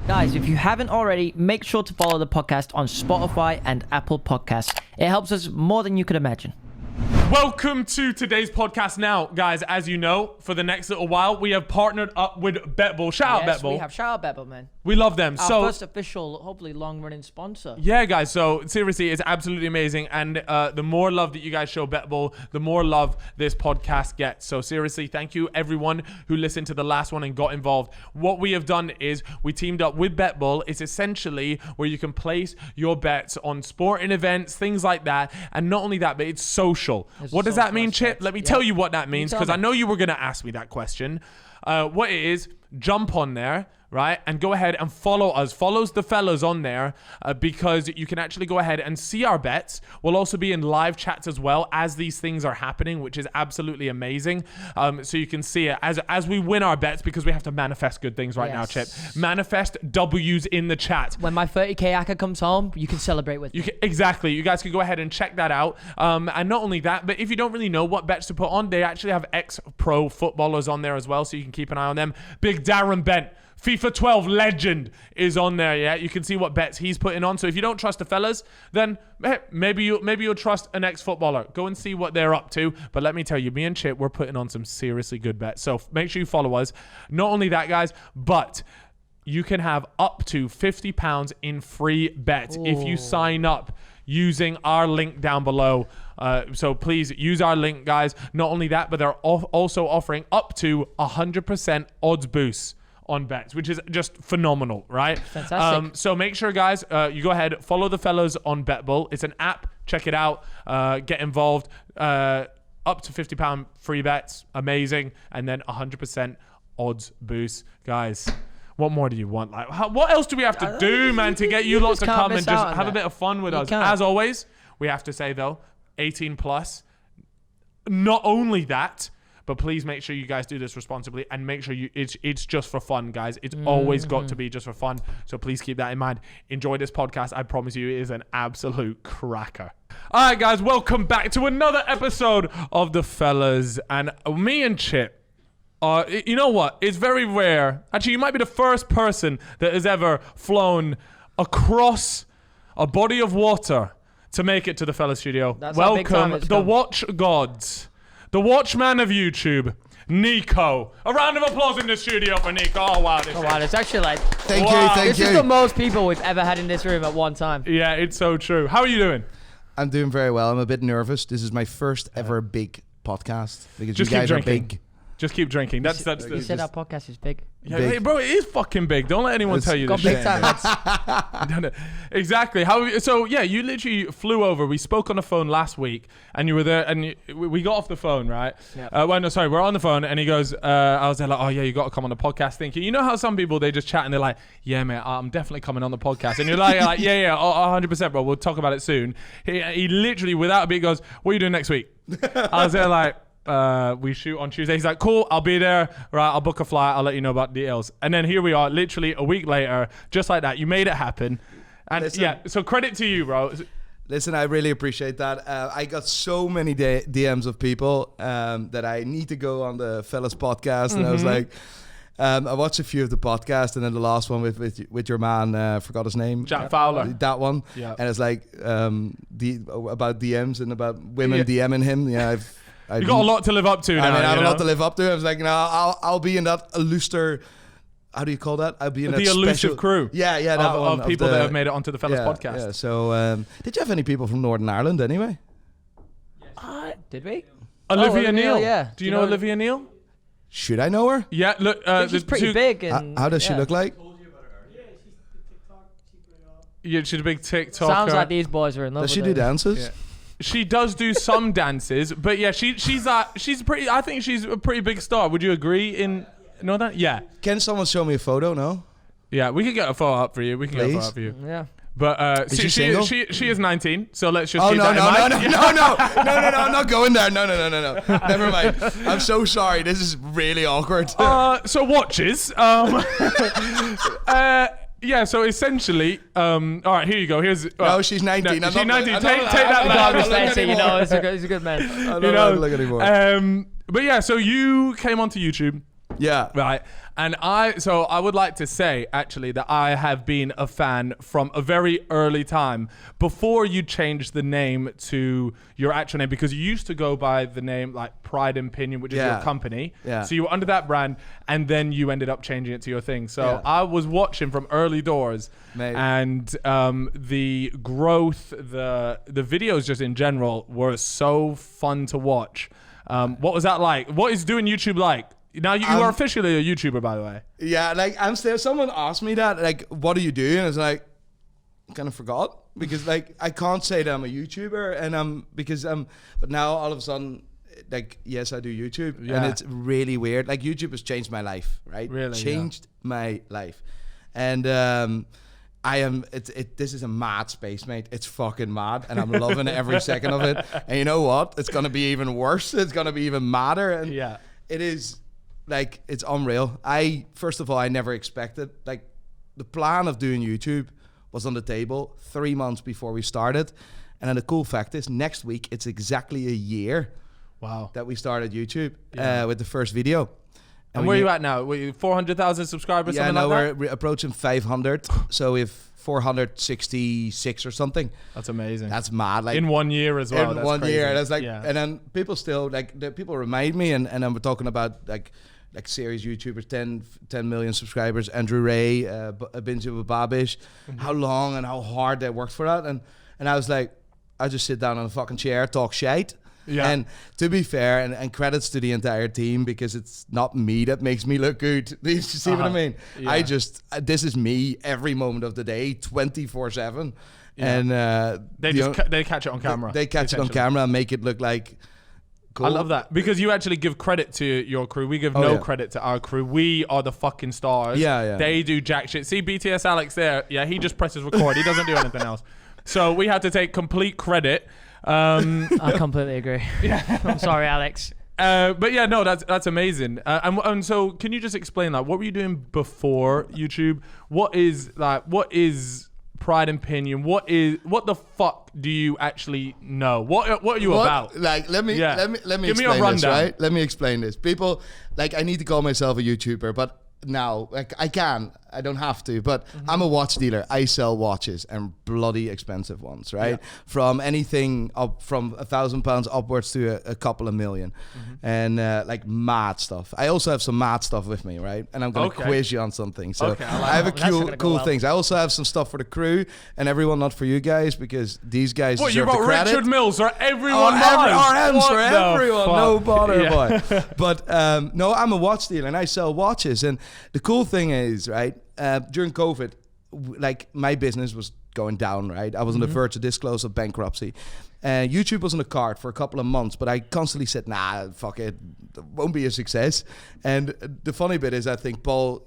Guys, if you haven't already, make sure to follow the podcast on Spotify and Apple Podcasts. It helps us more than you could imagine. Welcome to today's podcast. Now, guys, as you know, for the next little while, we have partnered up with BetBull. Shout out BetBull. We have shout out BetBull, man. We love them. Our first official, hopefully long-running sponsor. Yeah, guys. So seriously, it's absolutely amazing. And the more love that you guys show BetBull, the more love this podcast gets. So seriously, thank you everyone who listened to the last one and got involved. What we have done is we teamed up with BetBull. It's essentially where you can place your bets on sporting events, things like that. And not only that, but it's social. What does that mean, Chip? Let me tell you what that means, because I know you were going to ask me that question. What it is, jump on there, right? And go ahead and follow us. Follows the fellas on there because you can actually go ahead and see our bets. We'll also be in live chats as well as these things are happening, which is absolutely amazing. So you can see it as we win our bets, because we have to manifest good things right now, Chip. Manifest W's in the chat. When my 30k ACCA comes home, you can celebrate with me. Exactly. You guys can go ahead and check that out. And not only that, but if you don't really know what bets to put on, they actually have ex-pro footballers on there as well, so you can keep an eye on them. Big Darren Bent, FIFA 12 legend, is on there. Yeah, you can see what bets he's putting on. So if you don't trust the fellas, then maybe you'll trust an ex-footballer. Go and see what they're up to. But let me tell you, me and Chip, we're putting on some seriously good bets. So make sure you follow us. Not only that, guys, but you can have up to £50 in free bets if you sign up using our link down below. So please use our link, guys. Not only that, but they're also offering up to 100% odds boosts on bets, which is just phenomenal, right? Fantastic. So make sure, guys, you go ahead, follow the fellas on BetBull. It's an app. Check it out. Get involved. Up to £50 free bets. Amazing. And then 100% odds boost. Guys, what more do you want? Like, what else do we have to do, man, to get you lots to come and just have a bit of fun with us? As always, we have to say, though, 18 plus. Not only that, but please make sure you guys do this responsibly, and make sure it's just for fun, guys. It's always got to be just for fun. So please keep that in mind. Enjoy this podcast. I promise you, it is an absolute cracker. All right, guys, welcome back to another episode of The Fellas. And me and Chip, you know what? It's very rare. Actually, you might be the first person that has ever flown across a body of water to make it to the Fellas studio. Welcome, the Watch Gods. The Watchman of YouTube, Nico. A round of applause in the studio for Nico. Oh, wow. It's actually like... Thank you. This is the most people we've ever had in this room at one time. Yeah, it's so true. How are you doing? I'm doing very well. I'm a bit nervous. This is my first ever big podcast, because just you guys are big. Just keep drinking. You said our podcast is big. Yeah, big. Hey, bro, it is fucking big. Don't let anyone tell you this shit. Exactly. So, yeah, you literally flew over. We spoke on the phone last week, and you were there, and we got off the phone, right? Yep. We're on the phone, and he goes, I was there like, oh, yeah, you got to come on the podcast, thinking, you know how some people, they just chat, and they're like, yeah, man, I'm definitely coming on the podcast. And you're like yeah, 100%, bro. We'll talk about it soon. He literally, without a beat, goes, what are you doing next week? I was there like... we shoot on Tuesday. He's like, cool, I'll be there. Right, I'll book a flight. I'll let you know about details. And then here we are, literally a week later, just like that. You made it happen. And so credit to you, bro. Listen, I really appreciate that. I got so many DMs of people that I need to go on the Fellas podcast. And I was like, I watched a few of the podcasts, and then the last one with your man, forgot his name. Jack Fowler. That one. Yeah. And it's like about DMs and about women DMing him. Yeah, you got a lot to live up to now. I have a lot to live up to. I was like, I'll be in that elusive... How do you call that? I'll be in the elusive crew. Yeah, that one. Of people that have made it onto the Fellas podcast. Yeah, so did you have any people from Northern Ireland anyway? Did we? Olivia Neal. Yeah. Do you know Olivia Neal? Should I know her? Yeah, look. She's pretty big. And, how does she look like? Yeah, she's a big TikToker. Sounds like these boys are in love with her. Does she do dances? Yeah. She does do some dances, but yeah, she's pretty. I think she's a pretty big star. Would you agree? Know that? Yeah. Can someone show me a photo? No. Yeah, we can get a photo up for you. Yeah. But she is 19, so let's just. Oh no! I'm not going there. No. Never mind. I'm so sorry. This is really awkward. So watches. Yeah, so essentially, all right, here you go. No, she's 19. No, she's 19. Take that back. You know, he's a good man. I don't look anymore. But yeah, so you came onto YouTube Yeah. Right. And I would like to say actually that I have been a fan from a very early time before you changed the name to your actual name, because you used to go by the name like Pride and Pinion, which is your company. Yeah. So you were under that brand and then you ended up changing it to your thing. So I was watching from early doors, and the growth, the videos just in general were so fun to watch. What was that like? What is doing YouTube like? Now you are officially a YouTuber, by the way. Yeah, like I'm still. Someone asked me that, like, what do you do? And I was like, I kind of forgot, because like I can't say that I'm a YouTuber, and but now all of a sudden, like, yes, I do YouTube, and it's really weird. Like, YouTube has changed my life, right? Really, changed my life, and this is a mad space, mate. It's fucking mad, and I'm loving every second of it. And you know what? It's gonna be even worse. It's gonna be even madder, and it is. Like, it's unreal. First of all, I never expected, like, the plan of doing YouTube was on the table 3 months before we started. And then the cool fact is, next week, it's exactly a year that we started YouTube with the first video. And where are you at now? 400,000 subscribers, something like that? We're approaching 500. So we have 466 or something. That's amazing. That's mad. Like, in 1 year as well. In 1 year. That's like, and then people still, like, people remind me, and then we're talking about, like serious YouTubers, 10 million subscribers, Andrew Ray, Binge Babish, how long and how hard they worked for that. And I was like, I just sit down on a fucking chair, talk shite. Yeah. And to be fair, and credits to the entire team, because it's not me that makes me look good. You see what I mean? Yeah. This is me every moment of the day, 24/7. Yeah. And they catch it on camera. They catch it on camera and make it look like cool. I love that, because you actually give credit to your crew. We give no credit to our crew. We are the fucking stars. Yeah. They do jack shit. See BTS Alex there? Yeah, he just presses record. He doesn't do anything else. So we have to take complete credit. I completely agree. Yeah. I'm sorry, Alex. But yeah, no, that's amazing. And so, can you just explain, like, what were you doing before YouTube? What is Pride and Pinion? What the fuck do you actually know? What are you about? Like, let me Give me a explain rundown. this, right? Let me explain this. People, like, I need to call myself a YouTuber, but now, like, I don't have to, but I'm a watch dealer. I sell watches, and bloody expensive ones, right? Yeah. From anything up from £1,000 upwards to a couple of million, and like mad stuff. I also have some mad stuff with me, right? And I'm gonna quiz you on something. So I have a cool things. I also have some stuff for the crew and everyone, not for you guys, because these guys deserve the credit. Richard Mills or everyone? RMs for everyone. No bother, boy. But no, I'm a watch dealer and I sell watches. And the cool thing is, right? During COVID, like, my business was going down, right? I was on the verge of disclose of bankruptcy. YouTube was on the card for a couple of months, but I constantly said, nah, fuck it, won't be a success. And the funny bit is, I think, Paul,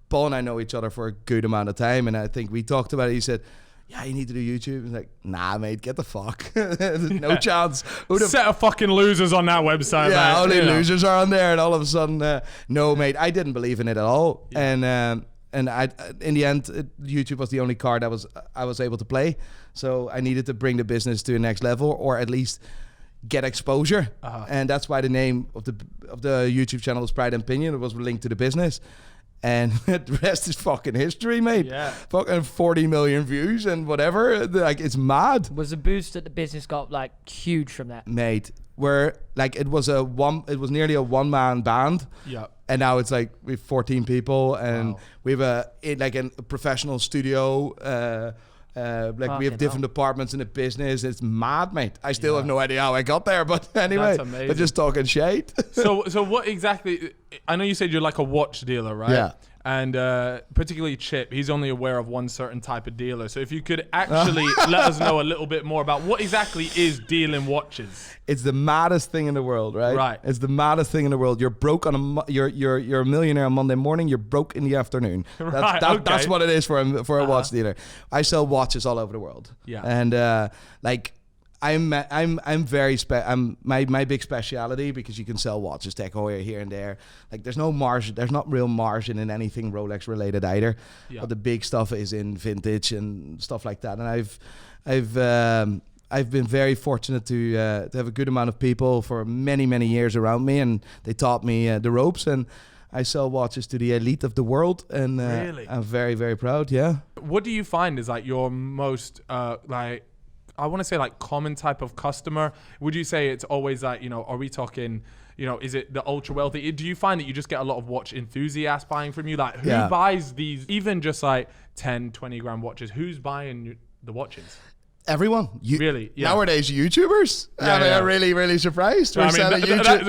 Paul and I know each other for a good amount of time, and I think we talked about it. He said, yeah, you need to do YouTube. He's like, nah, mate, get the fuck. There's no chance. Set of fucking losers on that website, yeah, mate. Only losers are on there, and all of a sudden, no, mate, I didn't believe in it at all. Yeah. And I, in the end, YouTube was the only card I was able to play. So I needed to bring the business to the next level, or at least get exposure. And that's why the name of the YouTube channel was Pride and Pinion. It was linked to the business. And the rest is fucking history, mate. Yeah. Fucking 40 million views and whatever. Like, it's mad. Was the boost that the business got, like, huge from that? Mate, where, like, it was nearly a one-man band. Yeah. And now it's like we have 14 people, and we have a professional studio. We have different departments in the business. It's mad, mate. I still have no idea how I got there, but anyway, they're just talking shit. So what exactly? I know you said you're like a watch dealer, right? Yeah. And particularly Chip, he's only aware of one certain type of dealer. So if you could actually let us know a little bit more about what exactly is dealing watches. It's the maddest thing in the world, right? Right. It's the maddest thing in the world. You're broke on you're a millionaire on Monday morning. You're broke in the afternoon. That's what it is for a watch dealer. I sell watches all over the world. Yeah. And I'm very my big speciality, because you can sell watches, Tech Heuer here and there. Like, there's no margin. There's not real margin in anything Rolex related either. Yeah. But the big stuff is in vintage and stuff like that. And I've been very fortunate to have a good amount of people for many, many years around me, and they taught me the ropes, and I sell watches to the elite of the world, and Really? I'm very, very proud. Yeah. What do you find is like your most like, I want to say like common type of customer? Would you say it's always like, you know, are we talking, you know, is it the ultra wealthy? Do you find that you just get a lot of watch enthusiasts buying from you? Like who buys these, even just like 10, 20 grand watches? Who's buying the watches? Everyone. Really? Yeah. Nowadays, YouTubers. I'm really, really surprised. We're,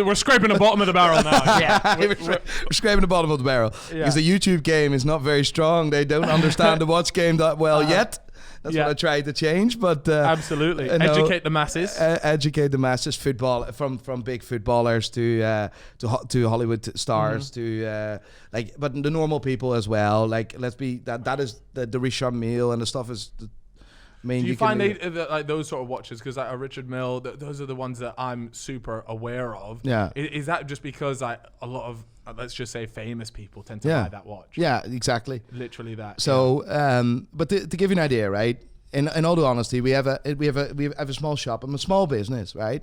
we're scraping the bottom of the barrel now. Yeah. we're scraping the bottom of the barrel. Because the YouTube game is not very strong. They don't understand the watch game that well yet. That's what I tried to change, but absolutely educate the masses. Educate the masses. Football from big footballers to Hollywood stars to but the normal people as well. Like let's be that is the Richard Mille and the stuff is. I mean, do you find like those sort of watches, because like a Richard Mille, those are the ones that I'm super aware of. Yeah. Is that just because like a lot of let's just say famous people tend to buy that watch? Yeah, exactly. Literally that. So, but to give you an idea, right? In all honesty, we have a small shop. I'm a small business, right?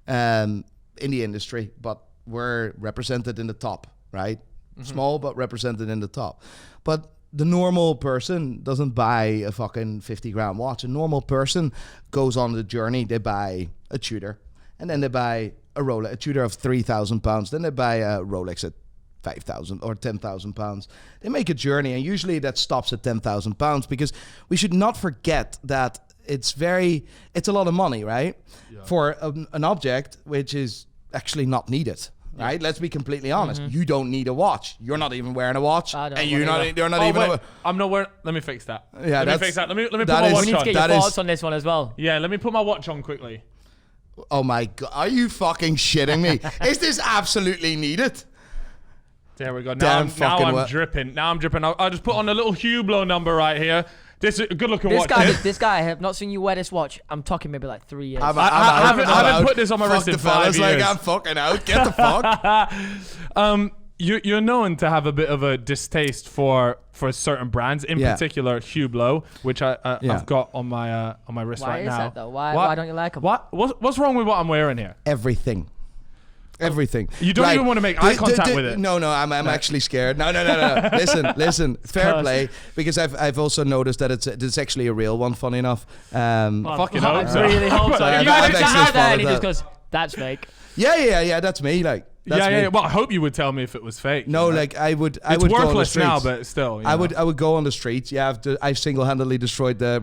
In the industry, but we're represented in the top, right? Small, but represented in the top. But the normal person doesn't buy a fucking 50 grand watch. A normal person goes on the journey. They buy a Tudor, and then they buy a Rolex, a Tudor of £3,000. Then they buy a Rolex at 5,000 or 10,000 pounds. They make a journey, and usually that stops at 10,000 pounds, because we should not forget that it's a lot of money, right? Yeah. For an object which is actually not needed. Right, let's be completely honest. You don't need a watch. You're not even wearing a watch, and you're not even. I'm not wearing. Let me fix that. Yeah, let me fix that. Let me put my watch on. We need to get your thoughts on this one as well. Yeah, let me put my watch on quickly. Oh my god, are you fucking shitting me? Is this absolutely needed? There we go. Now I'm dripping. Now I'm dripping. I'll just put on a little Hublot number right here. This is a good looking watch. This guy, I have not seen you wear this watch. I'm talking maybe like 3 years. I haven't put this on my wrist in 5 years. Like, I'm fucking out. Get the fuck. You're known to have a bit of a distaste for certain brands, in particular Hublot, which I've got on my wrist right now. Why is that though? Why don't you like them? What's wrong with what I'm wearing here? Everything. You don't even want to make eye contact with it. No, I'm actually scared. No. Listen. Fair play, because I've also noticed that it's actually a real one. Funny enough. Fucking hope I really hope so. You guys just that, and he just goes, "That's fake." Yeah. That's me. Like. Yeah. Well, I hope you would tell me if it was fake. No, like I would. It's worthless go on the streets now, but still. I would go on the streets. Yeah, I've single-handedly destroyed the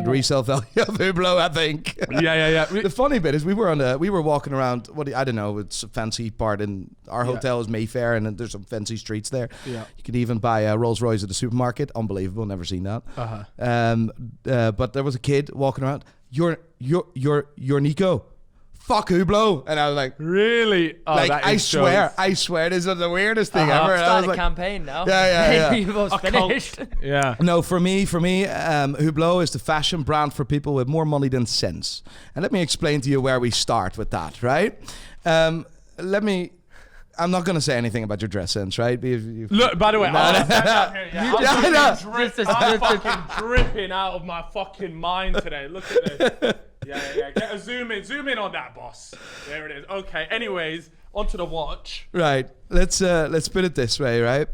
resale value of Hublot, I think. Yeah. The funny bit is we were walking around. I don't know. It's a fancy part in our hotel is Mayfair, and there's some fancy streets there. Yeah. You could even buy a Rolls Royce at the supermarket. Unbelievable. Never seen that. But there was a kid walking around. You're Nico. Fuck Hublot. And I was like, really? Oh, like, I swear, this is the weirdest thing ever. Started a campaign now. Yeah. Hublo's finished. Yeah. No, for me, Hublot is the fashion brand for people with more money than sense. And let me explain to you where we start with that, right? I'm not going to say anything about your dress sense, right? Look, by the way, I'm fucking dripping out of my fucking mind today. Look at this. Yeah. Get a zoom in on that, boss. There it is. Okay. Anyways, onto the watch. Right. Let's put it this way, right?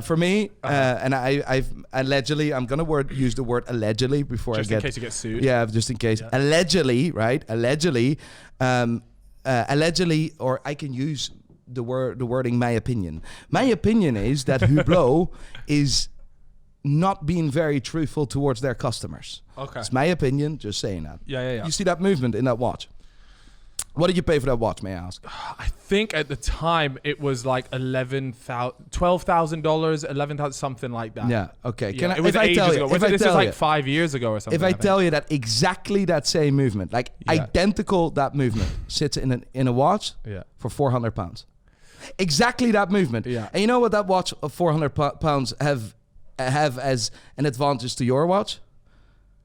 For me, and I've allegedly, I'm gonna use the word allegedly before just in case you get sued. Yeah, just in case. Yeah. Allegedly, right? Allegedly, or I can use the wording. My opinion. My opinion is that Hublot is not being very truthful towards their customers. Okay. It's my opinion, just saying that. Yeah. You see that movement in that watch. What did you pay for that watch, may I ask? I think at the time it was like $12,000, $11,000, something like that. Yeah, okay. It was ages ago. This is like 5 years ago or something. If I tell you that exactly that same movement, like identical that movement, sits in a watch for £400. Exactly that movement. Yeah. And you know what that watch of £400 have as an advantage to your watch?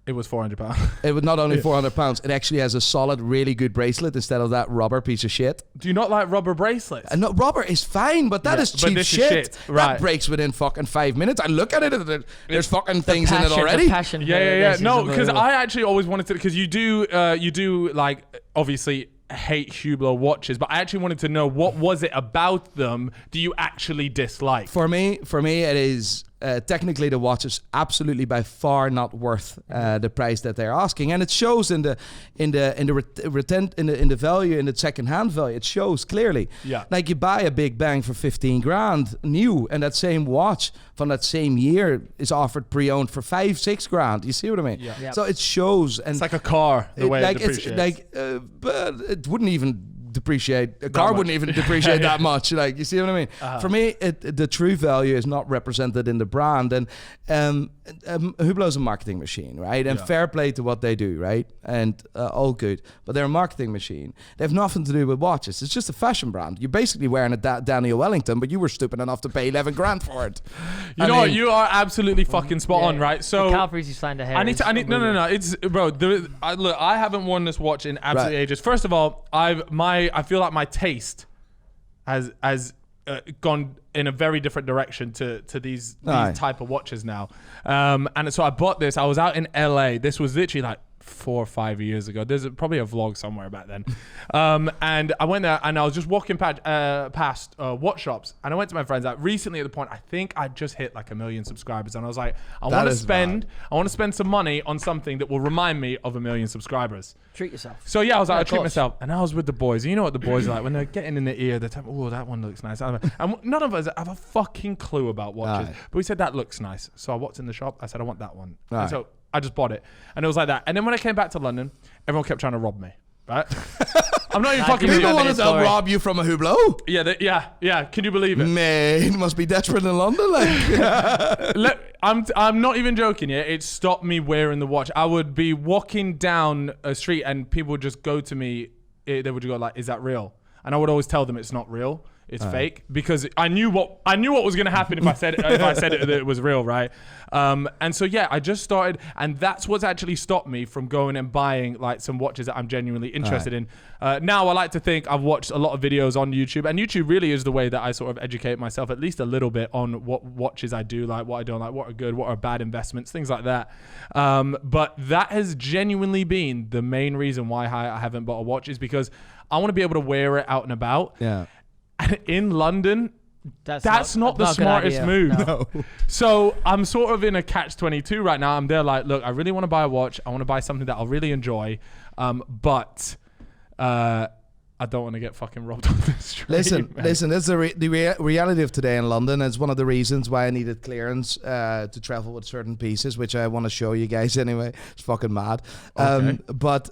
It was £400. It was not only £400. It actually has a solid, really good bracelet instead of that rubber piece of shit. Do you not like rubber bracelets? No, rubber is fine, but that is cheap this is shit. shit. Right. That breaks within fucking 5 minutes. I look at it, and there's fucking things in it already. The passion Yeah. No, because I actually always wanted to, because you do like, obviously hate Hublot watches, but I actually wanted to know, what was it about them do you actually dislike? For me, it is technically the watch is absolutely by far not worth the price that they're asking, and it shows in the value, in the second-hand value. It shows clearly. Yeah. Like you buy a Big Bang for 15 grand new, and that same watch from that same year is offered pre-owned for 5-6 grand. You see what I mean? Yeah. Yep. So it shows, and It's like a car, the way it it's depreciates. but it wouldn't even depreciate. A car wouldn't even depreciate that much. Like, you see what I mean? For me, the true value is not represented in the brand. And Hublot is a marketing machine, right? And fair play to what they do, right? And all good. But they're a marketing machine. They have nothing to do with watches. It's just a fashion brand. You're basically wearing a Daniel Wellington, but you were stupid enough to pay 11 grand for it. You know what? You are absolutely fucking spot on, right? So Calvary's slander hair. I need to. No. It's bro. Look, I haven't worn this watch in absolutely ages. First of all, I feel like my taste has gone in a very different direction to these type of watches now. And so I bought this. I was out in LA. This was literally like 4 or 5 years ago. There's probably a vlog somewhere back then. And I went there and I was just walking past watch shops, and I went to my friends. Recently, at the point, I think I just hit like 1 million subscribers, and I was like, I want to spend some money on something that will remind me of 1 million subscribers. Treat yourself. So yeah, I was like, I treat myself, and I was with the boys. You know what the boys are like when they're getting in the ear. They're telling, "Oh, that one looks nice." And none of us have a fucking clue about watches, but we said that looks nice. So I walked in the shop. I said, I want that one. And so I just bought it, and it was like that. And then when I came back to London, everyone kept trying to rob me. Right? I'm not even fucking. People wanted to rob you from a Hublot. Yeah. Can you believe it? Man, must be desperate in London. Like, look, I'm not even joking. Yeah, it stopped me wearing the watch. I would be walking down a street, and people would just go to me. They would go like, "Is that real?" And I would always tell them it's not real. It's fake, because I knew what was going to happen if I said it, that it was real, right? And so yeah, I just started, and that's what's actually stopped me from going and buying like some watches that I'm genuinely interested in. Now I like to think I've watched a lot of videos on YouTube, and YouTube really is the way that I sort of educate myself at least a little bit on what watches I do like, what I don't like, what are good, what are bad investments, things like that. But that has genuinely been the main reason why I haven't bought a watch, is because I want to be able to wear it out and about. yeah. And in London, that's not the smartest move. No. So I'm sort of in a catch-22 right now. I'm there like, look, I really want to buy a watch. I want to buy something that I'll really enjoy. But I don't want to get fucking robbed on the street. Listen, that's the reality of today in London. It's one of the reasons why I needed clearance to travel with certain pieces, which I want to show you guys anyway. It's fucking mad. Okay. But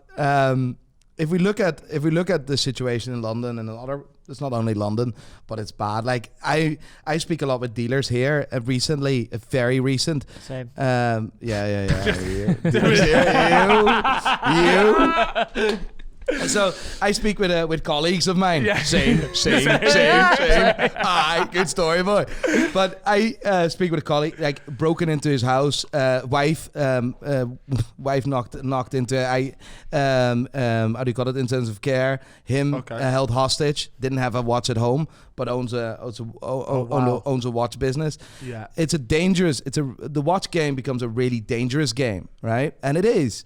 if we look at the situation in London and it's not only London, but it's bad. Like I speak a lot with dealers here. Recently, very recent. Same. Yeah. Dealers here, you. So I speak with colleagues of mine. Yeah. Same. Aye, good story, boy. But I speak with a colleague, like broken into his house. Wife knocked into. How do you call it? Intensive care. Him held hostage. Didn't have a watch at home, but owns a watch business. Yeah, the watch game becomes a really dangerous game, right? And it is.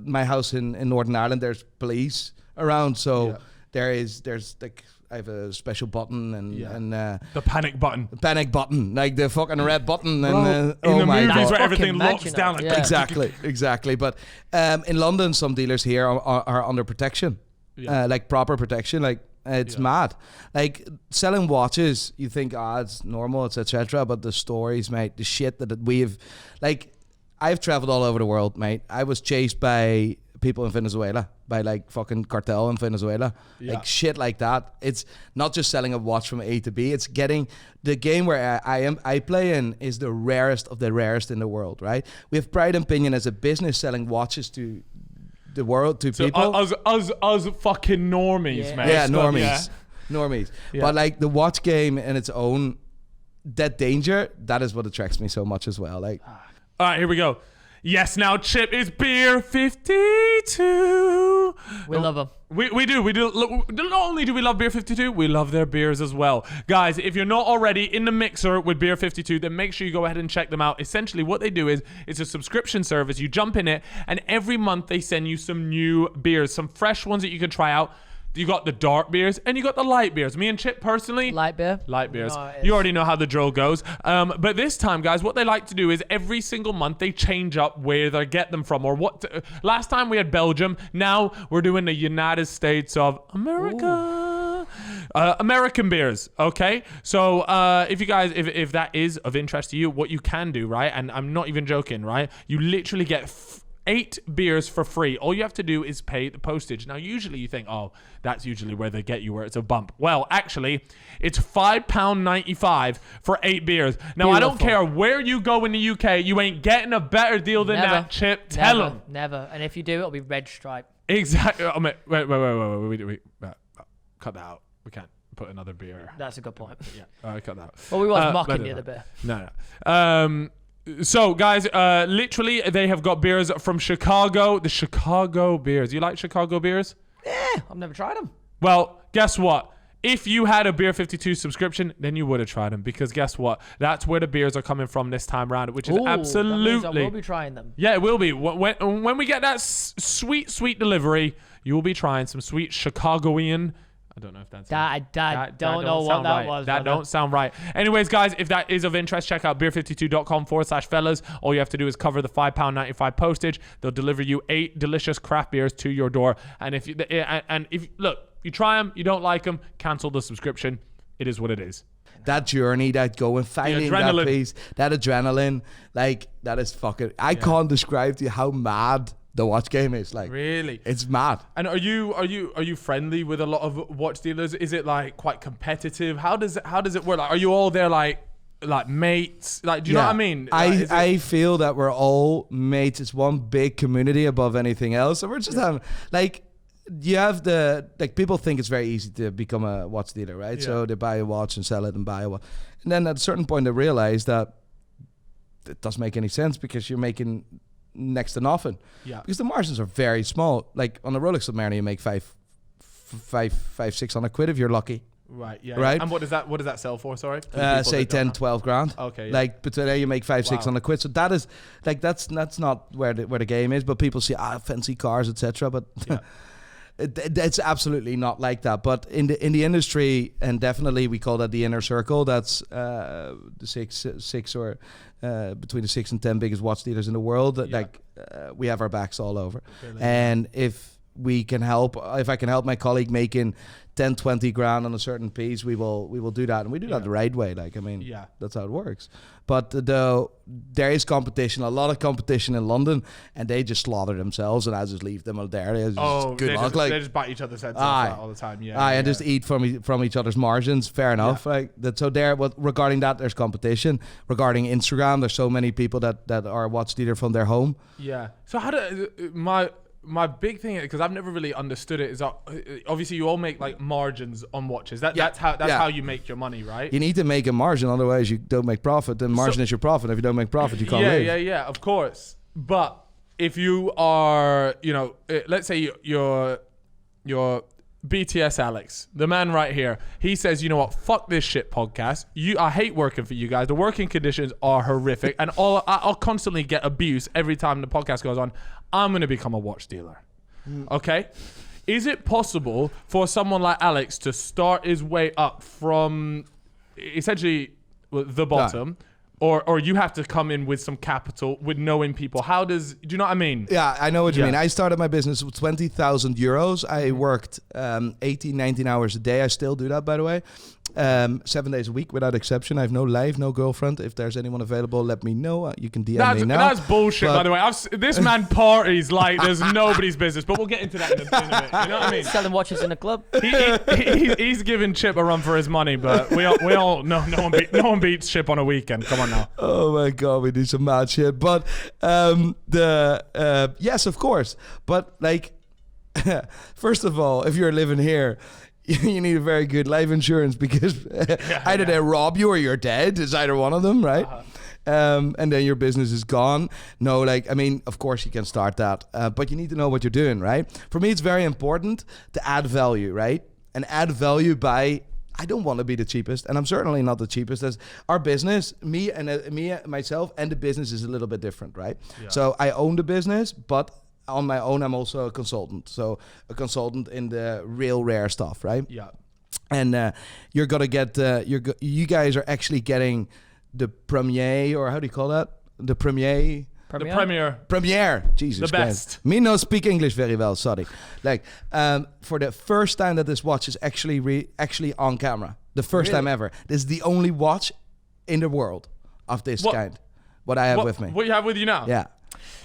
My house in Northern Ireland, there's police around, so there's like I have a special button and the panic button, like the fucking red button. Bro, and in the movies God. where everything locks Imagine down. it. Exactly. But in London, some dealers here are under protection, like proper protection. Like it's mad. Like selling watches, you think it's normal, etc. But the stories, mate, the shit that we've like. I've traveled all over the world, mate. I was chased by people in Venezuela, by like fucking cartel in Venezuela, like shit like that. It's not just selling a watch from A to B. It's getting the game where I play in is the rarest of the rarest in the world, right? We have pride and opinion as a business selling watches to the world, to people. Us fucking normies, mate. Yeah, normies. Yeah. But like the watch game in its own, that danger, that is what attracts me so much as well. Like. All right, here we go. Yes, now Chip is beer 52. We love them. We do. Look, not only do we love Beer 52, we love their beers as well. Guys, if you're not already in the mixer with Beer 52, then make sure you go ahead and check them out. Essentially, what they do is it's a subscription service. You jump in it, and every month they send you some new beers, some fresh ones that you can try out. You got the dark beers and you got the light beers. Me and Chip personally, Light beer. light beers. No, You already know how the drill goes. But this time, guys, what they like to do is every single month they change up where they get them from or what. Last time we had Belgium. Now we're doing the United States of America. American beers. Okay. So if you guys, if that is of interest to you, what you can do, right? And I'm not even joking, right? You literally get 8 beers for free. All you have to do is pay the postage. Now, usually you think, oh, that's usually where they get you, where it's a bump. Well, actually, it's £5.95 for 8 beers. Now, I don't care where you go in the UK, you ain't getting a better deal than that, Chip. Tell them. Never. And if you do, it'll be red stripe. Exactly. Oh, wait. Cut that out. We can't put another beer. That's a good point. Yeah, cut that out. Well, we was mocking the other beer. No. So, guys, literally, they have got beers from Chicago. The Chicago beers. You like Chicago beers? Yeah, I've never tried them. Well, guess what? If you had a Beer 52 subscription, then you would have tried them. Because guess what? That's where the beers are coming from this time around, which is absolutely... That means I will be trying them. Yeah, it will be. When we get that sweet, sweet delivery, you will be trying some sweet Chicagoan... I don't know if that's... I don't know what that was. That don't sound right. Anyways, guys, if that is of interest, check out beer52.com/fellas. All you have to do is cover the £5.95 postage. They'll deliver you 8 delicious craft beers to your door. And if you try them, you don't like them, cancel the subscription. It is what it is. That journey, that going, finding that piece, that adrenaline, like, that is fucking... I can't describe to you how mad... the watch game is like really, it's mad. And are you friendly with a lot of watch dealers? Is it like quite competitive? How does it work? Like, are you all there like mates? Like, do you know what I mean? I feel that we're all mates. It's one big community above anything else. So we're just having like, you have people think it's very easy to become a watch dealer, right? Yeah. So they buy a watch and sell it and buy a watch, and then at a certain point they realize that it doesn't make any sense because you're making next to nothing. Yeah. Because the margins are very small. Like on a Rolex Submariner, you make 600 quid if you're lucky. Right. Yeah. Right. And what does that sell for? Sorry. Say 10, 12 grand. Okay. Yeah. Like, but today you make 600 quid. So that is like that's not where the game is. But people see fancy cars, etc. But it's absolutely not like that. But in the industry, and definitely we call that the inner circle. That's the six or between the 6 and 10 biggest watch dealers in the world. Like we have our backs all over. Really? And if I can help my colleague making 10, 20 grand on a certain piece, we will do that, and we do that the right way. Like, I mean, that's how it works. But there is competition, a lot of competition in London, and they just slaughter themselves, and I just leave them out there. Good luck. Like, they just bite each other's heads off all the time. And just eat from each other's margins. Fair enough. Yeah. Like that. So regarding that, there's competition. Regarding Instagram, there's so many people that are watch dealer from their home. Yeah. So how do my big thing, because I've never really understood it, is obviously you all make like margins on watches. That's how you make your money, right? You need to make a margin, otherwise you don't make profit. Then margin is your profit. If you don't make profit, you can't live. Yeah, of course. But if you are, let's say you're BTS Alex, the man right here, he says, you know what, fuck this shit podcast. I hate working for you guys. The working conditions are horrific, and I'll constantly get abuse every time the podcast goes on. I'm going to become a watch dealer. Okay? Is it possible for someone like Alex to start his way up from essentially the bottom? No. Or you have to come in with some capital, with knowing people. Do you know what I mean? Yeah, I know what you mean. I started my business with 20,000 euros. I worked 18, 19 hours a day. I still do that, by the way. 7 days a week without exception. I have no life, no girlfriend. If there's anyone available, let me know. You can DM me now. That's bullshit, by the way. This man parties like there's nobody's business, but we'll get into that in a bit. You know what I mean? Selling watches in a club. He's giving Chip a run for his money, but we all know no one beats Chip on a weekend. Come on now. Oh my God, we do some mad shit. But yes, of course. But like, first of all, if you're living here, you need a very good life insurance because either they rob you or you're dead. It's either one of them, right? and then your business is gone. No, like, I mean, of course you can start that, but you need to know what you're doing, right? For me, it's very important to add value, right? And add value by, I don't want to be the cheapest, and I'm certainly not the cheapest. As our business, myself, and the business is a little bit different, right? Yeah. So I own the business, but on my own, I'm also a consultant. So a consultant in the real rare stuff, right? Yeah. And you're gonna get, you guys are actually getting the premiere, or how do you call that? The premiere. Premiere. Jesus the Christ. Best. Me no speak English very well, sorry. Like, for the first time that this watch is actually on camera. The first time ever. This is the only watch in the world of this kind. What I have with me. What you have with you now? Yeah.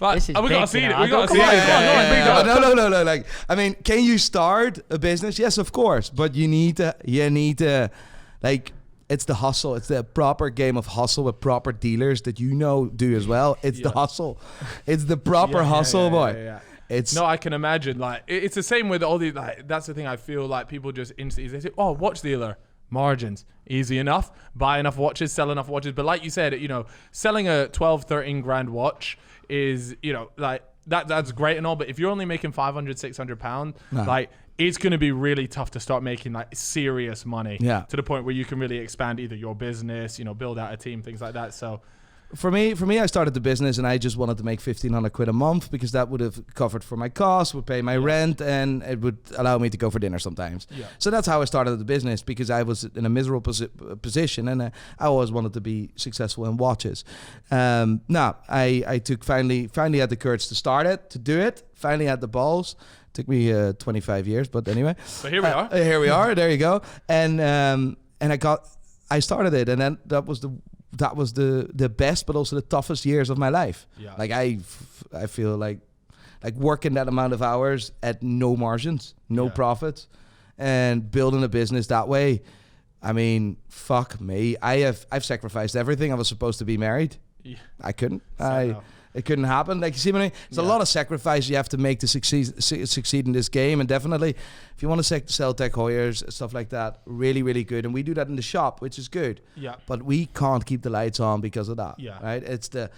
But This is we gotta big, see you it. know. We gotta see Come on, it. come on, No. Like, I mean, can you start a business? Yes, of course. But you need to, like, it's the hustle. It's the proper game of hustle with proper dealers that do as well. It's the hustle. It's the proper hustle, boy. Yeah. It's no, I can imagine. Like, it's the same with all these. Like, that's the thing. I feel like people just instantly they say, "Oh, watch dealer margins easy enough. Buy enough watches, sell enough watches." But like you said, selling a 12, 13 grand watch is, like that's great and all. But if you're only making 500, 600 pounds, like, it's going to be really tough to start making like serious money to the point where you can really expand either your business, build out a team, things like that. So for me, I started the business and I just wanted to make 1,500 quid a month because that would have covered for my costs, would pay my rent, and it would allow me to go for dinner sometimes. Yeah. So that's how I started the business, because I was in a miserable position and I always wanted to be successful in watches. I finally had the courage to start it, to do it. Finally had the balls. Took me 25 years, but anyway. So here we are. Here we are. There you go. And I started it, and then that was the best, but also the toughest years of my life. Yeah. Like I feel like working that amount of hours at no margins, no profits, and building a business that way. I mean, fuck me. I've sacrificed everything. I was supposed to be married. Yeah. I couldn't. It couldn't happen. Like, you see what I mean? There's a lot of sacrifice you have to make to succeed in this game. And definitely, if you want to sell Tech Heuers, stuff like that, really, really good. And we do that in the shop, which is good. Yeah. But we can't keep the lights on because of that. Yeah. Right? It's the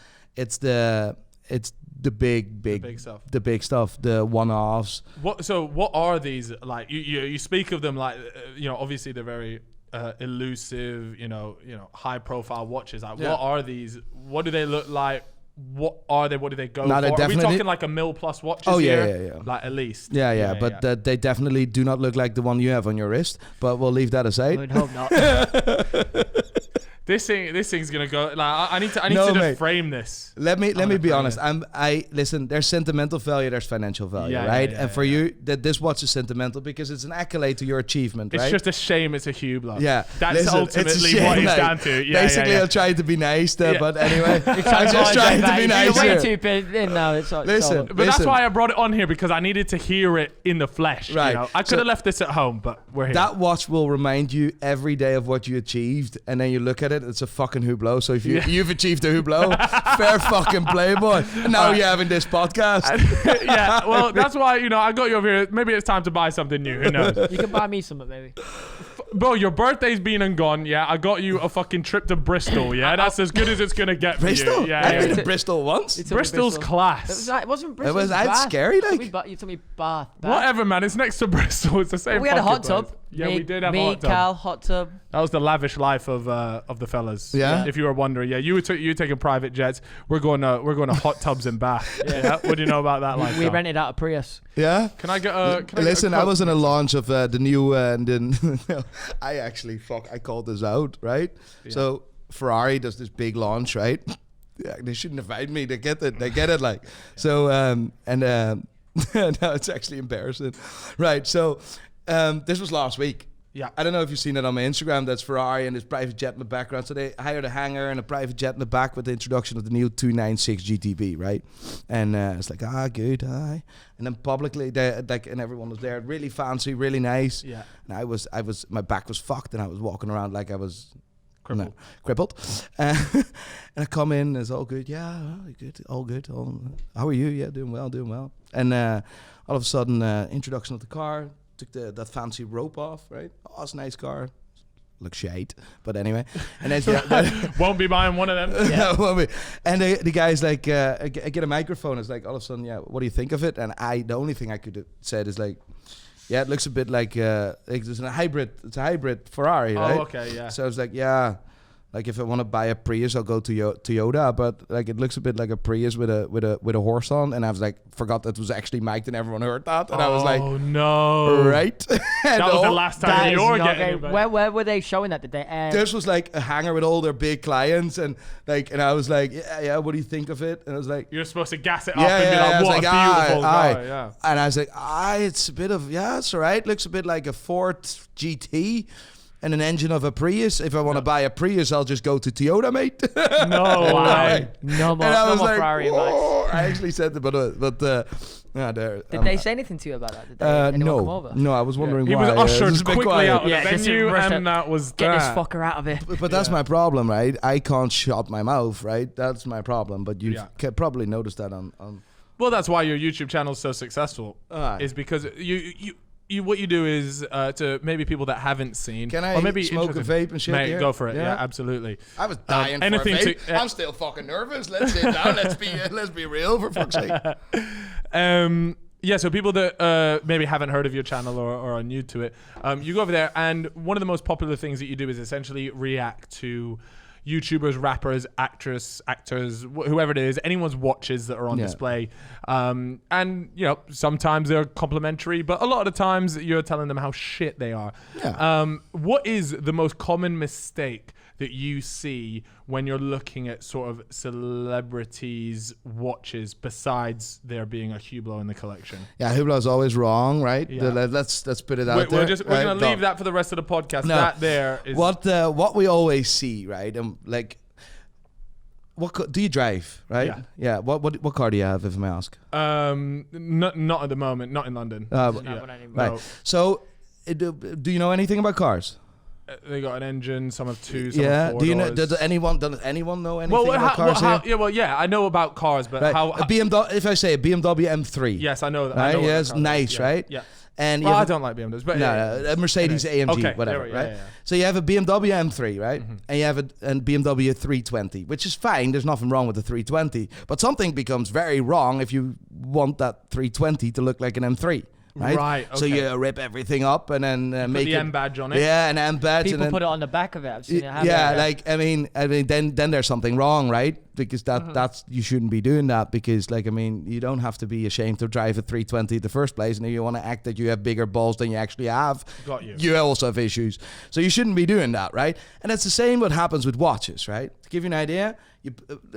big stuff. The big stuff, the one-offs. What are these, like, you speak of them like, obviously they're very elusive, high profile watches. Like, what are these? What do they look like? What are they? What do they go for? Are we talking like a mil plus watches here? Yeah. Like, at least. Yeah. But they definitely do not look like the one you have on your wrist. But we'll leave that aside. We'd hope not. This thing's gonna go. Like, I need to frame this. Let me be honest. Listen. There's sentimental value. There's financial value, right? And for you, this watch is sentimental because it's an accolade to your achievement. It's right? just a shame it's a Hublot. Yeah, that's ultimately what it's down to. Yeah, basically, I'm trying to be nice, but anyway, I'm just trying to be nice. You're way too big in now. Listen, that's why I brought it on here, because I needed to hear it in the flesh. Right. I could have left this at home, but we're here. That watch will remind you every day of what you achieved, and then you look at it. It's a fucking Hublot. So if you've achieved a Hublot, fair fucking play, boy. And now you're having this podcast. Yeah, well, that's why, I got you over here. Maybe it's time to buy something new. Who knows? You can buy me something, maybe. Bro, your birthday's been and gone. Yeah, I got you a fucking trip to Bristol. Yeah, that's as good as it's gonna get for Bristol? you. Yeah, I've been to Bristol once. Bristol's class. It wasn't Bristol. It was scary, like. You told me Bath. Whatever, man. It's next to Bristol. It's the same. We had a hot tub. Yeah, we did have a hot tub. Cal, hot tub. That was the lavish life of the fellas. Yeah. If you were wondering, you were taking private jets. We're going to hot tubs in Bath. Yeah. What do you know about that life? We rented out a Prius. Yeah. Can I get Listen, I was in a launch of the new and then I called this out, right? Yeah. So Ferrari does this big launch, right? Yeah, they shouldn't invite me. They get it like. So no, it's actually embarrassing. Right. So this was last week. Yeah. I don't know if you've seen it on my Instagram. That's Ferrari and this private jet in the background. So they hired a hangar and a private jet in the back with the introduction of the new 296 GTB, right? And it's like, good, hi. And then publicly, and everyone was there, really fancy, really nice. Yeah. And I was, my back was fucked, and I was walking around like I was crippled. And I come in, it's all good. Yeah, good, all good. How are you? Yeah, doing well. And all of a sudden, introduction of the car. Took that fancy rope off, right? Oh, it's a nice car. look shite. But anyway, and then Won't be buying one of them. yeah. Won't be. And the guy's like, I get a microphone. It's like all of a sudden, yeah. What do you think of it? And the only thing I could have said is like, yeah, it looks a bit like it's a hybrid. It's a hybrid Ferrari, right? Oh, okay, yeah. So I was like, yeah. Like if I want to buy a Prius, I'll go to Toyota, but like it looks a bit like a Prius with a horse on, and I was like, forgot that was actually mic'd, and everyone heard that, and I was like, oh no, right. That was the last time you were getting it. Where were they showing that? Did they? This was like a hangar with all their big clients, and I was like, yeah, what do you think of it? And I was like, you're supposed to gas it up and be like, what a beautiful car. Yeah. And I was like, it's a bit of it's all right. Looks a bit like a Ford GT. And an engine of a Prius. If I want to buy a Prius, I'll just go to Toyota, mate. No way. No more Ferrari, Max. I actually said that, but Did they say anything to you about that? Did anyone come over? No, I was wondering He why. was ushered quickly quiet. out of the venue, and that was Get that. this fucker out of here. But that's my problem, right? I can't shut my mouth, right? That's my problem. But you can probably notice that on. Well, that's why your YouTube channel is so successful. Is because you what you do is to maybe people that haven't seen. Can I or maybe smoke a vape and shit? Mate, here? go for it. Yeah, absolutely. I was dying for a vape. I'm still fucking nervous. Let's sit down. Let's be real, for fuck's sake. Yeah, so people that maybe haven't heard of your channel or are new to it, you go over there, and one of the most popular things that you do is essentially react to YouTubers, rappers, actors, whoever it is, anyone's watches that are on display. And, you know, sometimes they're complimentary, but a lot of the times you're telling them how shit they are. Yeah. What is the most common mistake that you see when you're looking at sort of celebrities' watches besides there being a Hublot in the collection? Yeah, Hublot's always wrong, right? Yeah. Let's put it out there. We're going to leave that for the rest of the podcast. No. That there is... What we always see, right? Like, do you drive, right? Yeah. What car do you have, if I may ask? Not at the moment. Not in London. Right. No. So, do you know anything about cars? They got an engine. Some have two. Some have four do you know? doors. Does anyone know anything about cars? I know about cars, but how a BMW? If I say a BMW M3, yes, I know that. Right? I know yeah, it's nice, right? Yeah. And I don't like BMWs, but a Mercedes AMG, whatever, right? Yeah. So you have a BMW M3, right? Mm-hmm. And you have a BMW 320, which is fine. There's nothing wrong with the 320, but something becomes very wrong if you want that 320 to look like an M3. Right. Okay. So you rip everything up and then make the M badge on it. Yeah, an M badge. People and then, put it on the back of it. I've seen it happen. Yeah, like I mean, then there's something wrong, right? Because that's you shouldn't be doing that because, like, I mean, you don't have to be ashamed to drive a 320 in the first place, and if you want to act that you have bigger balls than you actually have, you also have issues. So you shouldn't be doing that, right? And it's the same what happens with watches, right? To give you an idea,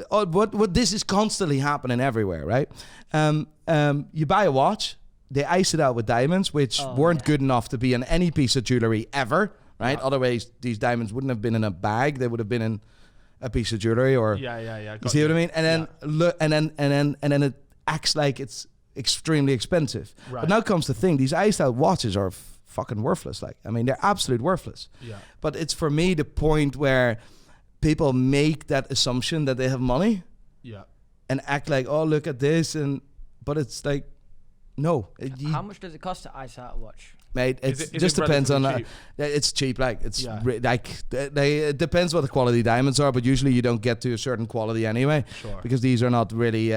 what this is constantly happening everywhere, right? You buy a watch. They ice it out with diamonds, which weren't good enough to be in any piece of jewelry ever, right? Yeah. Otherwise, these diamonds wouldn't have been in a bag; they would have been in a piece of jewelry. Or you see what I mean? And then and then it acts like it's extremely expensive. Right. But now comes the thing: these iced out watches are fucking worthless. Like, I mean, they're absolute worthless. Yeah. But it's for me the point where people make that assumption that they have money. Yeah. And act like, oh, look at this, but it's like. No. How much does it cost to ice out a watch? Mate, it just depends on... it's cheap. Like, it's it depends what the quality diamonds are, but usually you don't get to a certain quality anyway. Sure. Because these are not really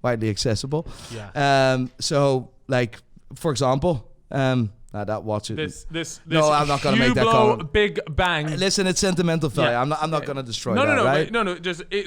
widely accessible. Yeah. So, like, for example... that watch is... This no, I'm not going to make that comment. Big Bang. Listen, it's sentimental value. Yeah. I'm not going to destroy that, right? No.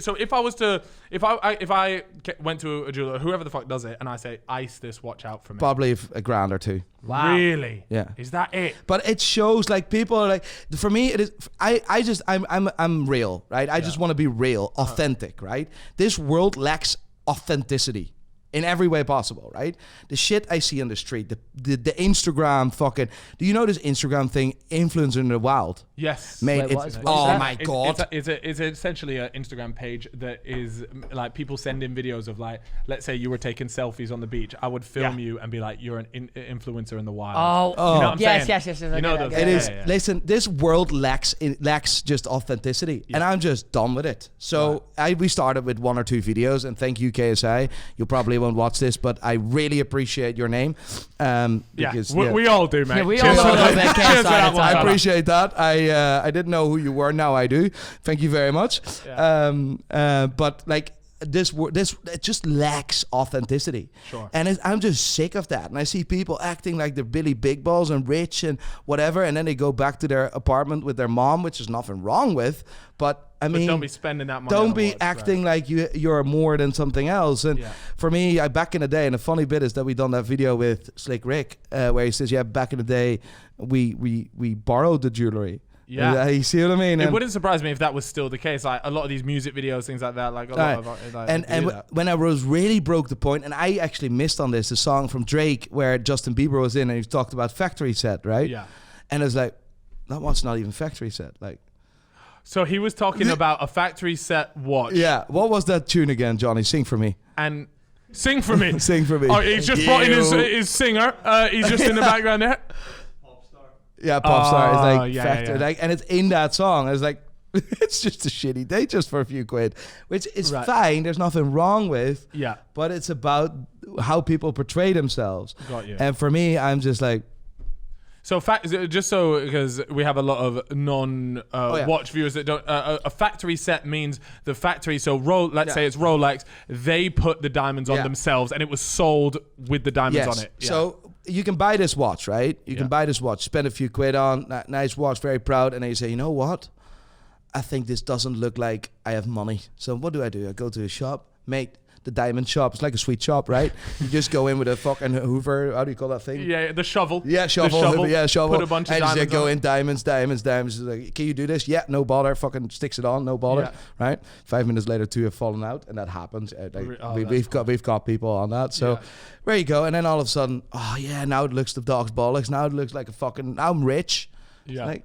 So if I was to... If I went to a jeweler, whoever the fuck does it, and I say, ice this watch out for me. Probably a grand or two. Wow. Really? Yeah. Is that it? But it shows, like, people are like... For me, it is... I'm real, right? I just want to be real, authentic, right? This world lacks authenticity. In every way possible, right? The shit I see on the street, the Instagram fucking... Do you know this Instagram thing, influencer in the wild? Yes. Mate, my God. It's essentially an Instagram page that is like people send in videos of like, let's say you were taking selfies on the beach. I would film you and be like, you're an influencer in the wild. Oh. You know what I'm saying? Yes. You know those. It is. Listen, this world lacks just authenticity, and I'm just done with it. So we started with 1 or 2 videos, and thank you, KSI. You'll probably probably won't watch this, but I really appreciate your name. Because we all do, mate. Yeah, we all know a bit of KSI. I appreciate that. I didn't know who you were. Now I do. Thank you very much. Yeah. But like this it just lacks authenticity. Sure. And I'm just sick of that. And I see people acting like they're Billy Big Balls and rich and whatever, and then they go back to their apartment with their mom, which is nothing wrong with. But I mean, don't be spending that money. Don't on be watch, acting like you're more than something else. And for me, back in the day, and the funny bit is that we done that video with Slick Rick, where he says, back in the day, we borrowed the jewelry. Yeah, you see what I mean? It wouldn't surprise me if that was still the case. Like a lot of these music videos, things like that. Like a lot of and when I was really broke the point, and I actually missed on this, a song from Drake where Justin Bieber was in, and he talked about factory set, right? Yeah. And it's like, that one's not even factory set. Like, so he was talking about a factory set watch. Yeah. What was that tune again, Johnny? Sing for me. And sing for me. Sing for me. Oh, he's just brought in his singer. He's just in the background there. Yeah, pop star is like yeah, factor, yeah. like, and it's in that song. It's like it's just a shitty day just for a few quid, which is fine. There's nothing wrong with. Yeah, but it's about how people portray themselves. Got you. And for me, I'm just like. So because we have a lot of non-watch viewers that don't. A factory set means the factory. So let's say it's Rolex. They put the diamonds on themselves, and it was sold with the diamonds on it. Yeah. So you can buy this watch, right? You can buy this watch, spend a few quid on, nice watch, very proud, and then you say, you know what? I think this doesn't look like I have money. So what do? I go to a shop, mate. The diamond shop. It's like a sweet shop, right? You just go in with a fucking Hoover. How do you call that thing? Yeah, the shovel. Yeah, shovel. Yeah, shovel. Put a bunch of and diamonds. And go in diamonds. Like, can you do this? Yeah, no bother. Fucking sticks it on, no bother. Yeah. Right? 5 minutes later, 2 have fallen out, and that happens. We've got people on that. So there you go. And then all of a sudden, now it looks the dog's bollocks. Now it looks like a fucking. Now I'm rich. Yeah. Like,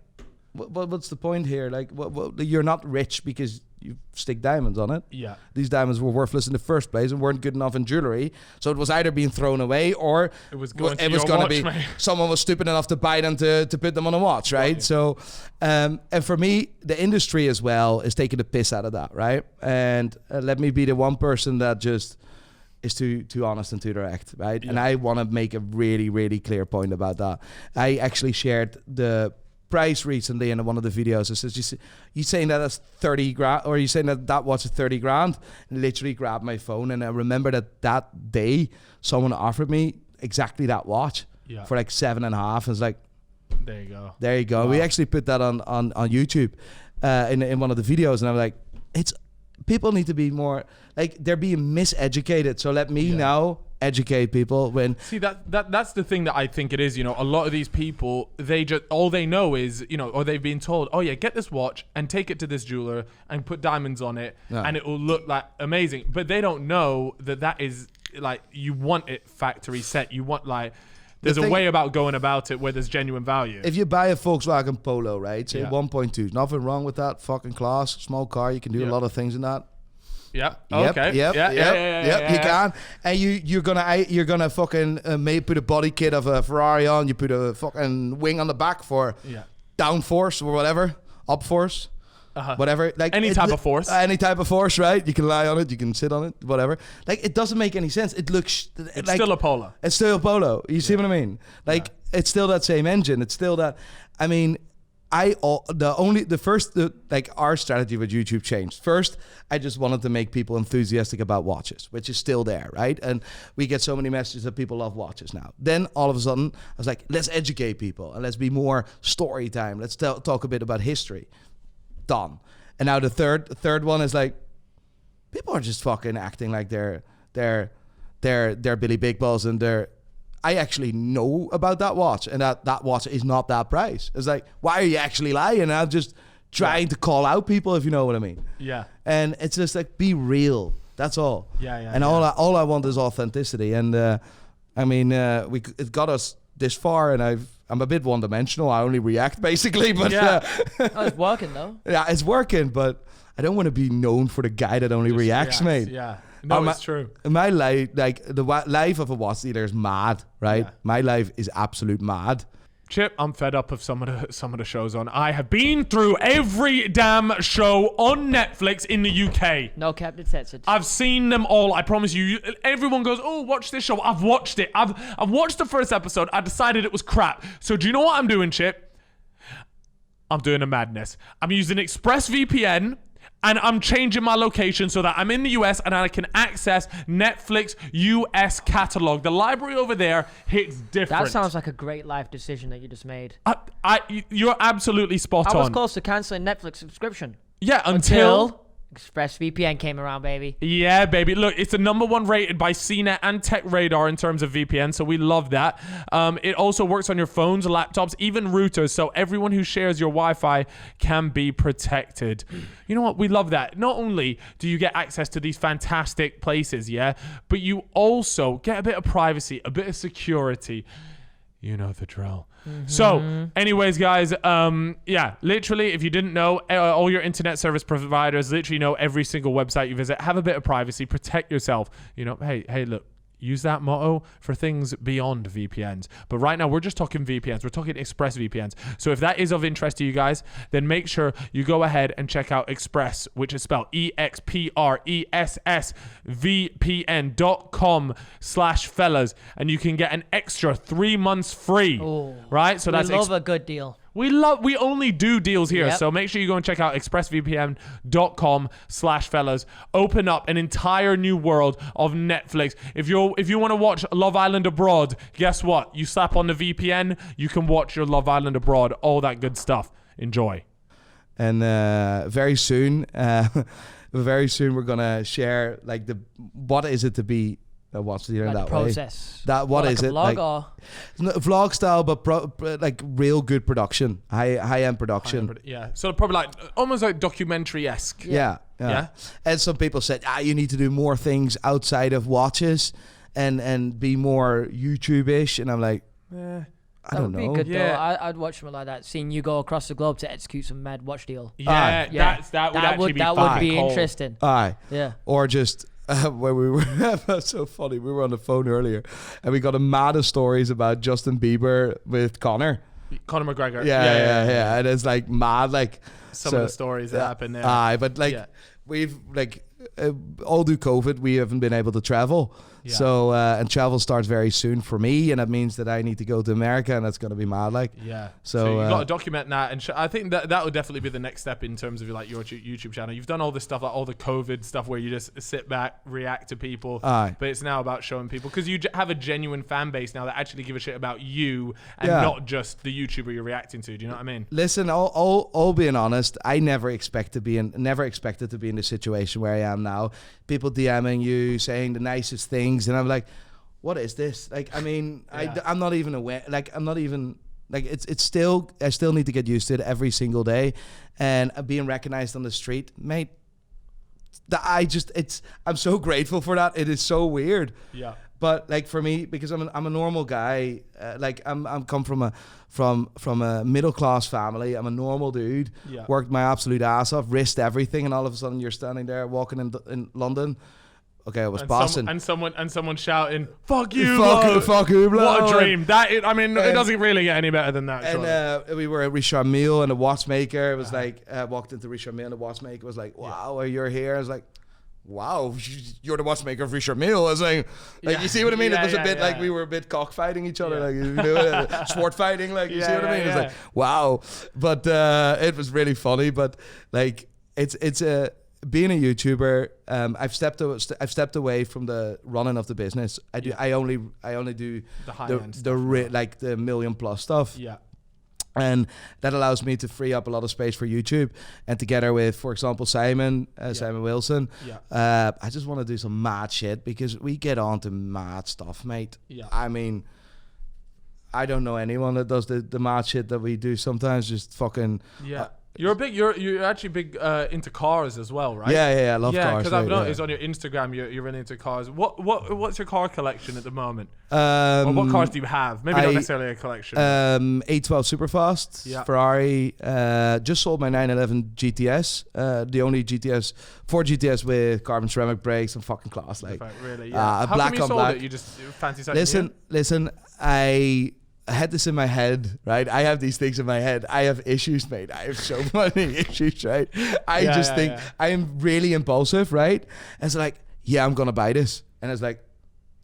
what's the point here? Like, you're not rich because you stick diamonds on it. Yeah. These diamonds were worthless in the first place and weren't good enough in jewelry. So it was either being thrown away or it was going to be someone was stupid enough to buy them to put them on a watch, right? So, and for me, the industry as well is taking the piss out of that, right? And let me be the one person that just is too honest and too direct, right? Yeah. And I want to make a really, really clear point about that. I actually shared the price recently in one of the videos. It says, you saying that that's 30 grand, or you saying that watch is 30 grand? And literally grabbed my phone, and I remember that day someone offered me exactly that watch for like 7.5. It's like, there you go. Wow. We actually put that on YouTube in one of the videos, and I'm like, people need to be more like, they're being miseducated. So let me now educate people. When that's the thing that I think it is. You know, a lot of these people, they just, all they know is, you know, or they've been told, oh yeah, get this watch and take it to this jeweler and put diamonds on it and it will look like amazing. But they don't know that is like, you want it factory set. You want like, there's a way about going about it where there's genuine value. If you buy a Volkswagen Polo, right, say 1.2, nothing wrong with that, fucking class, small car, you can do a lot of things in that. Yeah. Yep, Okay. Yep. You can, and you're gonna fucking put a body kit of a Ferrari on. You put a fucking wing on the back for downforce or whatever, upforce, whatever. Like any type of force, right? You can lie on it, you can sit on it, whatever. Like, it doesn't make any sense. It looks. It's like, still a Polo. It's still a Polo. You see what I mean? Like, it's still that same engine. It's still that. I mean. Our strategy with YouTube changed. First, I just wanted to make people enthusiastic about watches, which is still there, right? And we get so many messages that people love watches now. Then all of a sudden, I was like, let's educate people and let's be more story time. Let's talk a bit about history. Done. And now the third one is like, people are just fucking acting like they're Billy Big Balls, and I actually know about that watch, and that watch is not that price. It's like, why are you actually lying? And I'm just trying to call out people, if you know what I mean. Yeah. And it's just like, be real. That's all. And all I want is authenticity. And it got us this far, and I'm a bit one-dimensional. I only react basically, but it's working though. Yeah, it's working, but I don't want to be known for the guy that only reacts, mate. Yeah. No, it's true. My life, like the life of a watch dealer is mad, right? Yeah. My life is absolute mad. Chip, I'm fed up of some of the shows on. I have been through every damn show on Netflix in the UK. No cap, it's censored. I've seen them all. I promise you. Everyone goes, "Oh, watch this show." I've watched it. I've watched the first episode. I decided it was crap. So do you know what I'm doing, Chip? I'm doing a madness. I'm using ExpressVPN. And I'm changing my location so that I'm in the US and I can access Netflix US catalog. The library over there hits different. That sounds like a great life decision that you just made. You're absolutely spot on. I was close to canceling Netflix subscription. Yeah, until ExpressVPN came around, baby. Yeah, baby. Look, it's the #1 rated by CNET and Tech Radar in terms of VPN, so we love that. It also works on your phones, laptops, even routers, so everyone who shares your Wi-Fi can be protected. You know what? We love that. Not only do you get access to these fantastic places, yeah, but you also get a bit of privacy, a bit of security. You know the drill. So, anyways, guys, yeah, literally, if you didn't know, all your internet service providers literally know every single website you visit. Have a bit of privacy, protect yourself. You know, hey, look, use that motto for things beyond VPNs. But right now, we're just talking VPNs. We're talking ExpressVPNs. So if that is of interest to you guys, then make sure you go ahead and check out Express, which is spelled expressvpn.com/fellas, and you can get an extra 3 months free. Oh, right? So that's we love a good deal. We only do deals here. Yep. So make sure you go and check out expressvpn.com/fellas. Open up an entire new world of Netflix. If you want to watch Love Island Abroad, guess what? You slap on the VPN, you can watch your Love Island Abroad, all that good stuff. Enjoy. And very soon we're gonna share like what is it to be what's the Like that the process. way? That what like is a it? vlog Like or? Vlog style, but like real good production, high end production. Yeah. So probably like almost like documentary-esque. Yeah. And some people said, you need to do more things outside of watches and be more YouTube-ish. And I'm like, I don't know. That would be good Yeah. though. I'd watch something like that. Seeing you go across the globe to execute some mad watch deal. Yeah, that would actually be that would be cool. interesting. Aye. Yeah. Or just where we were, that's so funny. We were on the phone earlier and we got a mad of stories about Justin Bieber with Conor McGregor. Yeah. And it's like mad, like some of the stories that happen there. Aye, but like we've like all due COVID, we haven't been able to travel. Yeah. So and travel starts very soon for me, and that means that I need to go to America, and that's going to be mad. Like, so you got to document that, and I think that would definitely be the next step in terms of like your YouTube channel. You've done all this stuff, like all the COVID stuff, where you just sit back, react to people. Aye. But it's now about showing people, because you have a genuine fan base now that actually give a shit about you and not just the YouTuber you're reacting to. Do you know what I mean? Listen, all being honest, I never expected to be in the situation where I am now. People DMing you, saying the nicest things, and I'm like, what is this? Like, I mean, I'm not even aware. Like, I'm not even like it's still. I still need to get used to it every single day, and being recognized on the street, mate. I'm so grateful for that. It is so weird. Yeah. But like for me, because I'm a normal guy, like I'm come from a middle class family. I'm a normal dude. Yeah. Worked my absolute ass off, risked everything, and all of a sudden you're standing there walking in London. Okay, I was Boston. And someone shouting, "Fuck you, fuck Hublot." What a dream! It doesn't really get any better than that. And we were at Richard Mille, and the watchmaker. It was like walked into Richard Mille, and the watchmaker was like, "Wow, you're here." I was like, wow, you're the watchmaker of Richard Mille. I was like you see what I mean? It was a bit like we were a bit cockfighting each other, like, you know, sword fighting, like, you see what I mean? It was like, wow. But it was really funny. But like, it's being a YouTuber. I've stepped away from the running of the business. I only do the high end stuff, like the $1 million+ stuff. Yeah. And that allows me to free up a lot of space for YouTube. And together with, for example, Simon Wilson, I just want to do some mad shit, because we get on to mad stuff, mate. Yeah. I mean, I don't know anyone that does the mad shit that we do sometimes. Just fucking... Yeah. You're actually big into cars as well, right? Yeah, I love cars. Yeah, because I've noticed on your Instagram you're really into cars. What's your car collection at the moment? Or what cars do you have? Maybe not necessarily a collection. 812 Superfast, Ferrari. Just sold my 911 GTS. The only Ford GTS with carbon ceramic brakes and fucking class. Like, really? Yeah. How black come you on sold black. it? You just fancy selling it? Listen. I had this in my head, right? I have these things in my head. I have issues, mate. I have so many issues, right? I just think I am really impulsive, right? And it's like, yeah, I'm gonna buy this, and it's like,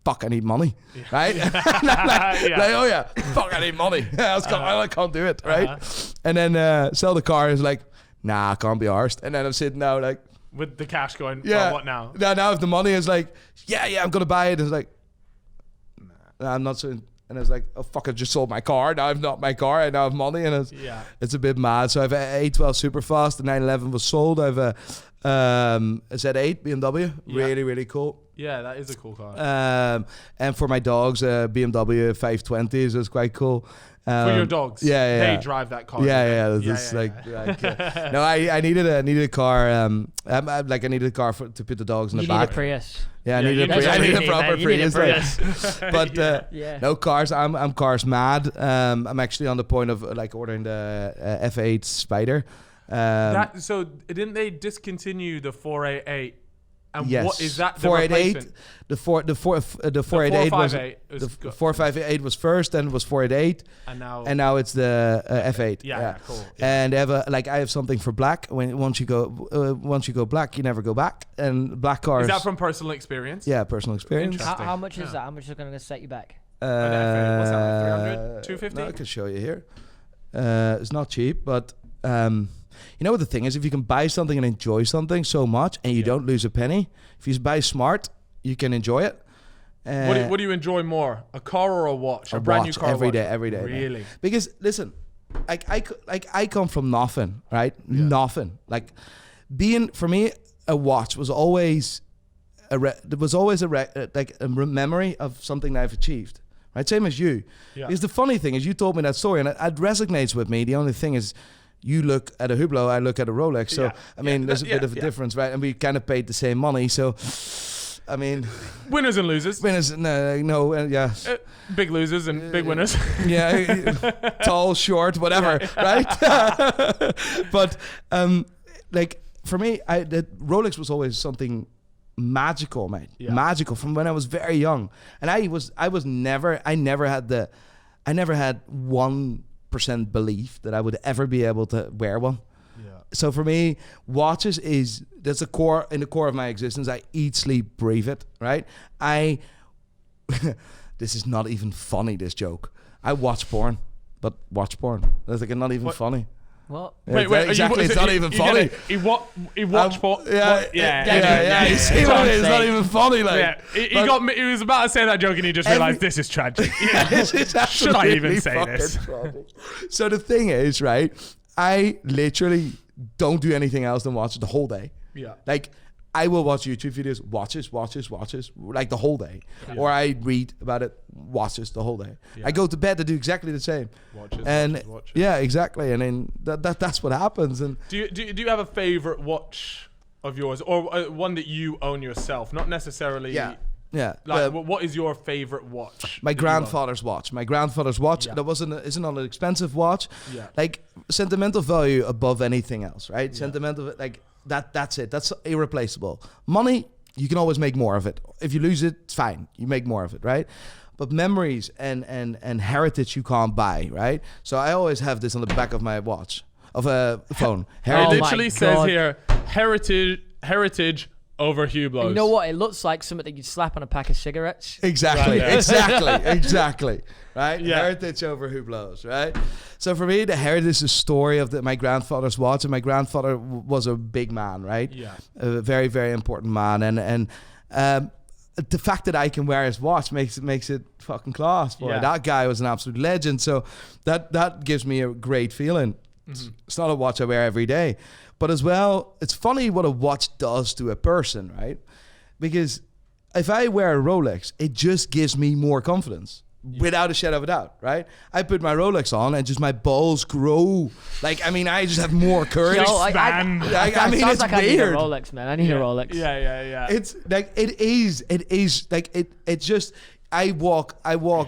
fuck, I need money, right? Like, oh yeah, fuck, I need money. I can't do it, right? And then sell the car is like, nah, I can't be arsed. And then I'm sitting now like with the cash going, yeah, what now? Now if the money is like, yeah, I'm gonna buy it. It's like, nah, I'm not so. And it's like, oh fuck, I just sold my car. Now I've not my car. I now have money, and it's a bit mad. So I have a A12 Superfast. The 911 was sold. I have a Z8 BMW. Really, really cool. Yeah, that is a cool car. And for my dogs, BMW 520s is quite cool. For your dogs, they drive that car. No, I needed a car. I needed a car to put the dogs in the back. You need a Prius. Yeah, I need a proper Prius. But yeah. No cars. I'm cars mad. I'm actually on the point of like ordering the F8 Spider. So didn't they discontinue the 488? And yes. what is that? The 488. The 488 was the 458 was first, then it was 488, and now it's the F8. Yeah, cool. Yeah. And they have I have something for black. Once you go black, you never go back. And black cars. Is that from personal experience? Yeah, personal experience. How much is that? How much is it going to set you back? What's that? 300, 250? No, I can show you here. It's not cheap, but. You know what the thing is? If you can buy something and enjoy something so much, and you don't lose a penny, if you buy smart, you can enjoy it. What do you enjoy more, a car or a watch? A brand new car every day. Really? Man. Because listen, I come from nothing, right? Yeah. Nothing. Like for me, a watch was always a memory of something that I've achieved. Right? Same as you. Yeah. Because the funny thing is, you told me that story, and it resonates with me. The only thing is, you look at a Hublot, I look at a Rolex. So, I mean, there's a bit of a difference, right? And we kind of paid the same money. So, I mean... Winners and losers. Big losers and big winners. Yeah, tall, short, whatever, right? But, for me, the Rolex was always something magical, mate. Yeah. Magical from when I was very young. And I never had 1% belief that I would ever be able to wear one. Yeah. So for me, watches that's in the core of my existence. I eat, sleep, breathe it, right? This is not even funny, this joke. I watch porn, but watch porn. That's not even funny. What? Yeah, wait, exactly. It's not even funny. He watched porn. Yeah. You see what it is? It's not even funny. Like, he was about to say that joke, and he just realized this is tragic. Should I even say this? Tragic. So the thing is, right? I literally don't do anything else than watch the whole day. Yeah. Like, I will watch YouTube videos, watches, like the whole day. Yeah. Or I read about it, watches the whole day. Yeah. I go to bed to do exactly the same. Watches. Yeah, exactly. And then that's what happens. And do you have a favorite watch of yours, or one that you own yourself? Not necessarily. Yeah. Yeah. Like, what is your favorite watch? My grandfather's watch. Yeah. That isn't an expensive watch. Yeah. Like, sentimental value above anything else, right? Yeah. Sentimental, like. That's it. That's irreplaceable. Money, you can always make more of it. If you lose it, it's fine. You make more of it, right? But memories and heritage you can't buy, right? So I always have this on the back of my watch, of a phone. It literally says here, heritage over Hublot. You know what? It looks like something that you'd slap on a pack of cigarettes. Exactly, exactly. Right? Yeah. Heritage over Hublots, right? So for me, the heritage is the story of my grandfather's watch, and my grandfather was a big man, right? Yeah. A very, very important man. And the fact that I can wear his watch makes it fucking class, boy. Yeah. That guy was an absolute legend. So that gives me a great feeling. Mm-hmm. It's not a watch I wear every day. But as well, it's funny what a watch does to a person, right? Because if I wear a Rolex, it just gives me more confidence. Yeah. Without a shadow of a doubt, right? I put my Rolex on and just my balls grow. Like, I mean, I just have more courage. I mean, it's like weird. I need a Rolex, man. I need a Rolex. Yeah. It's like, it is like, it's just, I walk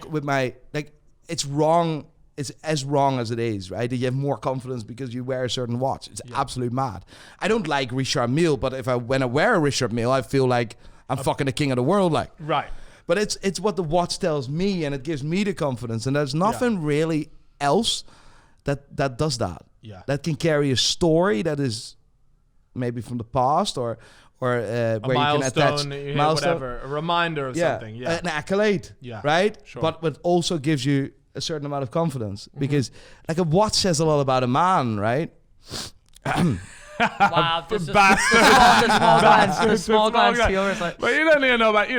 with my, like, it's wrong. It's as wrong as it is, right? That you have more confidence because you wear a certain watch. It's absolute mad. I don't like Richard Mille, but when I wear a Richard Mille, I feel like I'm fucking the king of the world, like. Right. But it's what the watch tells me, and it gives me the confidence. And there's nothing really else that does that. Yeah. That can carry a story that is maybe from the past or where you can attach whatever, a reminder of something. Yeah. An accolade. Yeah. Right? Sure. But it also gives you a certain amount of confidence because like a watch says a lot about a man, right? Wow, this is the small glance to yours. Like, but you don't even know about,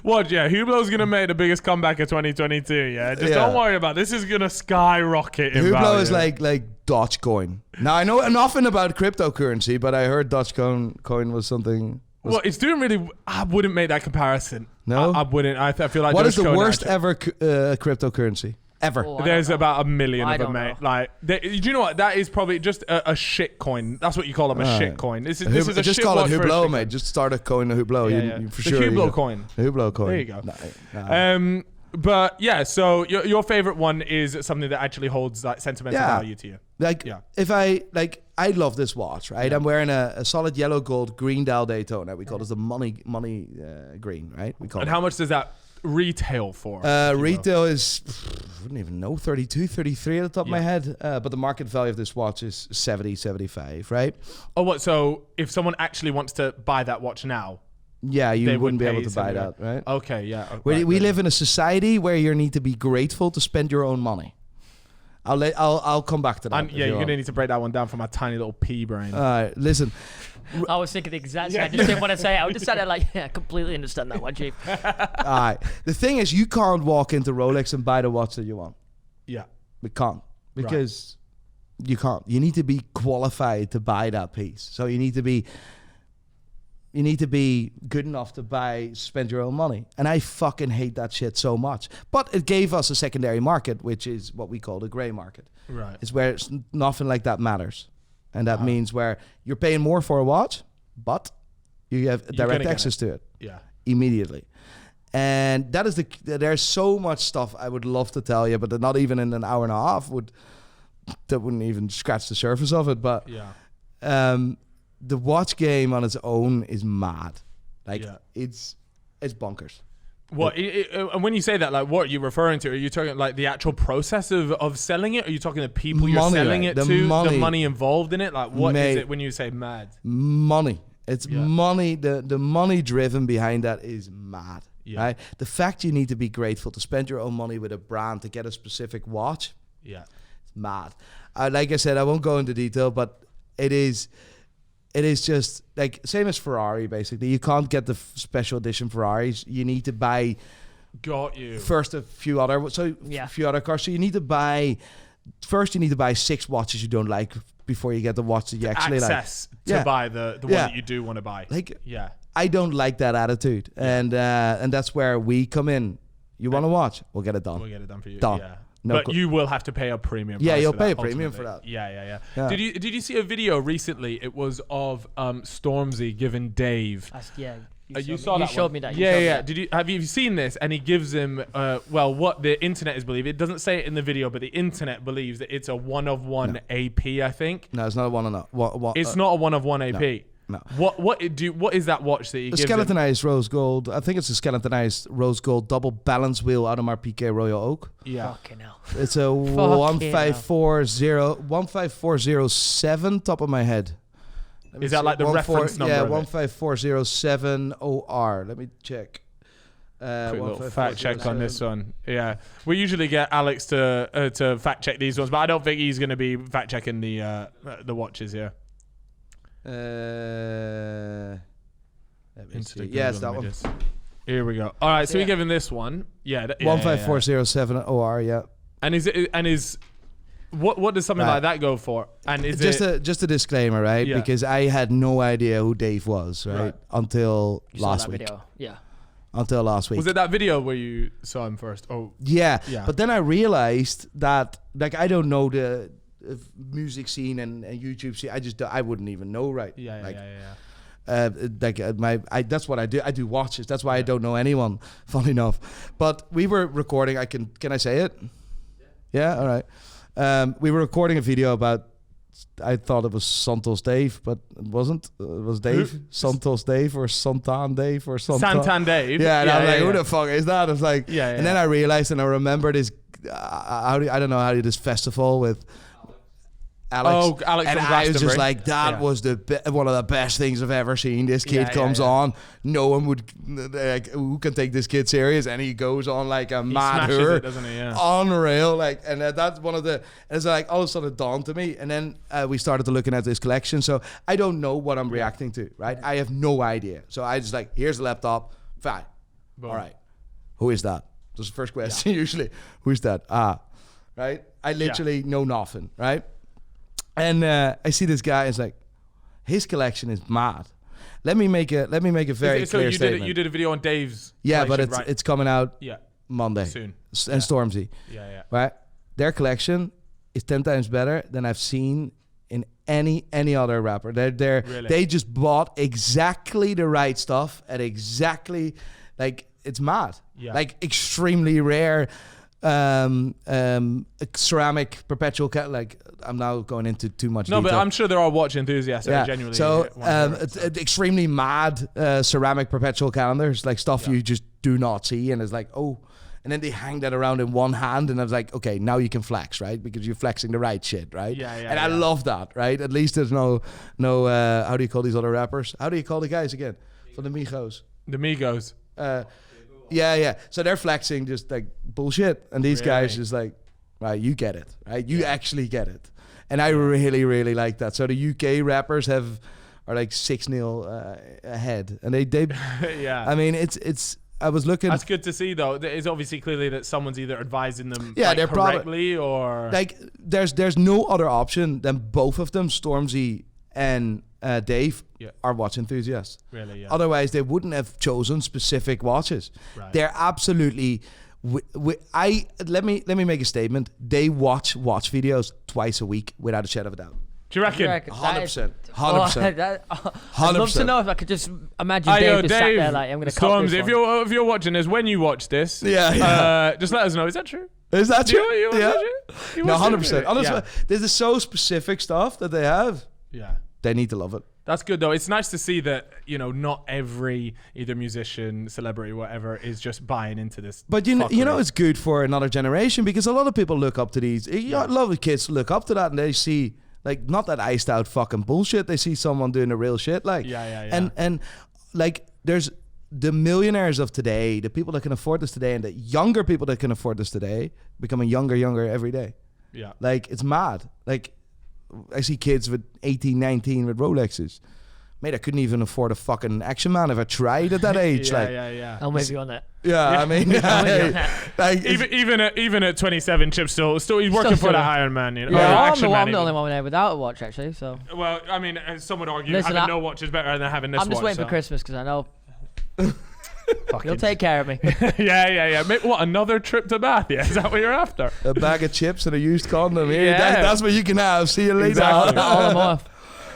what, Hublot's going to make the biggest comeback of 2022, yeah? Just don't worry about it. This is going to skyrocket in Hublot value. is like Dogecoin. Now, I know nothing about cryptocurrency, but I heard Dogecoin was something... Well, it's doing really... I wouldn't make that comparison. No? I wouldn't. I feel like... What is the Dogecoin worst ever cryptocurrency? Ever. Oh, There's about 1 million I of them, don't mate. know. Like, do you know what? That is probably just a shit coin. That's what you call them, a shit coin. This is a just shit call it watch for a Hublot, shit mate. coin. Just start a coin of Hublot. You for the sure. Hublot coin. The Hublot coin. There you go. Nah. But yeah, so your favorite one is something that actually holds like sentimental value to you. If I love this watch, right? I'm wearing a solid yellow gold green dial Daytona. We call this the money green, right? We call And it. how much does that retail for? Retail is, I wouldn't even know, 32, 33 at the top of my head. But the market value of this watch is 70, 75, right? Oh, what? So if someone actually wants to buy that watch now, Yeah, you they wouldn't be pay able to buy something that, right? Okay, yeah. We live in a society where you need to be grateful to spend your own money. I'll come back to that. You're gonna need to break that one down for my tiny little pea brain. All right, listen. I was thinking the exact same. I just didn't want to say it. I just said it like, I completely understand that one, Chief. All right. The thing is, you can't walk into Rolex and buy the watch that you want. Yeah. We can't because you can't. You need to be qualified to buy that piece. So you need to be good enough to spend your own money. And I fucking hate that shit so much. But it gave us a secondary market, which is what we call the gray market. Right. It's where nothing like that matters. And that means where you're paying more for a watch, but you have direct access to it. Yeah. Immediately. And that is there's so much stuff I would love to tell you, but not even in an hour and a half wouldn't even scratch the surface of it. But the watch game on its own is mad. It's bonkers. What? And when you say that, like, what are you referring to? Are you talking like the actual process of selling it? Are you talking the people you're selling it to? The money involved in it? Like, what is it when you say mad? Money. It's money. The money driven behind that is mad. Yeah. Right? The fact you need to be grateful to spend your own money with a brand to get a specific watch. Yeah. It's mad. Like I said, I won't go into detail, but it is just like same as Ferrari, basically. You can't get the special edition Ferraris. You need to buy first a few other cars. So you need to buy 6 watches you don't like before you get the watch that you actually access like. To buy the one that you do want to buy. I don't like that attitude. And that's where we come in. You want to watch? We'll get it done. We'll get it done for you. Done. Yeah. But you will have to pay a premium price. Yeah, you'll pay a ultimately. premium for that. Yeah. Did you see a video recently? It was of Stormzy giving Dave. You showed me that. Have you seen this? And he gives him what the internet is believing. It doesn't say it in the video, but the internet believes that it's a 1-of-1 AP. I think. No, it's not a 1-of-1. It's not a 1-of-1 AP. No. What is that watch that you give? Skeletonized rose gold. I think it's a skeletonized rose gold double balance wheel Audemars Piguet Royal Oak. Yeah. Fucking hell. It's a 15407 top of my head. Is that like the reference number? Yeah, 15407 OR. Let me check. Quick little fact check on this one. Yeah, we usually get Alex to fact check these ones, but I don't think he's going to be fact checking the watches here. Let me see. Yes, that one. Here we go. All right, so we're giving this one. 15407 OR. Yeah. And what does something like that go for? And is just a disclaimer, right? Yeah. Because I had no idea who Dave was, right? Until last week. Video. Yeah. Until last week. Was it that video where you saw him first? Oh. Yeah. But then I realized that I don't know the music scene and YouTube scene. I wouldn't even know, right? That's what I do. I do watches. That's why I don't know anyone. Funny enough, but we were recording. Can I say it? Yeah. All right. We were recording a video about I thought it was Santos Dave, but it wasn't. It was Dave. Who? Santos Dave or Santan Dave or Santan. Santan Dave. Yeah, and I was like, yeah. who the fuck is that? I was like, Yeah, and then I realized and I remembered this. I don't know how this festival with Alex. Oh, Alex and from I was just Glastonbury. like, that was one of the best things I've ever seen. This kid Yeah, comes yeah. on, no one would like, who can take this kid serious, and he goes on like a He mad smashes hur, it, doesn't he? Yeah. unreal. Like, and that's one of the. It's like all of a sudden it dawned to me, and then we started to looking at this collection. So I don't know what I'm reacting to, right? I have no idea. So I just like, here's the laptop, fine, Boom. all right. Who is that? That's the first question usually. Who's that? Right? I literally know nothing, right? And I see this guy. It's like, his collection is mad. Let me make a very So clear you statement. did a video on Dave's. Yeah, but collection, it's coming out yeah, Monday soon. and Stormzy, Yeah. right? Their collection is 10 times better than I've seen in any other rapper. Really? They just bought exactly the right stuff at exactly like it's mad. Yeah. Like extremely rare ceramic perpetual like I'm now going into too much No, detail. but I'm sure there are watch enthusiasts that are genuinely. So want to it's extremely mad ceramic perpetual calendars, like stuff you just do not see, and it's like, oh, and then they hang that around in one hand, and I was like, okay, now you can flex, right? Because you're flexing the right shit, right? Yeah, And I love that, right? At least there's no how do you call these other rappers? How do you call the guys again? From the Migos. The Migos. Yeah. So they're flexing just like bullshit, and these guys Really? just like, right, you get it, right? You actually get it, and I really, really like that. So the UK rappers are like 6-0 ahead, and they Yeah. I mean, it's. I was looking. That's good to see, though. It's obviously clearly that someone's either advising them Yeah, they're correctly or like there's no other option than both of them, Stormzy and Dave, are watch enthusiasts. Really, yeah. Otherwise, they wouldn't have chosen specific watches. Right. They're absolutely. Let me make a statement. They watch videos twice a week without a shadow of a doubt. Do you reckon? 100%. I'd love to know if I could just imagine Dave just sat there like, I'm going to cut Storms, this if one. you're you're watching this, when you watch this, Yeah. just let us know. Is that true? Is that true? You watch Yeah. it? You No, watch it? 100%. Honestly, this is so specific stuff that they have. Yeah. They need to love it. That's good though. It's nice to see that, not every either musician, celebrity, whatever, is just buying into this. But you know it's good for another generation, because a lot of people look up to these. A lot of kids look up to that, and they see like not that iced out fucking bullshit. They see someone doing the real shit. Like and like there's the millionaires of today, the people that can afford this today, and the younger people that can afford this today becoming younger every day. Yeah. Like it's mad. Like I see kids with 18, 19 with Rolexes. Mate, I couldn't even afford a fucking Action Man if I tried at that age. Yeah. I'll maybe on that. Yeah, I mean, like even at 27, Chip still he's working for that Iron Man. Yeah, Or I'm Action the Man only even. one there without a watch, actually. So Well, I mean, some would argue Listen, having no watch is better than having this watch. I'm just waiting for Christmas because I know you'll take care of me. Yeah. Mate, what, another trip to Bath? Yeah, is that what you're after? a bag of chips and a used condom. Here, Yeah. that's what you can have. See you later. Exactly. All I'm off.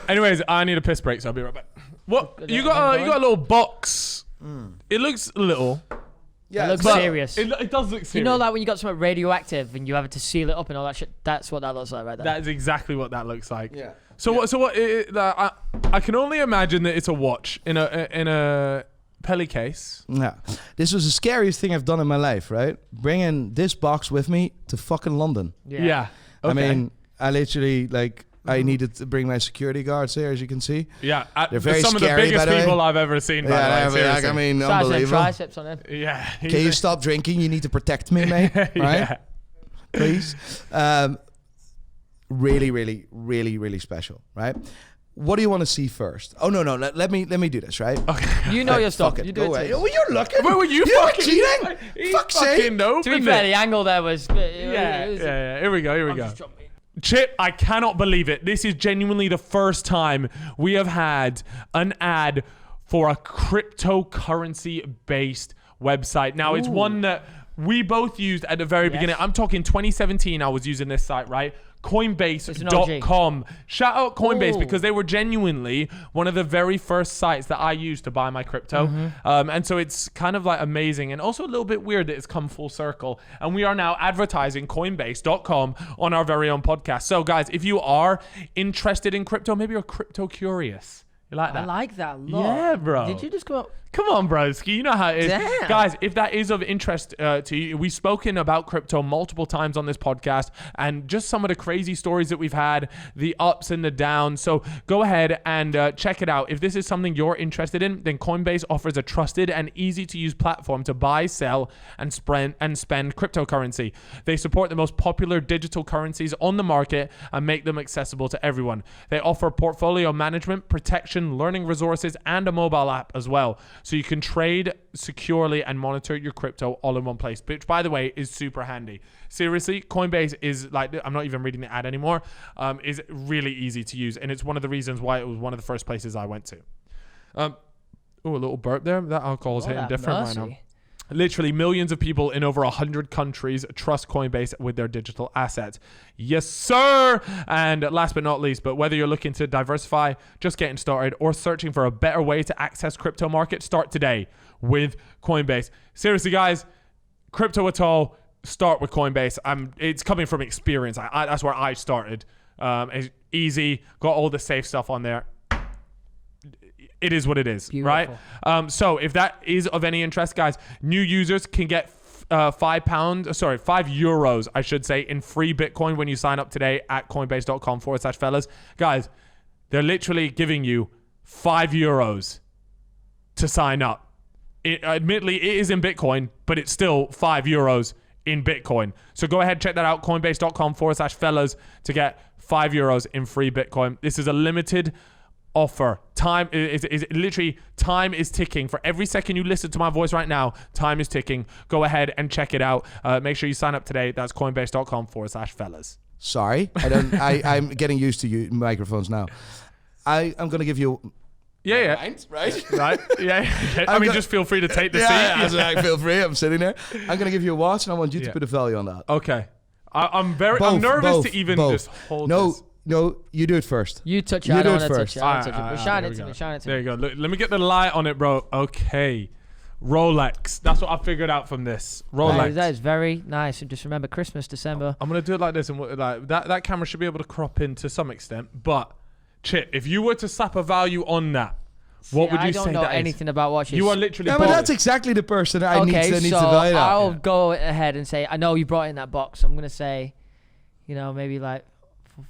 Anyways, I need a piss break, so I'll be right back. What you got? You got a little box. It looks little. Yeah, It looks but- serious. It does look serious. You know that when you got something radioactive and you have to seal it up and all that shit? That's what that looks like right there. That is exactly what that looks like. Yeah. So what? I can only imagine that it's a watch in a Pelly case. Yeah. This was the scariest thing I've done in my life, right? Bringing this box with me to fucking London. Yeah. I mean, I literally, I needed to bring my security guards here, as you can see. Yeah. They're very some of the scary, biggest by the way. people I've ever seen. By the way, seriously. I mean, Size of them unbelievable. triceps on him. Yeah. Can you stop drinking? You need to protect me, mate. Right? Yeah. Please. Really, really, really, really special, right? What do you want to see first? Oh no, let me do this, right? Okay. You know your Fuck stuff. it, You do go it away. too. Oh, you're looking. Where were you You're fucking cheating? He Fuck's fucking sake. opened To be fair, it. the angle there was... Yeah. Here we go. I'm just jumping. Chip, I cannot believe it. This is genuinely the first time we have had an ad for a cryptocurrency-based website. Now, it's one that we both used at the very beginning. I'm talking 2017, I was using this site, right? Coinbase.com. Shout out Coinbase Ooh. because they were genuinely one of the very first sites that I used to buy my crypto. And so it's kind of like amazing and also a little bit weird that it's come full circle. And we are now advertising Coinbase.com on our very own podcast. So guys, if you are interested in crypto, maybe you're crypto curious. You like that? I like that a lot. Yeah, bro. Did you just go up? Come on, broski. You know how it is. Damn. Guys, if that is of interest to you, we've spoken about crypto multiple times on this podcast and just some of the crazy stories that we've had, the ups and the downs. So go ahead and check it out. If this is something you're interested in, then Coinbase offers a trusted and easy to use platform to buy, sell, and spend cryptocurrency. They support the most popular digital currencies on the market and make them accessible to everyone. They offer portfolio management, protection, learning resources, and a mobile app as well. So you can trade securely and monitor your crypto all in one place, which, by the way, is super handy. Seriously, Coinbase is like, I'm not even reading the ad anymore, is really easy to use. And it's one of the reasons why it was one of the first places I went to. Oh, a little burp there. That alcohol is hitting different right now. Literally millions of people in over 100 countries trust Coinbase with their digital assets. Yes, sir. And last but not least, but whether you're looking to diversify, just getting started, or searching for a better way to access crypto market, start today with Coinbase. Seriously, guys, crypto at all, start with Coinbase. It's coming from experience. That's where I started. It's easy, got all the safe stuff on there. It is what it is, Beautiful. right? So if that is of any interest, guys, new users can get €5, I should say, in free Bitcoin when you sign up today at coinbase.com/fellas. Guys, they're literally giving you €5 to sign up. Admittedly, it is in Bitcoin, but it's still €5 in Bitcoin. So go ahead, check that out, coinbase.com/fellas to get €5 in free Bitcoin. This is a limited offer. Time is literally, time is ticking. For every second you listen to my voice right now, time is ticking. Go ahead and check it out. Make sure you sign up today. That's coinbase.com/fellas. Sorry, I'm getting used to you microphones now. I'm gonna give you. Yeah. Right. Yeah. I mean, just feel free to take the seat. Yeah, feel free. I'm sitting there. I'm gonna give you a watch, and I want you to put a value on that. Okay. I'm nervous to even just hold this. No, you do it first. You touch it. You I do don't it want to first. touch it. Shine it there to we me. go. Shine it to There me. you go. Look, let me get the light on it, bro. Okay. Rolex. That's what I figured out from this. Rolex. That is very nice. And just remember, Christmas, December. I'm gonna do it like this, and like that camera should be able to crop in to some extent. But Chip, if you were to slap a value on that, what would you say? I don't know anything about watches. You are literally. Yeah, but that's exactly the person I need to so value that. I'll go ahead and say, I know you brought in that box. I'm gonna say, maybe like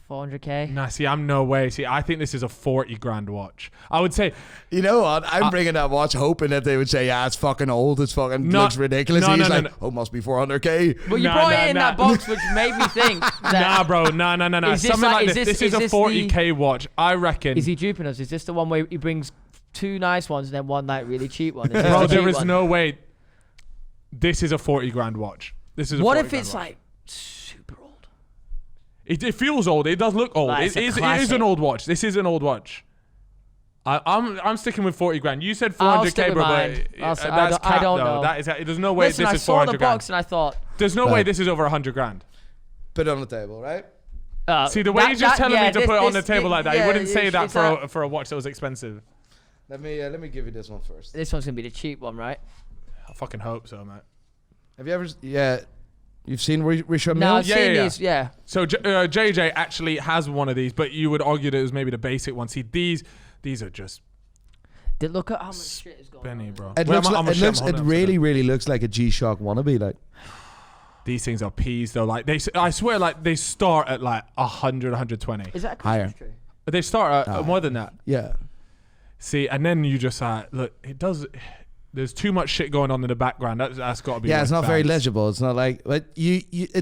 400k. Nah, see, I'm no way. See, I think this is a 40 grand watch. I would say. You know what? I'm bringing that watch hoping that they would say, yeah, it's fucking old. It's fucking looks ridiculous. He's like, oh, must be 400k. Well, you brought it in that box, which made me think that. Nah, bro. Nah. Something like this. This is a 40k watch. I reckon. Is he duping us? Is this the one where he brings two nice ones and then one like really cheap one? Bro, there is no way. This is a 40 grand watch. This is. What if it's like super old? It feels old. It does look old. Like, It is an old watch. This is an old watch. I'm sticking with 40 grand. You said 400k, bro. That's cap, I don't though. know. That is. There's no way Listen, this I is saw 400 the grand. box and I thought. There's no way this is over 100 grand. Put it on the table, right? See, the way you're just telling me to put it on the table like that, you wouldn't say that for a watch that was expensive. Let me give you this one first. This one's gonna be the cheap one, right? I fucking hope so, mate. Have you ever? Yeah. You've seen Richard No, Mills? I've seen these, yeah. So JJ actually has one of these, but you would argue that it was maybe the basic one. See, these are just. Look at how much shit is going on. Bro. It really looks like a G-Shock wannabe. Like these things are peas though. Like I swear, like they start at like 100, 120. Is that higher? They start at more than that. Yeah. See, and then you just look. It does. There's too much shit going on in the background. That's got to be. Yeah, it's not very legible. It's not like, but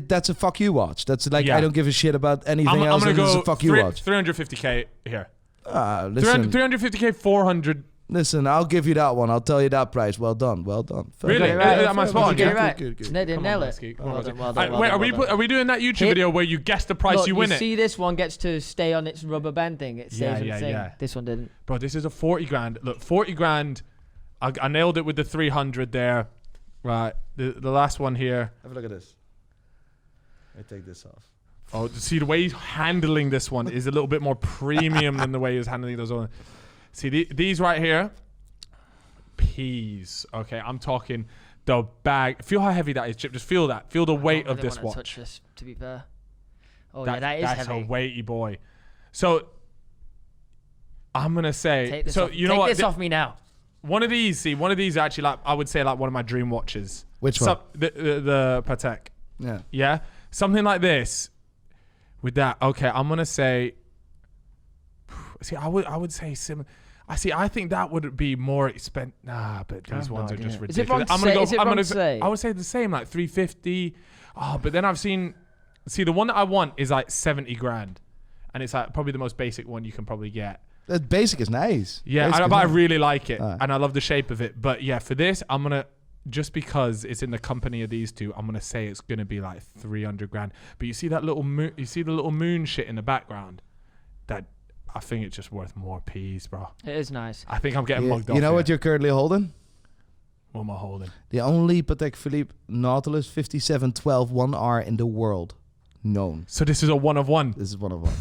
that's a fuck you watch. That's like, I don't give a shit about anything else. I'm gonna go a fuck you watch. 350k here. Listen, 350k, 400. Listen, I'll give you that one. I'll tell you that price. Well done. Really? Am I spot on? Good. They didn't nail it. Wait, are we doing that YouTube video where you guess the price, you win it? See, this one gets to stay on its rubber band thing. It stays on the thing. Yeah. This one didn't. Bro, this is a 40 grand. Look, 40 grand. I nailed it with the 300 there. Right. The last one here. Have a look at this. I take this off. Oh, see, the way he's handling this one is a little bit more premium than the way he was handling those ones. See, these right here, peas. Okay, I'm talking the bag. Feel how heavy that is, Chip. Just feel that. Feel the weight of this watch. Touch this, to be fair. Oh, yeah, that is heavy. That's a weighty boy. So, I'm going to say... Take this so, off. you know Take what? this off me now. One of these actually, like, I would say, like, one of my dream watches. Which one? The Patek. Yeah. Yeah? Something like this. With that, okay, I'm gonna say. See, I would say similar. I think that would be more expensive. Nah, but these ones are just ridiculous. Is it wrong to say? I would say the same, like 350. Oh, but then I've seen. See, the one that I want is like 70 grand, and it's like probably the most basic one you can probably get. The basic is nice. Yeah, Basic but I is nice. really like it, and I love the shape of it. But yeah, for this, I'm gonna. Just because it's in the company of these two, I'm gonna say it's gonna be like 300 grand. But you see that little moon, you see the little moon shit in the background. That I think it's just worth more peas, bro. It is nice. I think I'm getting mugged off. You know here. what you're currently holding? What am I holding? The only Patek Philippe Nautilus 5712 1R in the world known. So this is a one of one. This is one of one.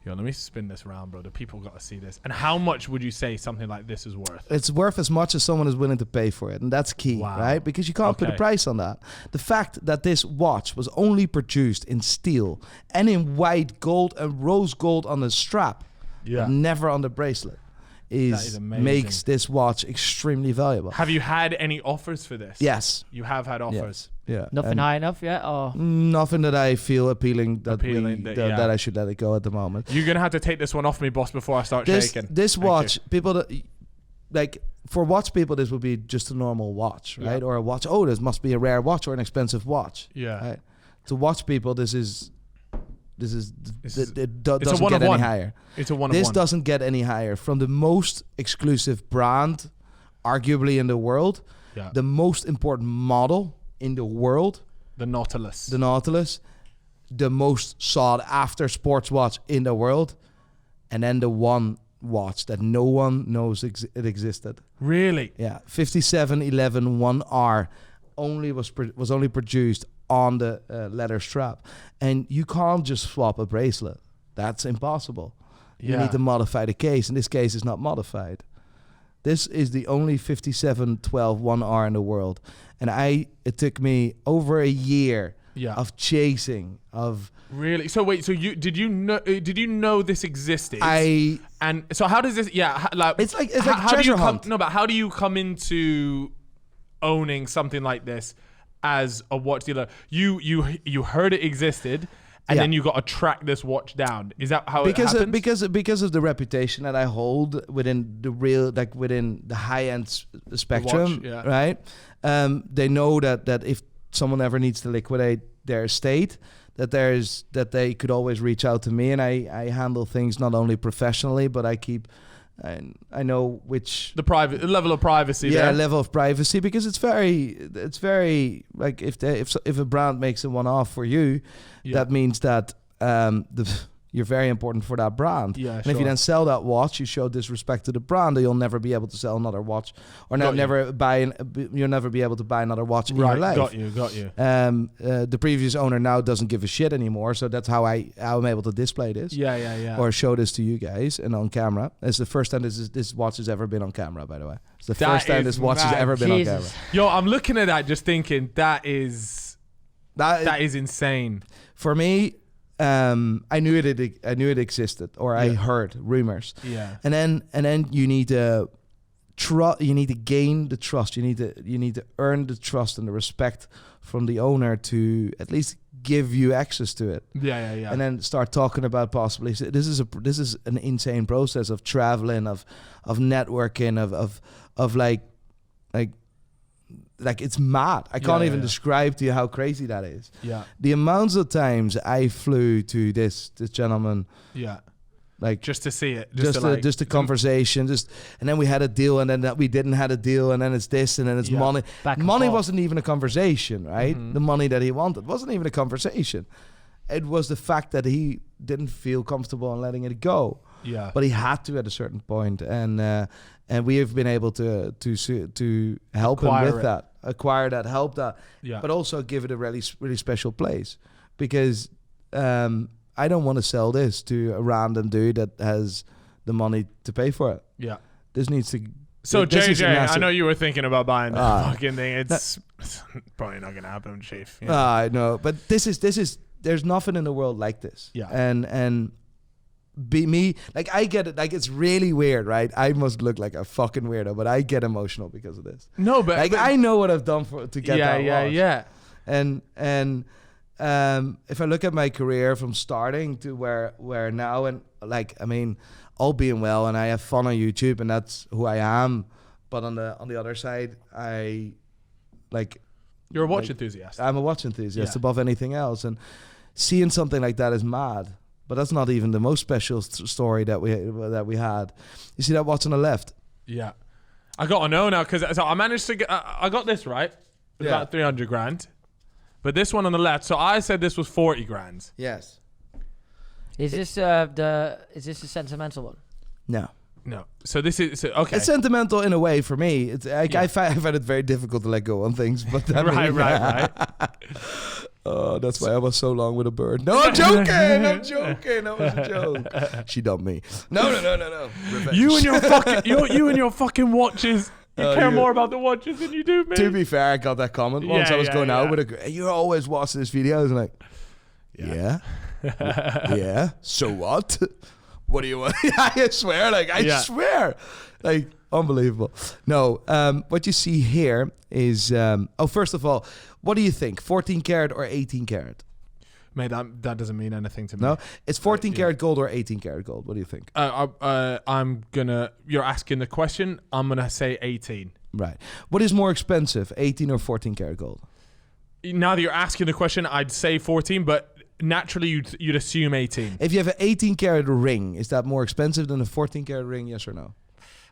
Yo, let me spin this round, bro. The people got to see this. And how much would you say something like this is worth? It's worth as much as someone is willing to pay for it, and that's key, Wow. right? Because you can't put a price on that. The fact that this watch was only produced in steel and in white gold and rose gold on the strap, Yeah. but never on the bracelet, is amazing. makes this watch extremely valuable. Have you had any offers for this? Yes. You have had offers. Yeah. Nothing And high enough yet? Or nothing that I feel appealing that Yeah. that I should let it go at the moment. You're gonna have to take this one off me, boss, before I start shaking. This Thank watch, you. people that like for watch people, this would be just a normal watch, right? Yeah. Or a watch. Oh, this must be a rare watch or an expensive watch. Yeah. Right? To watch people, this is it doesn't it's a one get of any one. higher. It's a one This of one. doesn't get any higher from the most exclusive brand, arguably in the world, Yeah. the most important model in the world, The Nautilus. the Nautilus, the most sought after sports watch in the world, and then the one watch that no one knows it existed. Really? Yeah, 5711 1R was only produced on the leather strap, and you can't just swap a bracelet. That's impossible. You Yeah. need to modify the case, and this case is not modified. This is the only 5712 1R in the world, and it took me over a year Yeah. of chasing of. Really? So wait. So did you know this existed? And so how does this? Yeah. It's like how do treasure you come? hunt. No, but how do you come into owning something like this as a watch dealer? You heard it existed, and Yeah. then you got to track this watch down. Is that how it happens? Because of the reputation that I hold within within the high end spectrum, yeah. right? They know that if someone ever needs to liquidate their estate, that they could always reach out to me, and I handle things not only professionally, but I know which the level of privacy. yeah there. level of privacy, because it's very like if a brand makes a one-off for you, Yeah. that means that you're very important for that brand. Yeah, and if you sure. then sell that watch, you show disrespect to the brand, or you'll never be able to sell another watch, or Got you. you'll never be able to buy another watch in your Right. life. Got you. The previous owner now doesn't give a shit anymore, so that's how I'm able to display this. Yeah. Or show this to you guys and on camera. It's the first time this watch has ever been on camera, by the way. It's the That first time is this watch has mad. ever been Jesus. on camera. Yo, I'm looking at that, just thinking that is insane. For me, I knew it existed, or I Yeah. heard rumors. Yeah. And then you need to you need to gain the trust. You need to earn the trust and the respect from the owner to at least give you access to it. Yeah. And then start talking about possibly this is an insane process of traveling, of networking, of like it's mad. I can't even describe to you how crazy that is. Yeah. The amounts of times I flew to this gentleman, Yeah. like Just to see it. just a conversation, and then we had a deal, and then that we didn't had a deal, and then it's this, and then it's Yeah. money. Back and Money forth. wasn't even a conversation, right? Mhm. The money that he wanted wasn't even a conversation. It was the fact that he didn't feel comfortable in letting it go, Yeah. but he had to at a certain point, and we have been able to help Acquire him with it. acquire that, help that, Yeah. but also give it a really special place, because I don't want to sell this to a random dude that has the money to pay for it. Yeah. This needs to. So this is a JJ, massive- I know you were thinking about buying that fucking thing. It's probably not gonna happen, Chief. Yeah. I know, but this is. There's nothing in the world like this. Yeah. And be me, like I get it. Like it's really weird, right? I must look like a fucking weirdo, but I get emotional because of this. No, but Like I know what I've done to get that watch. Yeah. And if I look at my career from starting to where now, and like I mean, all being well, and I have fun on YouTube, and that's who I am. But on the other side, I like You're a watch enthusiast. I'm a watch enthusiast Yeah. above anything else, and seeing something like that is mad. But that's not even the most special story that we had. You see that watch on the left? Yeah. I got to know now because I managed to get. I got this right. It was Yeah. about 300 grand. But this one on the left. So I said this was 40 grand. Yes. Is this the sentimental one? No. No. So this is okay. It's sentimental in a way for me. It's I find it very difficult to let go on things. But that right. Oh, that's why I was so long with a bird. No, I'm joking. I'm joking. That was a joke. She dumped me. No. Revenge. You and your fucking watches. You care more about the watches than you do me. To be fair, I got that comment once. Yeah, I was going out yeah. with a. You always watch these videos, and like, yeah. So what? What do you want? I swear, I swear, like unbelievable. No, what you see here is. First of all, what do you think? 14 karat or 18 karat? Mate, that doesn't mean anything to me. No, it's 14 karat gold or 18 karat gold. What do you think? I'm gonna. You're asking the question. I'm gonna say 18. Right. What is more expensive, 18 or 14 karat gold? Now that you're asking the question, I'd say 14, but naturally you'd assume 18. If you have an 18 karat ring, is that more expensive than a 14 karat ring? Yes or no?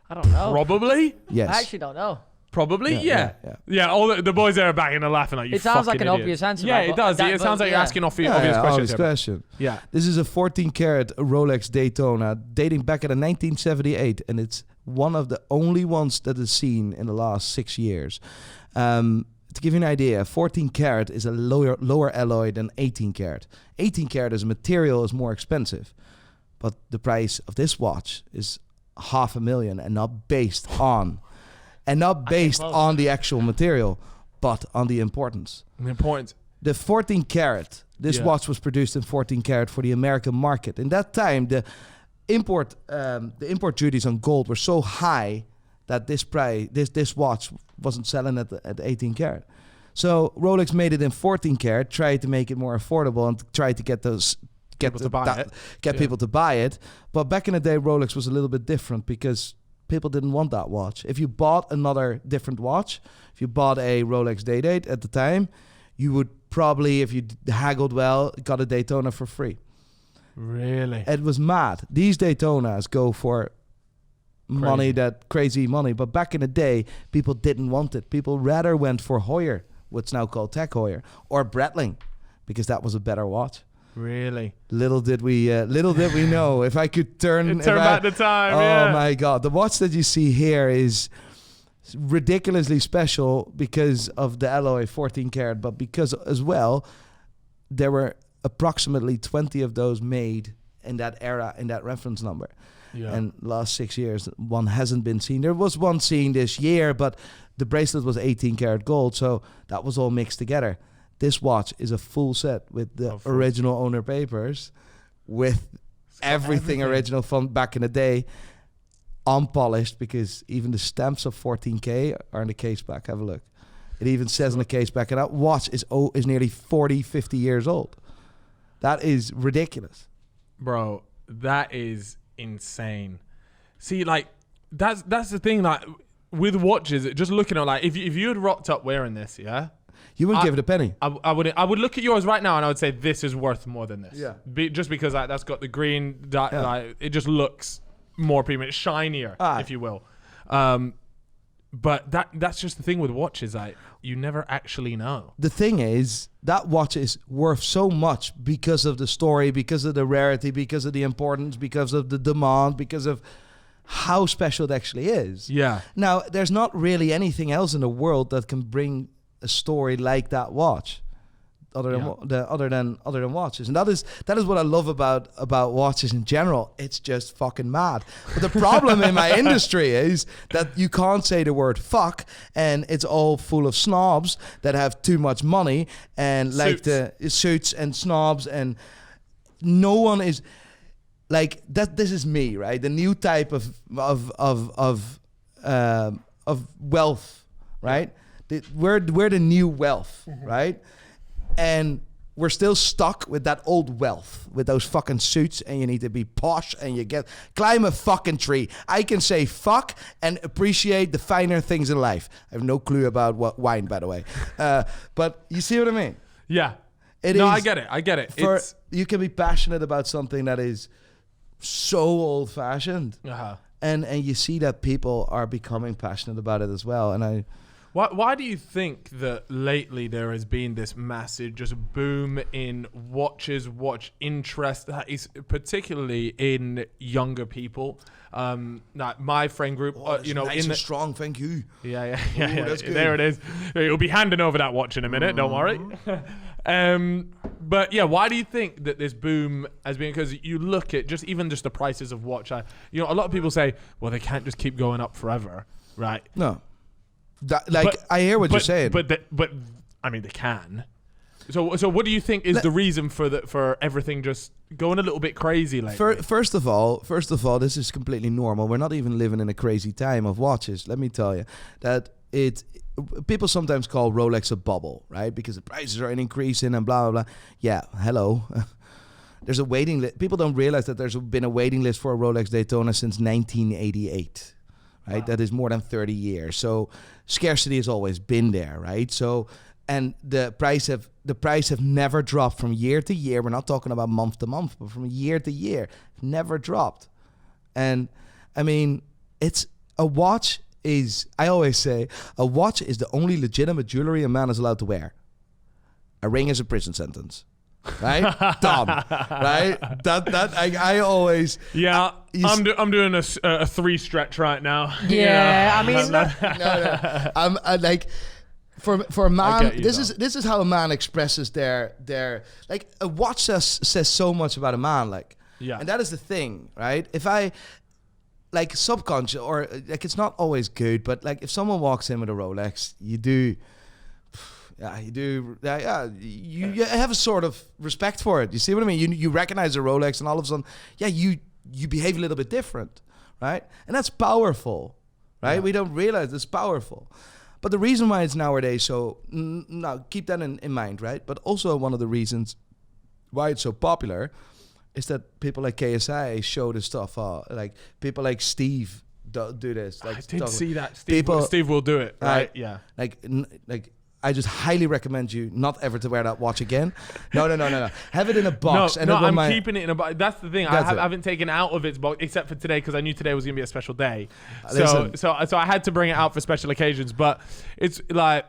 I don't know. Probably. Yes. I actually don't know. Probably. Yeah. Yeah. All the boys there are backing and laughing like you. It sounds like fucking an idiot. obvious answer. Yeah, man, it does. but It sounds like you're asking obvious questions. Obvious here, question. but- Yeah. This is a 14 karat Rolex Daytona dating back at 1978, and it's one of the only ones that is seen in the last 6 years. To give you an idea, 14 karat is a lower alloy than 18 karat. 18 karat as a material is more expensive, but the price of this watch is $500,000 and not based on the actual material, but on the importance. Important. The 14 karat, this watch was produced in 14 karat for the American market. In that time, the import duties on gold were so high that this watch wasn't selling at 18 karat. So Rolex made it in 14 karat, tried to make it more affordable and tried to get people to buy it. But back in the day, Rolex was a little bit different because people didn't want that watch. If you bought another different watch, if you bought a Rolex Day-Date at the time, you would probably, if you haggled well, got a Daytona for free. Really? It was mad. These Daytonas go for crazy money. But back in the day, people didn't want it. People rather went for Heuer, what's now called Tech Heuer, or Breitling, because that was a better watch. Really? Little did we know. If I could turn back the time. Oh my God. The watch that you see here is ridiculously special because of the alloy 14 karat, but because as well, there were approximately 20 of those made in that era, in that reference number. Yeah. And last 6 years, one hasn't been seen. There was one seen this year, but the bracelet was 18 karat gold, so that was all mixed together. This watch is a full set with the original owner papers, with everything original from back in the day, unpolished, because even the stamps of 14K are in the case back. Have a look. It even says in the case back, and that watch is nearly 40, 50 years old. That is ridiculous. Bro, that is insane. See, like, that's the thing, like, with watches, just looking at, like, if you had rocked up wearing this, yeah? You wouldn't give it a penny. I would look at yours right now and I would say this is worth more than this. Yeah. Just because that's got the green, like, it just looks more premium, shinier, if you will. But that's just the thing with watches. Like, you never actually know. The thing is, that watch is worth so much because of the story, because of the rarity, because of the importance, because of the demand, because of how special it actually is. Yeah. Now, there's not really anything else in the world that can bring a story like that watch. other than watches. And that is what I love about watches in general. It's just fucking mad. But the problem in my industry is that you can't say the word fuck, and it's all full of snobs that have too much money and like the suits and snobs, and no one is like that. This is me, right? The new type of wealth, right? We're the new wealth, right? And we're still stuck with that old wealth, with those fucking suits, and you need to be posh, and climb a fucking tree. I can say fuck and appreciate the finer things in life. I have no clue about what wine, by the way. But you see what I mean? Yeah. I get it. You can be passionate about something that is so old-fashioned. Uh-huh. And you see that people are becoming passionate about it as well. And Why do you think that lately there has been this massive just boom in watch interest that is particularly in younger people? My friend group, nice and strong. Thank you. Yeah. That's good. There it is. You'll be handing over that watch in a minute. Don't worry. But yeah, why do you think that this boom has been? Because you look at just the prices of watch. A lot of people say, well, they can't just keep going up forever, right? No. I hear what you're saying, but I mean they can. So what do you think is the reason for everything just going a little bit crazy lately? First of all, this is completely normal. We're not even living in a crazy time of watches. Let me tell you that people sometimes call Rolex a bubble, right? Because the prices are increasing and blah blah blah. Yeah, hello. There's a waiting list. People don't realize that there's been a waiting list for a Rolex Daytona since 1988. Right, wow. That is more than 30 years. So scarcity has always been there, right? So, and the price have never dropped from year to year. We're not talking about month to month, but from year to year, never dropped. And I mean, I always say, a watch is the only legitimate jewelry a man is allowed to wear. A ring is a prison sentence. Right? Done. Right? I always. Yeah. I'm doing a 3 stretch right now. Yeah. I mean, no. I'm like, for a man, this is how a man expresses their like, a watch says so much about a man, like. Yeah. And that is the thing, right? If I like subconscious, or like, it's not always good, but like if someone walks in with a Rolex, you do. Yeah, you do. You have a sort of respect for it. You see what I mean? You recognize a Rolex, and all of a sudden, you behave a little bit different, right? And that's powerful, right? Yeah. We don't realize it's powerful. But the reason why it's nowadays so, now keep that in mind, right? But also one of the reasons why it's so popular is that people like KSI show this stuff. Like people like Steve do this. Like, I did see that. Steve will do it, right? Yeah. Like. I just highly recommend you not ever to wear that watch again. No. Have it in a box. I'm keeping it in a box. That's the thing. I haven't taken it out of its box except for today, because I knew today was going to be a special day. So I had to bring it out for special occasions. But it's like,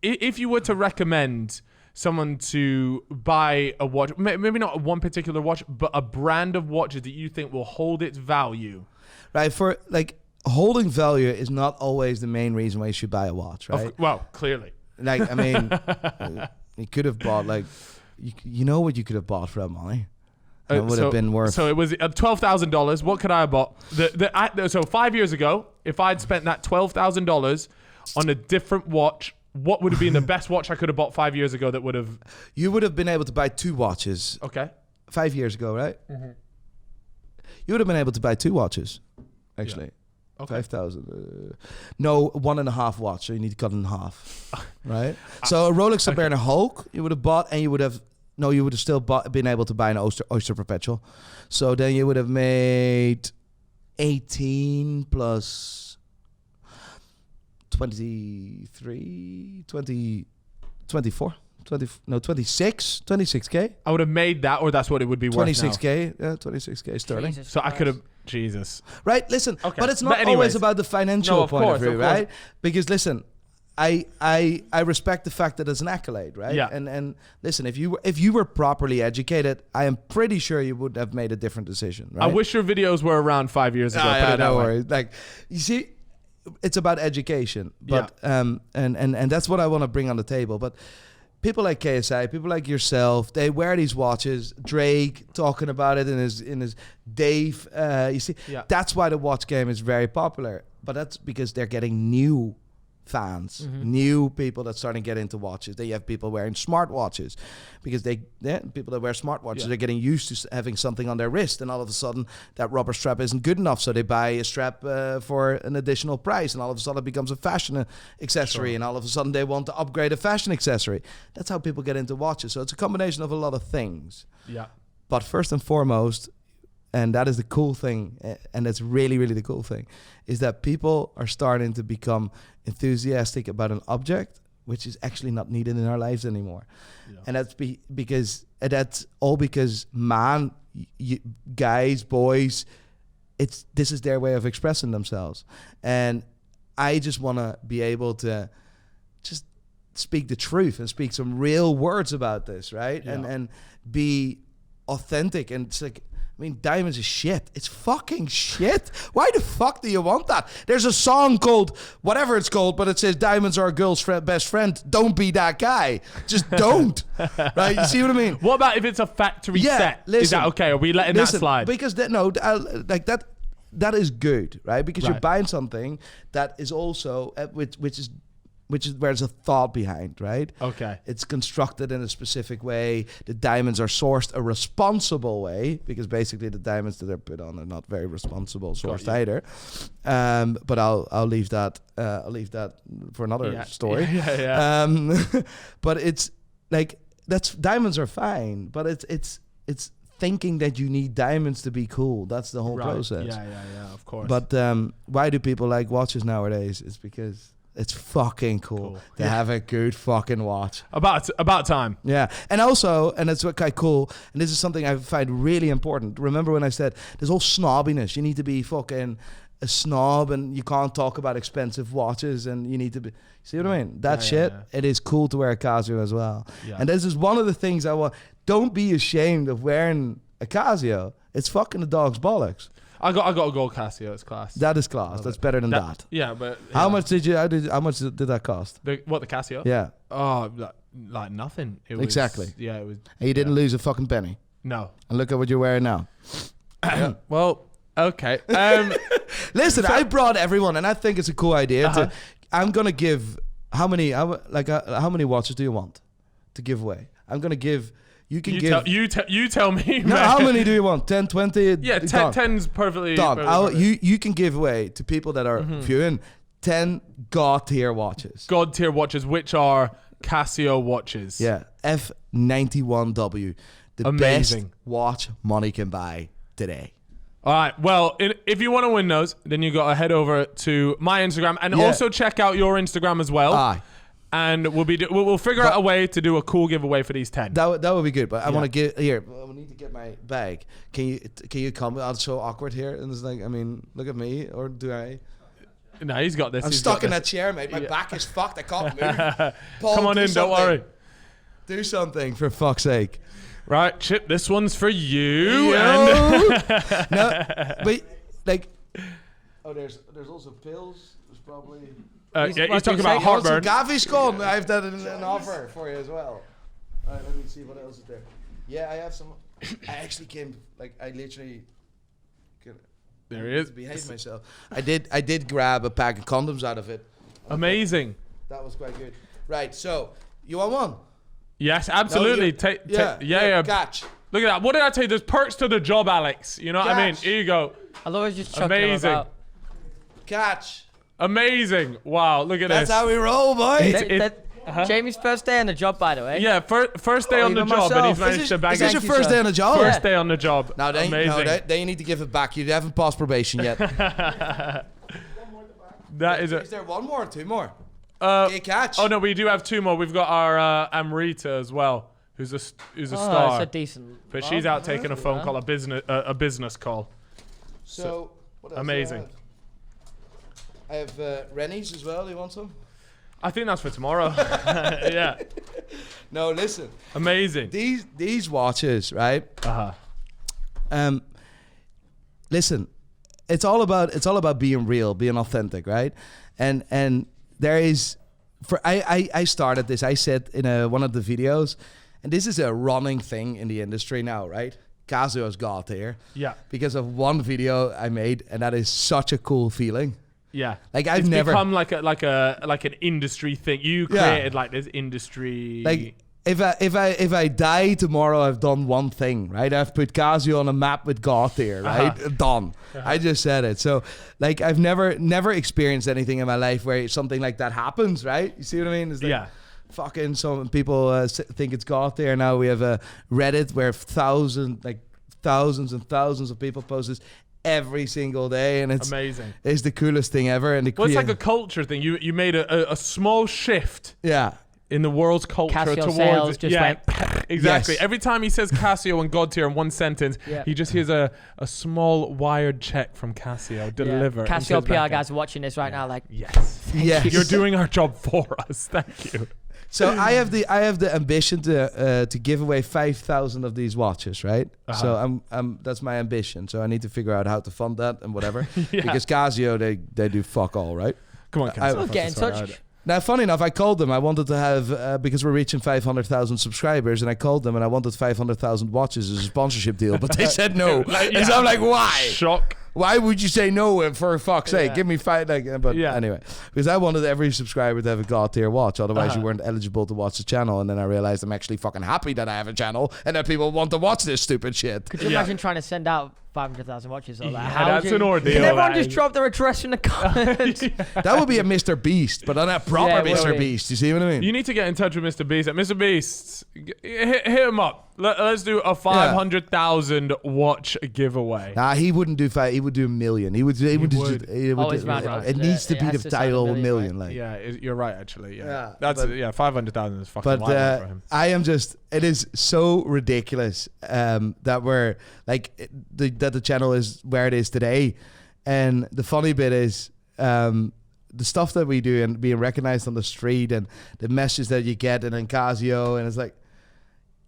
if you were to recommend someone to buy a watch, maybe not one particular watch, but a brand of watches that you think will hold its value. Right. For like, holding value is not always the main reason why you should buy a watch, right? Well, clearly. Like, I mean, you could have bought, like, you know what you could have bought for that money? It would have been worth. So it was $12,000. What could I have bought? So 5 years ago, if I'd spent that $12,000 on a different watch, what would have been the best watch I could have bought 5 years ago that would have... You would have been able to buy 2 watches. Okay. 5 years ago, right? Mm-hmm. You would have been able to buy 2 watches, actually. Yeah. Okay. 5,000. No, 1.5 watch, so you need to cut it in half, right? So a Rolex Submariner Hulk, you would have bought, and you would have still been able to buy an Oyster Perpetual. So then you would have made 18 plus 23, 20, 24. 26K. I would have made that, or that's what it would be worth 26K, yeah, 26K sterling. Jesus so Christ. I could have, Jesus. Right, listen, okay. But it's not always about the financial point of view, right? Because listen, I respect the fact that it's an accolade, right? Yeah. And listen, if you were properly educated, I am pretty sure you would have made a different decision, right? I wish your videos were around 5 years ago. Don't worry. Like, you see, it's about education, but and that's what I want to bring on the table, but. people like KSI, people like yourself, they wear these watches. Drake talking about it in his Dave. You see, that's why the watch game is very popular. But that's because they're getting new fans, new people that starting to get into watches. They have people wearing smartwatches because people that wear smartwatches are getting used to having something on their wrist, and all of a sudden that rubber strap isn't good enough, so they buy a strap for an additional price, and all of a sudden it becomes a fashion accessory, and all of a sudden they want to upgrade a fashion accessory. That's how people get into watches. So it's a combination of a lot of things. Yeah. But first and foremost, and that is the cool thing, and that's really, really the cool thing, is that people are starting to become enthusiastic about an object which is actually not needed in our lives anymore. Yeah. And that's that's all because guys, boys, this is their way of expressing themselves. And I just want to be able to just speak the truth and speak some real words about this, right? Yeah. And be authentic. And it's like, I mean, diamonds is shit. It's fucking shit. Why the fuck do you want that? There's a song called, whatever it's called, but it says diamonds are a girl's best friend. Don't be that guy. Just don't. Right? You see what I mean? What about if it's a factory set? Listen, is that okay? Are we letting that slide? Because that is good, right? Because you're buying something that is also, which is where there's a thought behind, right? Okay. It's constructed in a specific way. The diamonds are sourced a responsible way, because basically the diamonds that are put on are not very responsible sourced either. But I'll leave that. I'll leave that for another story. But it's like diamonds are fine, but it's thinking that you need diamonds to be cool. That's the whole process. Yeah, of course. But why do people like watches nowadays? It's because it's fucking cool to have a good fucking watch. About time. Yeah. And also, and it's kind of cool, and this is something I find really important. Remember when I said there's all snobbiness. You need to be fucking a snob, and you can't talk about expensive watches, and you need to be... See what I mean? That shit, it is cool to wear a Casio as well. Yeah. And this is one of the things I want. Don't be ashamed of wearing a Casio. It's fucking the dog's bollocks. I got a gold Casio. It's class. That is class. That's better than that. Yeah, but how much did that cost? The Casio? Yeah. Oh, like nothing. It was, exactly. Yeah, it was. And you didn't lose a fucking penny. No. And look at what you're wearing now. Well, okay. Listen, I brought everyone, and I think it's a cool idea. I'm gonna give how many watches do you want to give away? I'm gonna give. You tell me. No, how many do you want? 10, 20? Yeah, 10's perfectly done. You can give away to people that are viewing 10 god tier watches. God tier watches, which are Casio watches. Yeah, F91W, the best watch money can buy today. All right. Well, if you want to win those, then you got to head over to my Instagram and also check out your Instagram as well. Aye. And we'll figure out a way to do a cool giveaway for these 10. That would be good. But I want to get here. I need to get my bag. Can you come? I'm so awkward here. And it's like, I mean, look at me, or do I? No, he's got this. I'm stuck in that chair, mate. My back is fucked. I can't move. Paul, come on in. Don't worry. Do something for fuck's sake. Right, Chip. This one's for you. No, but like, there's also pills. There's probably. He's talking about heartburn. Gaviscon. I have that in an offer for you as well. All right, let me see what else is there. Yeah, I have some. I actually came, I literally. There he is. Behave myself. I did grab a pack of condoms out of it. Amazing. That was quite good. Right, so you want one? Yes, absolutely. Yeah. Catch. Look at that. What did I tell you? There's perks to the job, Alex. You know what I mean? Here you go. I'll always just chuck them about. Catch. Amazing. Wow, look at this. That's how we roll, boy. Jamie's first day on the job, by the way. Yeah, first day on the job, and he's managed to bag it. Is this your first day on the job? First day on the job. No, then you need to give it back. You haven't passed probation yet. Is there one more or two more? Catch. Oh, no, we do have two more. We've got our Amrita as well, who's a star. That's a decent. But she's out taking a phone call, a business call. So what else amazing. I have Rennies as well. Do you want some? I think that's for tomorrow. Yeah. No, listen. Amazing. These watches, right? Listen, it's all about being real, being authentic, right? And there is I started this. I said in one of the videos, and this is a running thing in the industry now, right? Casio's got here. Yeah. Because of one video I made, and that is such a cool feeling. Yeah. Like it's become like an industry thing. You created like this industry. Like if I die tomorrow, I've done one thing, right? I've put Casio on a map with Gautier, right? Done. I just said it. So like I've never experienced anything in my life where something like that happens, right? You see what I mean? It's like, fucking some people think it's Gautier. Now we have a Reddit where thousands and thousands of people post this every single day, and it's amazing. It's the coolest thing ever. And it's like a culture thing. You made a small shift. Yeah. In the world's culture Casio towards sales just went exactly. Yes. Every time he says Casio and God tier in one sentence, he just hears a small wired check from Casio deliver. Casio PR guys are watching this right now, like yes, yes, you're doing our job for us. Thank you. So I have the ambition to give away 5,000 of these watches, right? So that's my ambition. So I need to figure out how to fund that and whatever. Because Casio they do fuck all, right? Come on, Casio. Get in touch. Now, funny enough, I called them. I wanted to have, because we're reaching 500,000 subscribers, and I called them and I wanted 500,000 watches as a sponsorship deal, but they said no. And so I'm like, why? Shock. Why would you say no for fuck's sake? Give me five. Anyway, because I wanted every subscriber to have a God tier watch. Otherwise, you weren't eligible to watch the channel. And then I realized I'm actually fucking happy that I have a channel and that people want to watch this stupid shit. Could you imagine trying to send out 500,000 watches or that? That's an ordeal. Can everyone just drop their address in the comments? That would be a Mr. Beast, but not a proper Mr. Beast. You see what I mean? You need to get in touch with Mr. Beast. Mr. Beast, hit him up. Let's do a 500,000 watch giveaway. Nah, he wouldn't do five. He would do a million. He would. It needs to be the title million. Right? Like, yeah, you're right. Actually, yeah. That's 500,000 is fucking wild for him. I am just. It is so ridiculous that we're like that the channel is where it is today, and the funny bit is the stuff that we do and being recognized on the street and the message that you get and in Casio, and it's like.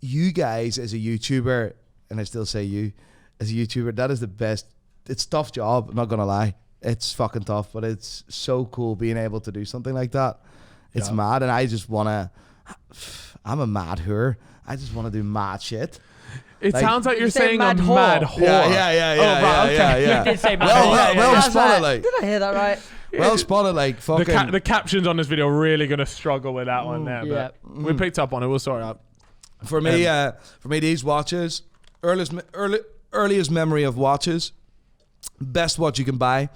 You guys as a YouTuber, and I still say you as a YouTuber, that is the best. It's a tough job, I'm not gonna lie. It's fucking tough, but it's so cool being able to do something like that. It's mad, and I just wanna. I'm a mad whore. I just want to do mad shit. It sounds like you're saying mad a whore. mad whore. Yeah. You did say mad well, whore. well spotted, like. Did I hear that right? Well spotted, like fucking. The captions on this video are really gonna struggle with that one there, but we picked up on it. We'll sort it out. For me, these watches, earliest memory of watches, best watch you can buy.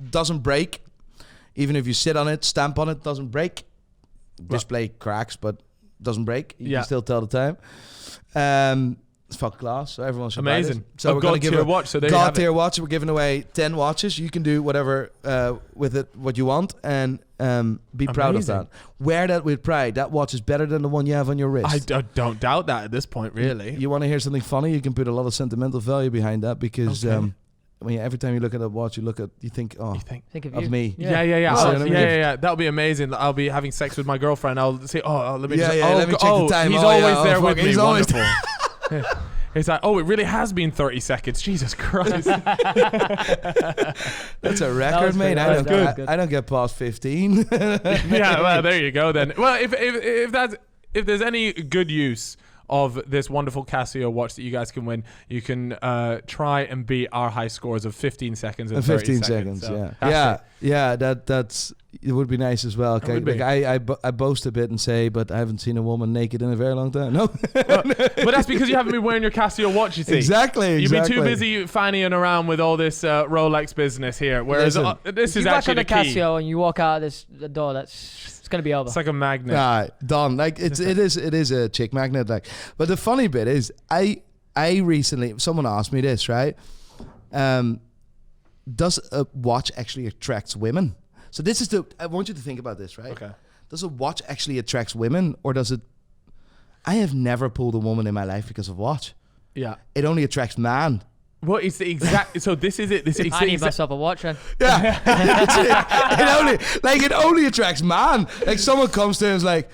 Doesn't break, even if you sit on it, stamp on it, doesn't break. Display cracks, but doesn't break. You can still tell the time. It's fuck class, so everyone should amazing. Buy this. So we're going to give a watch. So God tier watch. We're giving away 10 watches. You can do whatever with it, what you want, and be proud of that. Wear that with pride. That watch is better than the one you have on your wrist. I don't doubt that at this point, really. You want to hear something funny? You can put a lot of sentimental value behind that because every time you look at a watch, you think, think of me. Yeah. That'll be amazing. I'll be having sex with my girlfriend. I'll say, let me check the time. He's always there with me. He's wonderful. It's like, it really has been 30 seconds. Jesus Christ. That's a record, mate. I don't get past 15. Yeah, well, there you go then. Well, if there's any good use of this wonderful Casio watch that you guys can win, you can try and beat our high scores of 15 seconds and 30 seconds. So that's it would be nice as well. I boast a bit and say, but I haven't seen a woman naked in a very long time. No, but that's because you haven't been wearing your Casio watch. You see, exactly. You've been too busy fannying around with all this Rolex business here. Whereas this is actually the key. You Casio and you walk out the door. It's gonna be over. It's like a magnet. Done. Like it is a chick magnet. Like, but the funny bit is, I recently someone asked me this, right? Does a watch actually attract women? So this is I want you to think about this, right? Okay. Does a watch actually attract women, or does it? I have never pulled a woman in my life because of watch. Yeah. It only attracts man. Well, it's the exact. So this is it. I need myself a watch then. Yeah. it only attracts man. Like someone comes to and is like,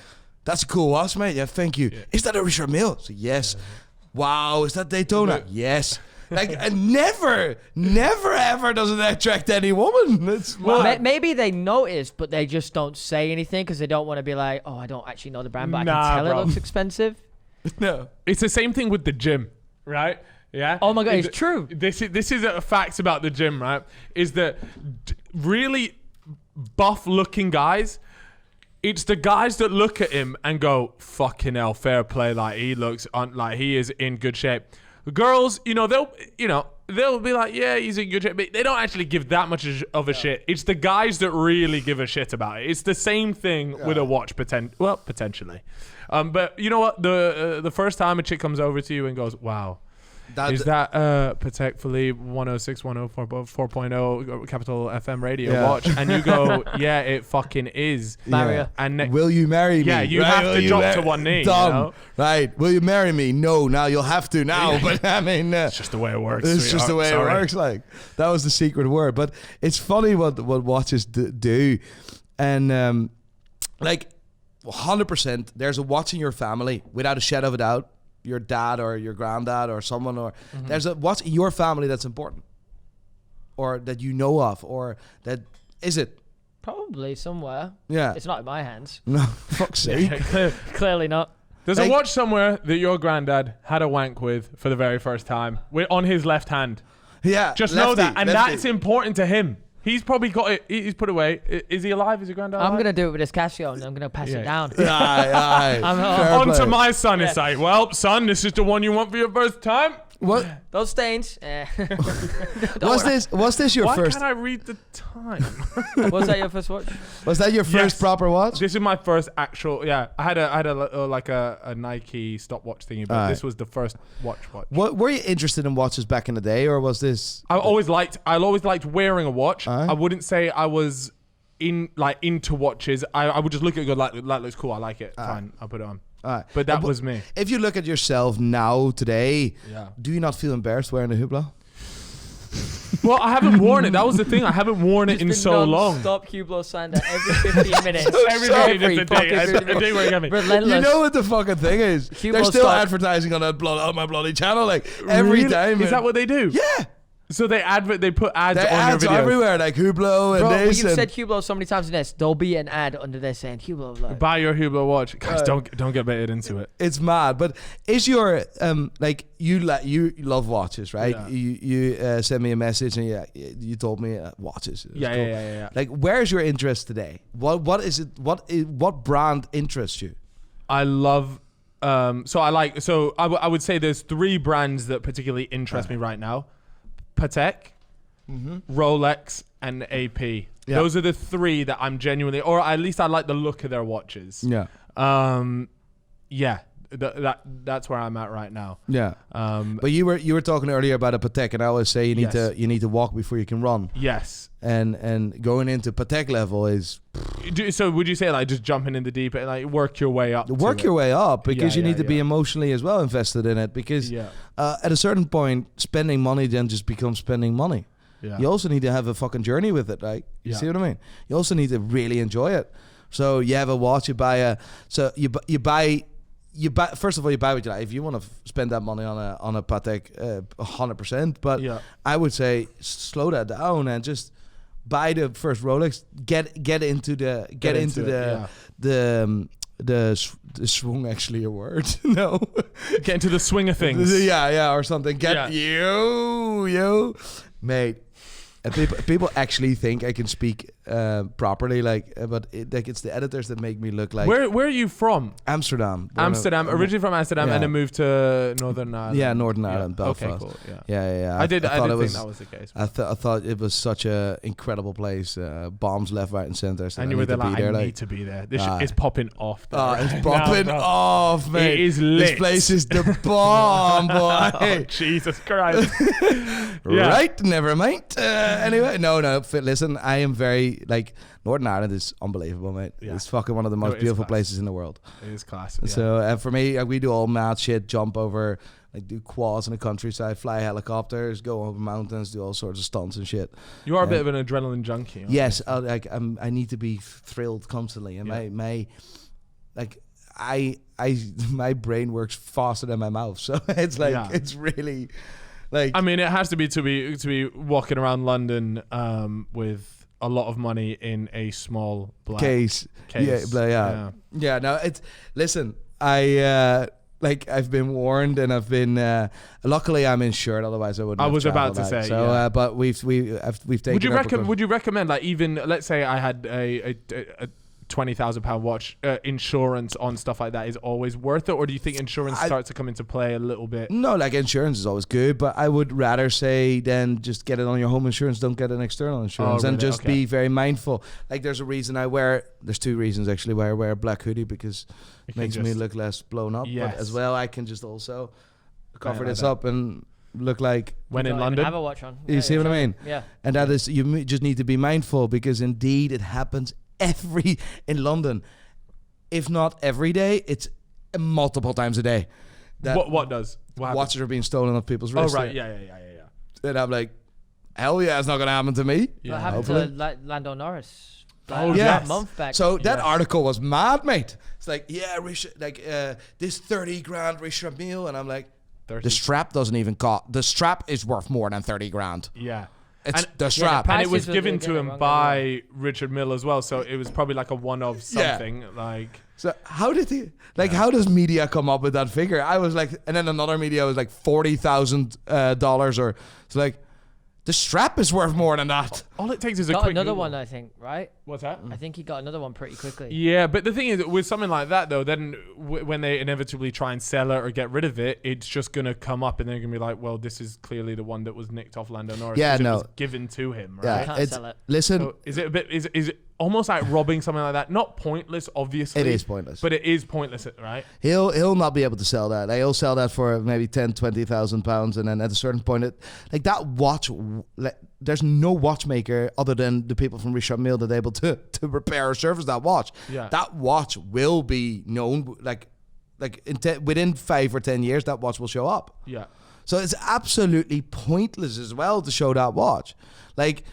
"That's a cool watch, mate. Yeah, thank you. Yeah. Is that a Richard Mille?" So yes. Wow. Is that Daytona? Yes. Like, and never ever does it attract any woman. It's Maybe they notice, but they just don't say anything because they don't want to be like, oh, I don't actually know the brand, but I can tell bro. it looks expensive. no. It's the same thing with the gym, right? Yeah. Oh my God, it's true. This is a fact about the gym, right? Is that really buff-looking guys? It's the guys that look at him and go, "Fucking hell, fair play!" Like he looks like he is in good shape. The girls, they'll be like, "Yeah, he's in good shape," but they don't actually give that much of a shit. It's the guys that really give a shit about it. It's the same thing with a watch, potentially. But you know what? The first time a chick comes over to you and goes, "Wow." Is that Patek Philippe 106 4.0 capital FM radio watch? And you go, yeah, it fucking is. Barrier. And will you marry me? Yeah, you have to drop to one knee. Done. You know? Right. Will you marry me? No, now you'll have to now. But I mean, it's just the way it works. It's just the way it works. Like, that was the secret word. But it's funny what watches do. And like 100%, there's a watch in your family without a shadow of a doubt. Your dad or your granddad or someone, or there's a what's in your family that's important, or that you know of, or that is it Probably somewhere. Yeah. It's not in my hands. No, fuck's sake. Clearly not. There's a watch somewhere that your granddad had a wank with for the very first time on his left hand. Yeah, Just know that, and that's important to him. He's probably got it. He's put away. Is he alive? Is your granddad alive? I'm gonna do it with this Casio, and I'm gonna pass it down. Aye. On to my son. It's like, well, son, this is the one you want for your first time. What? Those stains. Was this your Why first? can't I read the time? Was that your first watch? Was that your first Yes. proper watch? This is my first actual. Yeah, I had a Nike stopwatch thingy, but this was the first watch. What were you interested in watches back in the day, or was this? I always liked wearing a watch. I wouldn't say I was into watches. I would just look at it and go, like, that looks cool. I like it. Fine, I'll put it on. But that was me. If you look at yourself now today, do you not feel embarrassed wearing a Hublot? Well, I haven't worn it. That was the thing. I haven't worn it in so long. Stop Hublot slander every 15 minutes. Every day, just a day where you get me. Relentless. You know what the fucking thing is? Hublot They're still stop. advertising on my bloody channel, like every Really? time. Is that what they do? Yeah. So they put ads There on ads your videos. everywhere, like Hublot and Bro, this. you've and said Hublot so many times in this. There'll be an ad under this saying Hublot. Like, Buy your Hublot watch, guys. Don't get baited into it. it's mad. But is your like you love watches, right? Yeah. You sent me a message and you told me watches. It was cool. Yeah. Like, where's your interest today? What is it? What brand interests you? I love. I would say there's 3 brands that particularly interest me right now: Patek, Rolex, and AP. Yeah. Those are the 3 that I'm genuinely, or at least I like the look of their watches. Yeah. That's where I'm at right now. Yeah. But you were talking earlier about a Patek, and I always say you need to walk before you can run. Yes. And going into Patek level is So would you say like just jumping in the deep end, like work your way up? work your way up, because you need to be yeah. emotionally as well invested in it, because at a certain point spending money then just becomes spending money. Yeah. You also need to have a fucking journey with it, right? You see what I mean? You also need to really enjoy it. So you have a watch, you buy first of all, you buy what you like. If you want to spend that money on a Patek, 100%. But I would say slow that down and just buy the first Rolex. Get into the swung, actually a word. No, get into the swing of things. or something. You, mate. And people actually think I can speak properly, but it's the editors that make me look like. Where are you from? Amsterdam. Originally from Amsterdam, and then moved to Northern Ireland. Yeah, Northern Ireland, Belfast. Okay, cool. Yeah. I did think that was the case. I thought it was such a incredible place. Bombs left, right, and center. So and you were there like, I need to be there. This is popping off. It's popping off, mate. It is lit. This place is the bomb, boy. Oh, Jesus Christ. Right, never mind. Anyway, no. Listen, I am very Northern Ireland is unbelievable, mate. Yeah. It's fucking one of the most beautiful places in the world. It is class. Yeah. So for me, we do all mad shit, jump over, do quads in the countryside, fly helicopters, go over mountains, do all sorts of stunts and shit. You are a bit of an adrenaline junkie. Yes, I need to be thrilled constantly, and my brain works faster than my mouth, so it's it's really. Like, I mean, it has to be walking around London with a lot of money in a small black case. Yeah. No, it's listen. I've been warned, and I've been. Luckily, I'm insured. Otherwise, I wouldn't. I was about to say. So, but we've taken. Would you recommend, like, even let's say I had a £20,000 watch, insurance on stuff like that is always worth it, or do you think insurance starts to come into play a little bit? No, like, insurance is always good, but I would rather say then just get it on your home insurance. Don't get an external insurance, and just be very mindful. Like, there's two reasons actually why I wear a black hoodie, because it makes me look less blown up. Yes. But as well, I can just also cover this up and look like when in London. Have a watch on. You see what I mean? Yeah. And that is, you just need to be mindful, because indeed it happens in London, if not every day, it's multiple times a day. What does? Watches are being stolen off people's wrists. Oh right, yeah. And I'm like, hell yeah, it's not gonna happen to me. Yeah. What happened to Lando Norris? A month back. So that article was mad, mate. It's like, this 30 grand Richard Mille, and I'm like, 30. The strap doesn't even cost. The strap is worth more than 30 grand. Yeah. It's the strap. And it was given to him by Richard Mille as well, so it was probably like a one-off something. Like, so how did he? Like, how does media come up with that figure? I was like, and then another media was like $40,000, or it's like, the strap is worth more than that. All it takes is got quick another Google. one, I think, right? What's that? I think he got another one pretty quickly. Yeah, but the thing is, with something like that, though, then when they inevitably try and sell it or get rid of it, it's just going to come up, and they're going to be like, well, this is clearly the one that was nicked off Lando Norris. Yeah, It was given to him, right? Can't sell it. Listen, So is it a bit? Is it almost like robbing something like that? Not pointless, obviously. it is pointless. But it is pointless, right? He'll not be able to sell that. He'll sell that for maybe 10,000-20,000 pounds, and then at a certain point, that watch. There's no watchmaker other than the people from Richard Mille that are able to repair or service that watch. Yeah. That watch will be known, within 5 or 10 years, that watch will show up. Yeah. So it's absolutely pointless as well to show that watch. Like,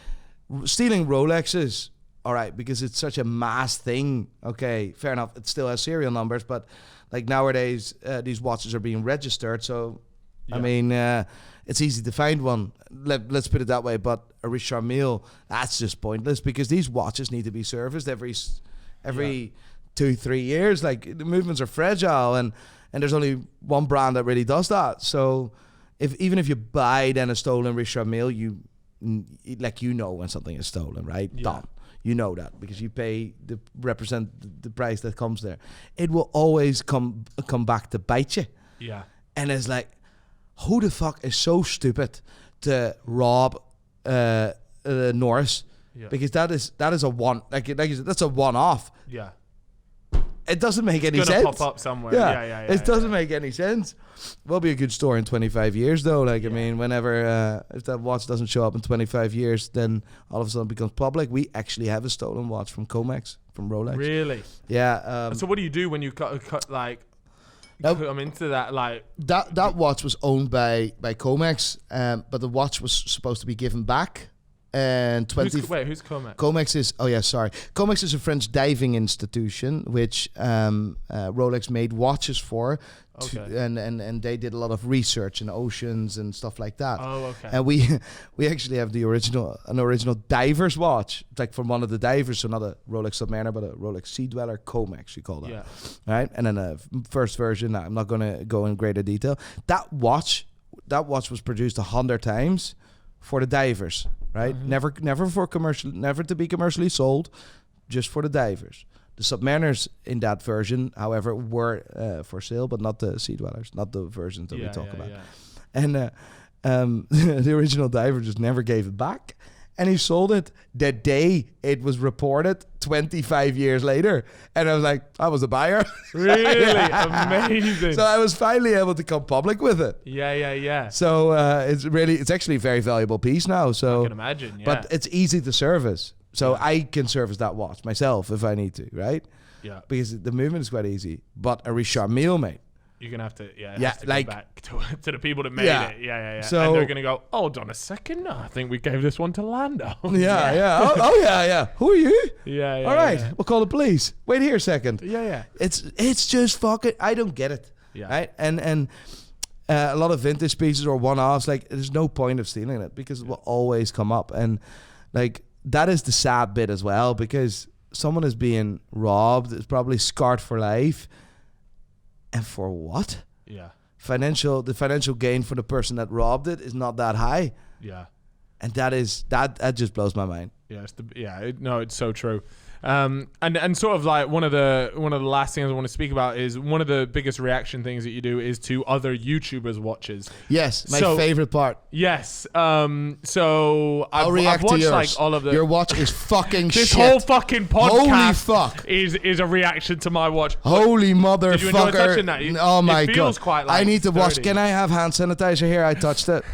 stealing Rolexes, all right, because it's such a mass thing. Okay, fair enough. It still has serial numbers, but like nowadays, these watches are being registered. So, I mean, it's easy to find one. Let's put it that way. But a Richard Mille, that's just pointless, because these watches need to be serviced every 2-3 years. Like, the movements are fragile, and there's only one brand that really does that. So, even if you buy then a stolen Richard Mille, you know when something is stolen, right? Yeah. Done. You know that, because you represent the price that comes there. It will always come back to bite you. Yeah. And it's like, who the fuck is so stupid to rob Norris? Yeah. Because that is a one, that's a one-off. Yeah. It doesn't make any It's sense. gonna pop up somewhere. Yeah. It doesn't make any sense. Will be a good story in 25 years, though. Like, I mean, whenever if that watch doesn't show up in 25 years, then all of a sudden it becomes public. We actually have a stolen watch from Comex, from Rolex. Really? Yeah. So what do you do when you cut like? I'm into that. Like, that watch was owned by Comex, but the watch was supposed to be given back. And who's Comex? Comex is Comex is a French diving institution which Rolex made watches for. Okay. And they did a lot of research in oceans and stuff like that. Oh, okay. And we actually have an original diver's watch, like from one of the divers, so not a Rolex Submariner, but a Rolex Sea Dweller Comex, we call that. Yeah. Right? And then a first version, I'm not going to go in greater detail. That watch was produced 100 times for the divers, right? Mm-hmm. Never to be commercially sold, just for the divers. The Submariners in that version, however, were for sale, but not the Sea Dwellers, not the versions that we talk about. Yeah. And the original diver just never gave it back. And he sold it the day it was reported 25 years later. And I was like, I was a buyer. Really? Amazing. So I was finally able to come public with it. Yeah. So it's actually a very valuable piece now. So I can imagine, yeah. But it's easy to service. So I can service that watch myself if I need to, right? Yeah. Because the movement is quite easy. But a Richard Mille, mate. You're going to have to, go like, back to the people that made it. Yeah. So, and they're going to go, hold on a second. No, I think we gave this one to Lando. Yeah. Oh, yeah. Who are you? Yeah. All right. We'll call the police. Wait here a second. Yeah. It's just fucking, I don't get it. Yeah. Right? And a lot of vintage pieces or one-offs, like there's no point of stealing it because it will always come up. And like that is the sad bit as well, because someone is being robbed, is probably scarred for life. And for what? Yeah. The financial gain for the person that robbed it is not that high. Yeah. And that just blows my mind. Yeah, it's so true. And sort of like one of the last things I want to speak about is one of the biggest reaction things that you do is to other YouTubers' watches. Yes, my favorite part. Yes. So I've react watched to yours. like all of the. Your watch is fucking this shit. whole fucking podcast Holy fuck. is a reaction to my watch. Holy motherfucker. Did you enjoy touching that? Oh my it feels god. Quite like I need to sturdy. wash. Can I have hand sanitizer here? I touched it.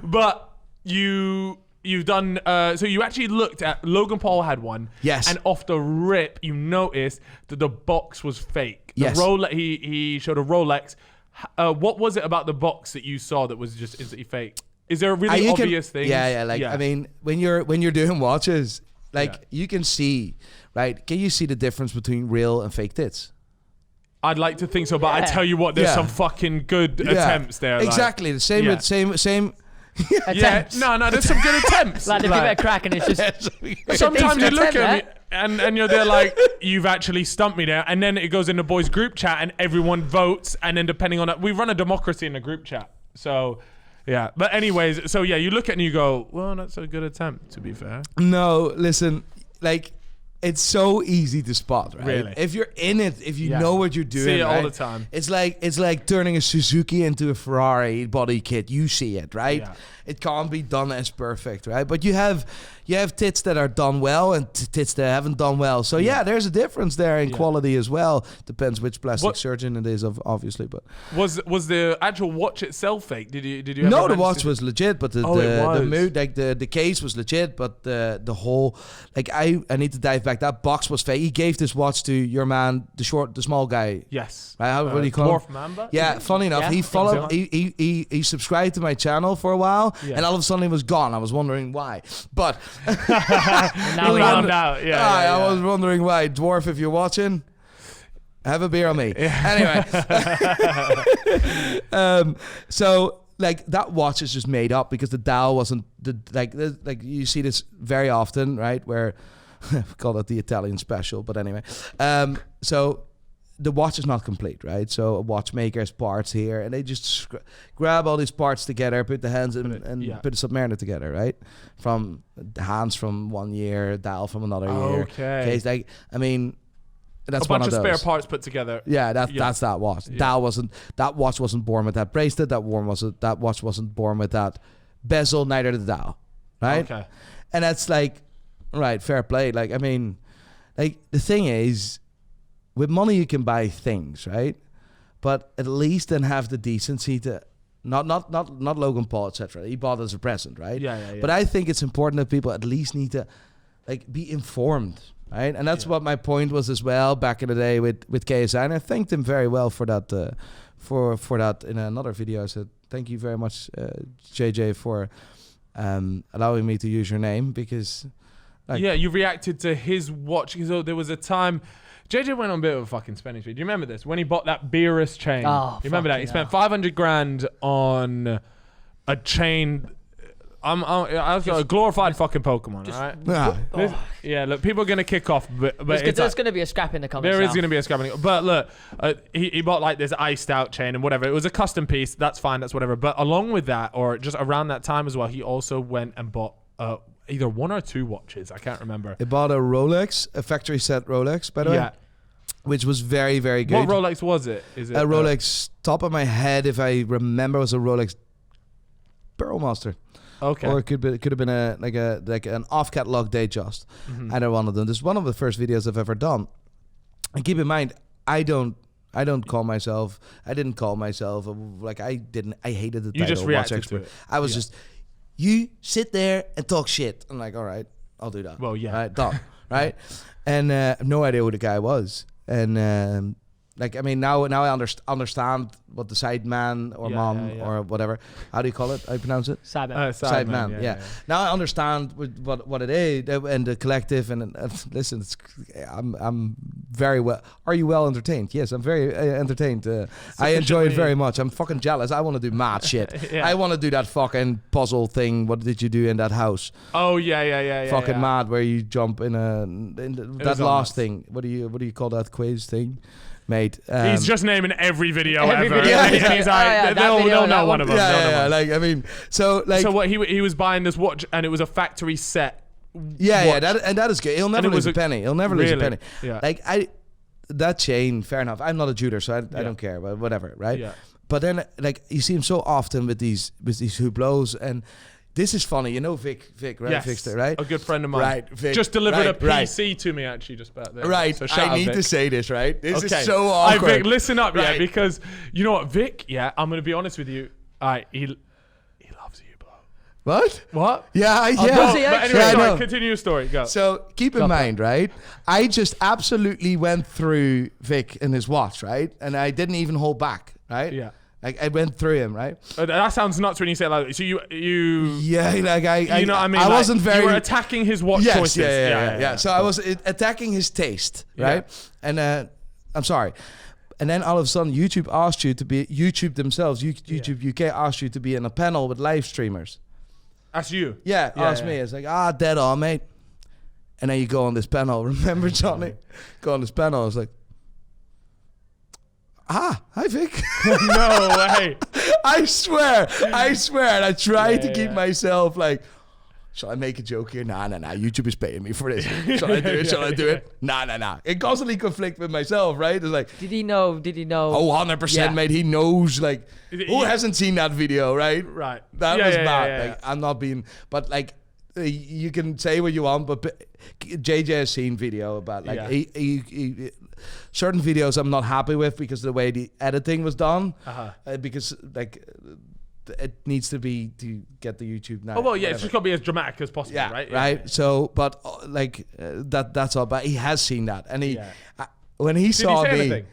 But you've done so you actually looked at Logan Paul had one. Yes. And off the rip you noticed that the box was fake. Yes. He showed a Rolex. What was it about the box that you saw that was just instantly fake? Is there a really obvious thing? Yeah. I mean, when you're doing watches, like you can see, right? Can you see the difference between real and fake tits? I'd like to think so, but I tell you what, there's some fucking good attempts there. Exactly. The same with same. Attempts. No, there's some good attempts. Like, they give it a crack and it's just... Sometimes you look attempt, at me and you're there like, you've actually stumped me there. And then it goes in the boys group chat and everyone votes. And then depending on that, we run a democracy in the group chat. So, yeah. But anyways, so yeah, you look at it and you go, well, that's a good attempt, to be fair. No, listen, like... It's so easy to spot, right? Really? If you're in it, if you know what you're doing, see it right? all the time. It's like turning a Suzuki into a Ferrari body kit. You see it, right? Yeah. It can't be done as perfect, right? But you have tits that are done well and tits that haven't done well. So yeah, there's a difference there in quality as well. Depends which plastic surgeon it is, obviously. But was the actual watch itself fake? Did you? No, the watch was legit, but the mood, like the case was legit, but the whole like I need to dive back. That box was fake. He gave this watch to your man, the small guy. Yes. Right, what do you call Dwarf him? Mamba? Yeah, funny enough, he followed. He subscribed to my channel for a while, and all of a sudden he was gone. I was wondering why, but now we found out. I was wondering why. Dwarf, if you're watching, have a beer on me. Anyway, so like that watch is just made up because the dial wasn't like you see this very often, right? Where we call it the Italian special, but anyway, so. The watch is not complete, right? So a watchmaker's parts here, and they just grab all these parts together, put the hands in, and put the submariner together, right? From the hands from 1 year, dial from another year. Okay. It's like, I mean, that's a bunch one of those. spare parts put together. Yeah, that's that watch. Yeah. That watch wasn't born with that bracelet. That watch wasn't born with that bezel. Neither did the dial, right? Okay. And that's like, right, fair play. Like, I mean, like the thing is, with money you can buy things, right? But at least then have the decency to not Logan Paul, etc. He bought it as a present, right? Yeah. But I think it's important that people at least need to like be informed, right? And that's what my point was as well back in the day with KSI. And I thanked him very well for that for that in another video. I said, thank you very much, JJ, for allowing me to use your name because like, you reacted to his watch. So there was a time JJ went on a bit of a fucking spending spree. Do you remember this? When he bought that Beerus chain. Oh, you remember that? He spent 500 grand on a chain. I was a glorified fucking Pokemon, right? Yeah, look, people are going to kick off, but there's going to be a scrap in the comments. There is going to be a scrap in the But look, he bought like this iced out chain and whatever. It was a custom piece. That's fine. That's whatever. But along with that, or just around that time as well, he also went and bought either one or two watches. I can't remember. He bought a Rolex, a factory set Rolex, by the way. Which was very, very good. What Rolex was it? Is it a Rolex? Top of my head, if I remember, was a Rolex Burrowmaster. Okay. Or it could have been an off catalog Datejust. Either one of them. This is one of the first videos I've ever done. And keep in mind, I didn't call myself I hated the title. You just watch reacted expert. to it. I was just, you sit there and talk shit. I'm like, all right, I'll do that. Well, yeah. Right, done. Right? And no idea who the guy was. And Like, I mean, now I understand what the side man or mom or whatever. How do you call it? How do you pronounce it? Side man. Yeah. Now I understand what it is and the collective. And listen, I'm very well. Are you well entertained? Yes, I'm very entertained. I enjoy it very much. I'm fucking jealous. I want to do mad shit. I want to do that fucking puzzle thing. What did you do in that house? Oh yeah. Fucking mad, where you jump in that last thing. What do you call that quiz thing? Mate, he's just naming every video ever. Video. They'll know one of them. Yeah. Like, I mean, so what he was buying this watch, and it was a factory set. Yeah, that is good. He'll never lose a penny. He'll never lose a penny. Yeah. Like that chain, fair enough. I'm not a jeweler, so I don't care, but whatever, right? Yeah. But then, like, you see him so often with these Hublots, and this is funny. You know Vic, right? Yes, Victor, right? A good friend of mine. Right, Vic. Just delivered a PC to me, actually, just about there. Right. So I need Vic. to say this, right? This Okay. is so awkward. Vic, listen up, right. because you know what, Vic, I'm going to be honest with you. He loves Hublot. What? Yeah. does he But actually? anyway, I know. continue your story. Go. So keep in mind, right? I just absolutely went through Vic and his watch, right? And I didn't even hold back, right? Yeah. Like, I went through him, right? That sounds nuts when you say it like that. So you Yeah, like you know what I mean? I Like, wasn't very. You were attacking his watch Yes, choices. yeah. So I was attacking his taste, right? And I'm sorry. And then all of a sudden, YouTube asked you to be YouTube themselves. YouTube UK asked you to be in a panel with live streamers. That's you. Yeah, asked me. It's like, dead on, mate. And then you go on this panel. Remember, Johnny? Go on this panel. I was like, hi Vic. No way. I swear. And I tried to keep myself like, shall I make a joke here? Nah. YouTube is paying me for this. Shall I do it? Shall I do it? Nah. It constantly conflict with myself, right? It's like, Did he know? oh, 100%, mate. He knows, like, who hasn't seen that video, right? Right. That was bad. Like, I'm not being, but like, you can say what you want, but JJ has seen video about like he certain videos I'm not happy with because of the way the editing was done. Because like it needs to be to get the YouTube now. Oh well, it's just got to be as dramatic as possible, right? Right. So, but that's all. But he has seen that, and he. When he saw he say me, anything?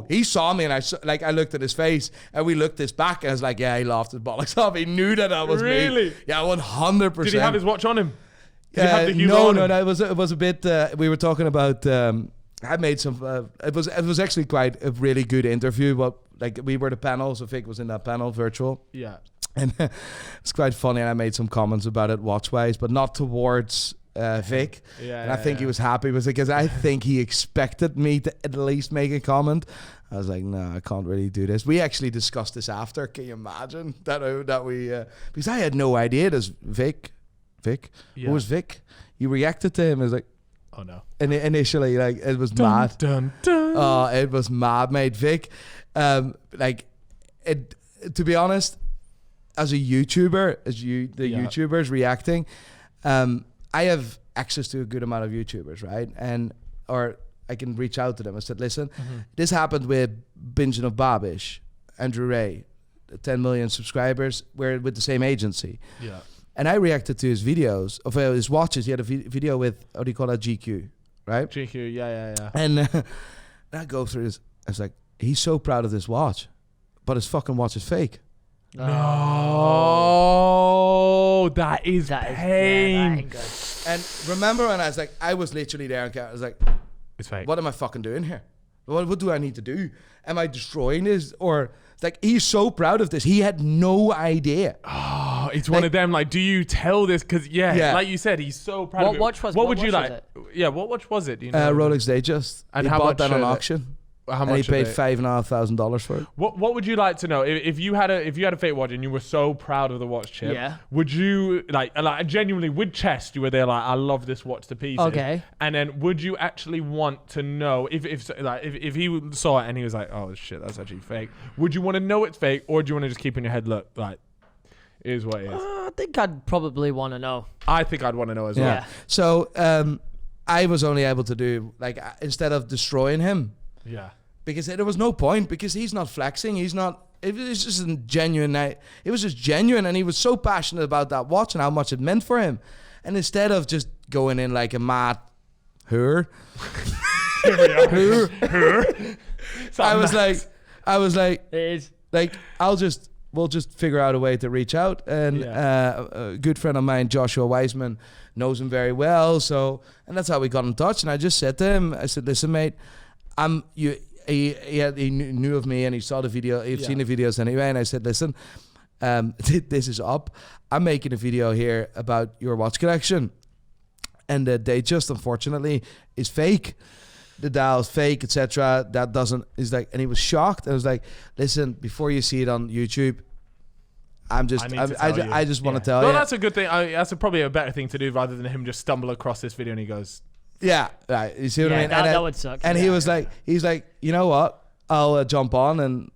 He saw me, and I looked at his face, and we looked this back, and I was like, he laughed his bollocks off. He knew that was me. Really? Yeah, 100%. Did he have his watch on him? Did he have the Hublot on him? No. It was a bit. We were talking about. I made some. It was actually quite a really good interview. But like we were the panel, so Vic was in that panel, virtual. Yeah. And it's quite funny. And I made some comments about it watch-wise, but not towards. Vic, and I think he was happy because I think he expected me to at least make a comment. I was like, no, I can't really do this. We actually discussed this after. Can you imagine that we? Because I had no idea. There's Vic. Who was Vic? You reacted to him as like, oh no. And initially, like it was mad. Oh, it was mad, mate. Vic, like it. To be honest, as a YouTuber, YouTubers reacting, I have access to a good amount of YouTubers, right? Or I can reach out to them. I said, listen, this happened with Binging of Babish, Andrew Ray, 10 million subscribers. We're with the same agency. Yeah. And I reacted to his videos, of his watches. He had a video with, how do you call that, GQ, right? GQ, yeah. And I go through this. I was like, he's so proud of this watch, but his fucking watch is fake. No, that is pain. That ain't good. And remember when I was like, I was literally there and I was like, it's fake. What am I fucking doing here? What do I need to do? Am I destroying this? Or like, he's so proud of this. He had no idea. Oh, it's one of them. Like, do you tell this? Because like you said, he's so proud of it. What watch was? What would you like? Yeah, what watch was it? Do you know? Rolex Datejust. And he how bought much that on auction. How and much? He paid $5,500 for it. What would you like to know if you had a fake watch and you were so proud of the watch chip? Yeah. Would you like genuinely with chest? You were there like, I love this watch to pieces. Okay. And then would you actually want to know if he saw it and he was like, oh shit, that's actually fake? Would you want to know it's fake, or do you want to just keep in your head, look, like, it is what it is? I think I'd probably want to know. I think I'd want to know as well. Yeah. So I was only able to do like instead of destroying him. Yeah. Because there was no point, because he's not flexing. He's not, it was just a genuine night. It was just genuine, and he was so passionate about that watch and how much it meant for him. And instead of just going in like a mad, I was like, It is. like, we'll just figure out a way to reach out. And a good friend of mine, Joshua Weisman, knows him very well. So, and that's how we got in touch. And I just said to him, I said, listen, mate, he knew of me and he saw the video. He'd seen the videos anyway. And I said, listen, this is up. I'm making a video here about your watch collection. And the date just, unfortunately, is fake. The dial is fake, etc. That doesn't, is like, and he was shocked. I was like, listen, before you see it on YouTube, I just want to tell you. No, that's a good thing. That's probably a better thing to do rather than him just stumble across this video and he goes, yeah, right. You see what I mean? That would suck. And he was like, you know what? I'll jump on, and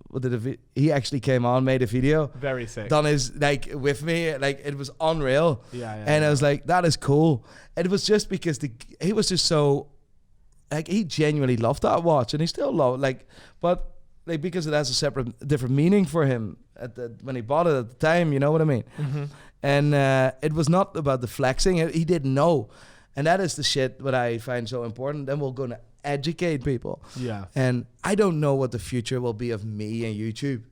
he actually came on, made a video. Very sick. Done his, like, with me, like, it was unreal. Yeah. I was like, that is cool. And it was just because he was just so, like, he genuinely loved that watch, and he still loved, like, but like, because it has a different meaning for him when he bought it at the time, you know what I mean? Mm-hmm. And it was not about the flexing. He didn't know. And that is the shit what I find so important. Then we're going to educate people. Yeah. And I don't know what the future will be of me and YouTube,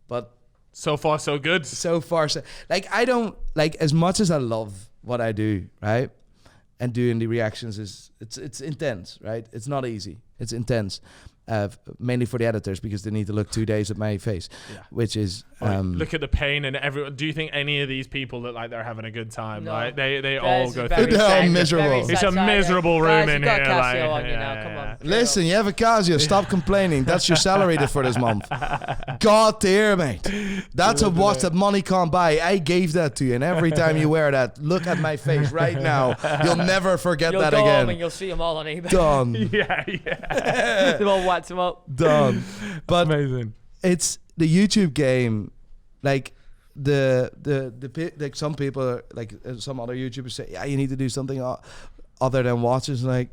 but so far so good. So far, so, like, I don't, like, as much as I love what I do, right? And doing the reactions it's intense, right? It's not easy. It's intense. Mainly for the editors, because they need to look 2 days at my face, which is look at the pain and everyone. Do you think any of these people look like they're having a good time? No. Like they all go very through. They're all sad- miserable. very sad It's a side. miserable room Guys, in you've got here, Casio like, on you now. Come on. Listen, you have a Casio. Stop complaining. That's your salary for this month. God dear, mate. That's a watch that money can't buy. I gave that to you, and every time you wear that, look at my face right now. You'll never forget You'll that go home again. and you'll see them all on eBay. Done. Yeah. They all wax them up. Done. But Amazing. it's the YouTube game, like like some people are, like some other YouTubers say, yeah, you need to do something other than watches. Like,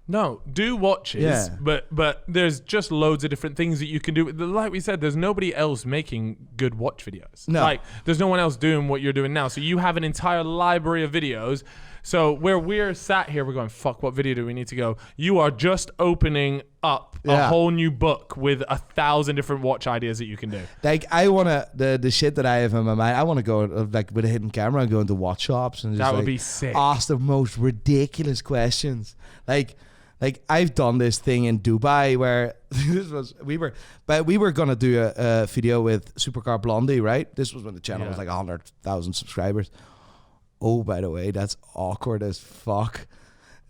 No, do watches, but there's just loads of different things that you can do. Like we said, there's nobody else making good watch videos. No. Like, there's no one else doing what you're doing now. So you have an entire library of videos. So where we're sat here, we're going, fuck, what video do we need to go? You are just opening up a whole new book with 1,000 different watch ideas that you can do. Like, I want to, the shit that I have in my mind, I want to go, like, with a hidden camera and go into watch shops and just, That would like, be sick. ask the most ridiculous questions. Like I've done this thing in Dubai where we were gonna do a video with Supercar Blondie, right? This was when the channel was like 100,000 subscribers. Oh, by the way, that's awkward as fuck.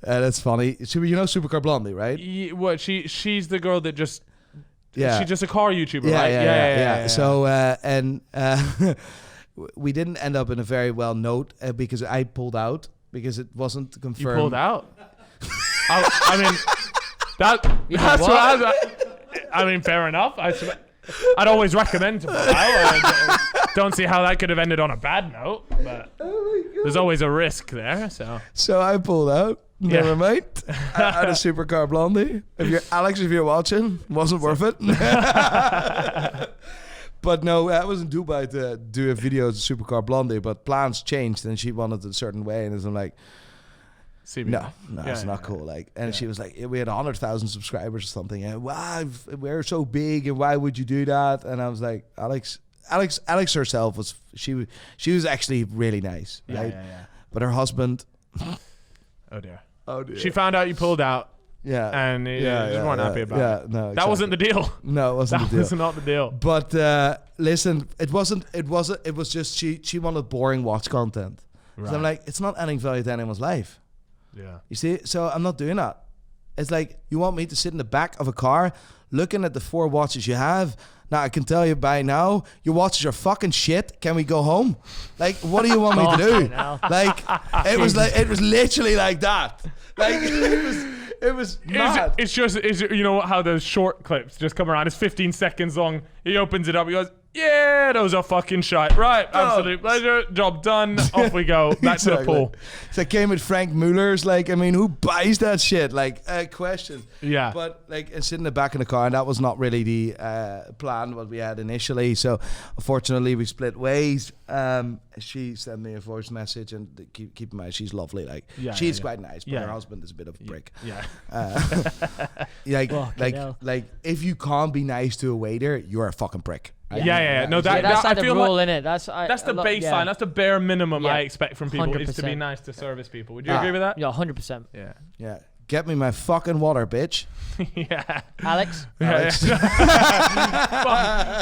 That's funny. You know Supercar Blondie, right? What? She's the girl that just. Yeah. She's just a car YouTuber, Yeah, right? yeah. So we didn't end up in a very well note because I pulled out because it wasn't confirmed. You pulled out. I mean, that's what I mean. Fair enough. I'd always recommend to pull out. I don't see how that could have ended on a bad note, but there's always a risk there. So I pulled out. Never mind. Out of Supercar Blondie. Alex, if you're watching, wasn't worth it. But no, I was in Dubai to do a video of Supercar Blondie, but plans changed and she wanted it a certain way, and I'm like, no, it's not cool. Like, and she was like, we had 100,000 subscribers or something, and wow, we're so big, and why would you do that? And I was like, Alex herself was she was actually really nice, right? Yeah. But her husband, Oh dear. She found out you pulled out. Yeah, and you weren't happy about it. No, exactly. That wasn't the deal. No, it wasn't the deal. That was not the deal. But listen, it was just she wanted boring watch content. Right. So I'm like, it's not adding value to anyone's life. Yeah. You see, so I'm not doing that. It's like, you want me to sit in the back of a car looking at the 4 watches you have. Now, I can tell you by now, your watches are fucking shit. Can we go home? Like, what do you want me to do? Like, it was literally like that. Like, it was mad. It's just, you know how those short clips just come around? It's 15 seconds long. He opens it up. He goes, Yeah, those are fucking shite. Right, absolute pleasure. Job done. Off we go. Back to the pool. So I came with Frank Muller's. Like, I mean, who buys that shit? Like, question. Yeah. But like, I sit in the back of the car, and that was not really the plan what we had initially. So unfortunately, we split ways. She sent me a voice message, and keep in mind, she's lovely. Like, she's quite nice, but her husband is a bit of a prick. Yeah. Like, if you can't be nice to a waiter, you're a fucking prick. Yeah. No, that's like I the feel rule, like innit? That's the baseline. Yeah. That's the bare minimum I expect from people 100%. is to be nice to service people. Would you agree with that? Yeah, 100%. Yeah. Get me my fucking water, bitch. Yeah. Alex?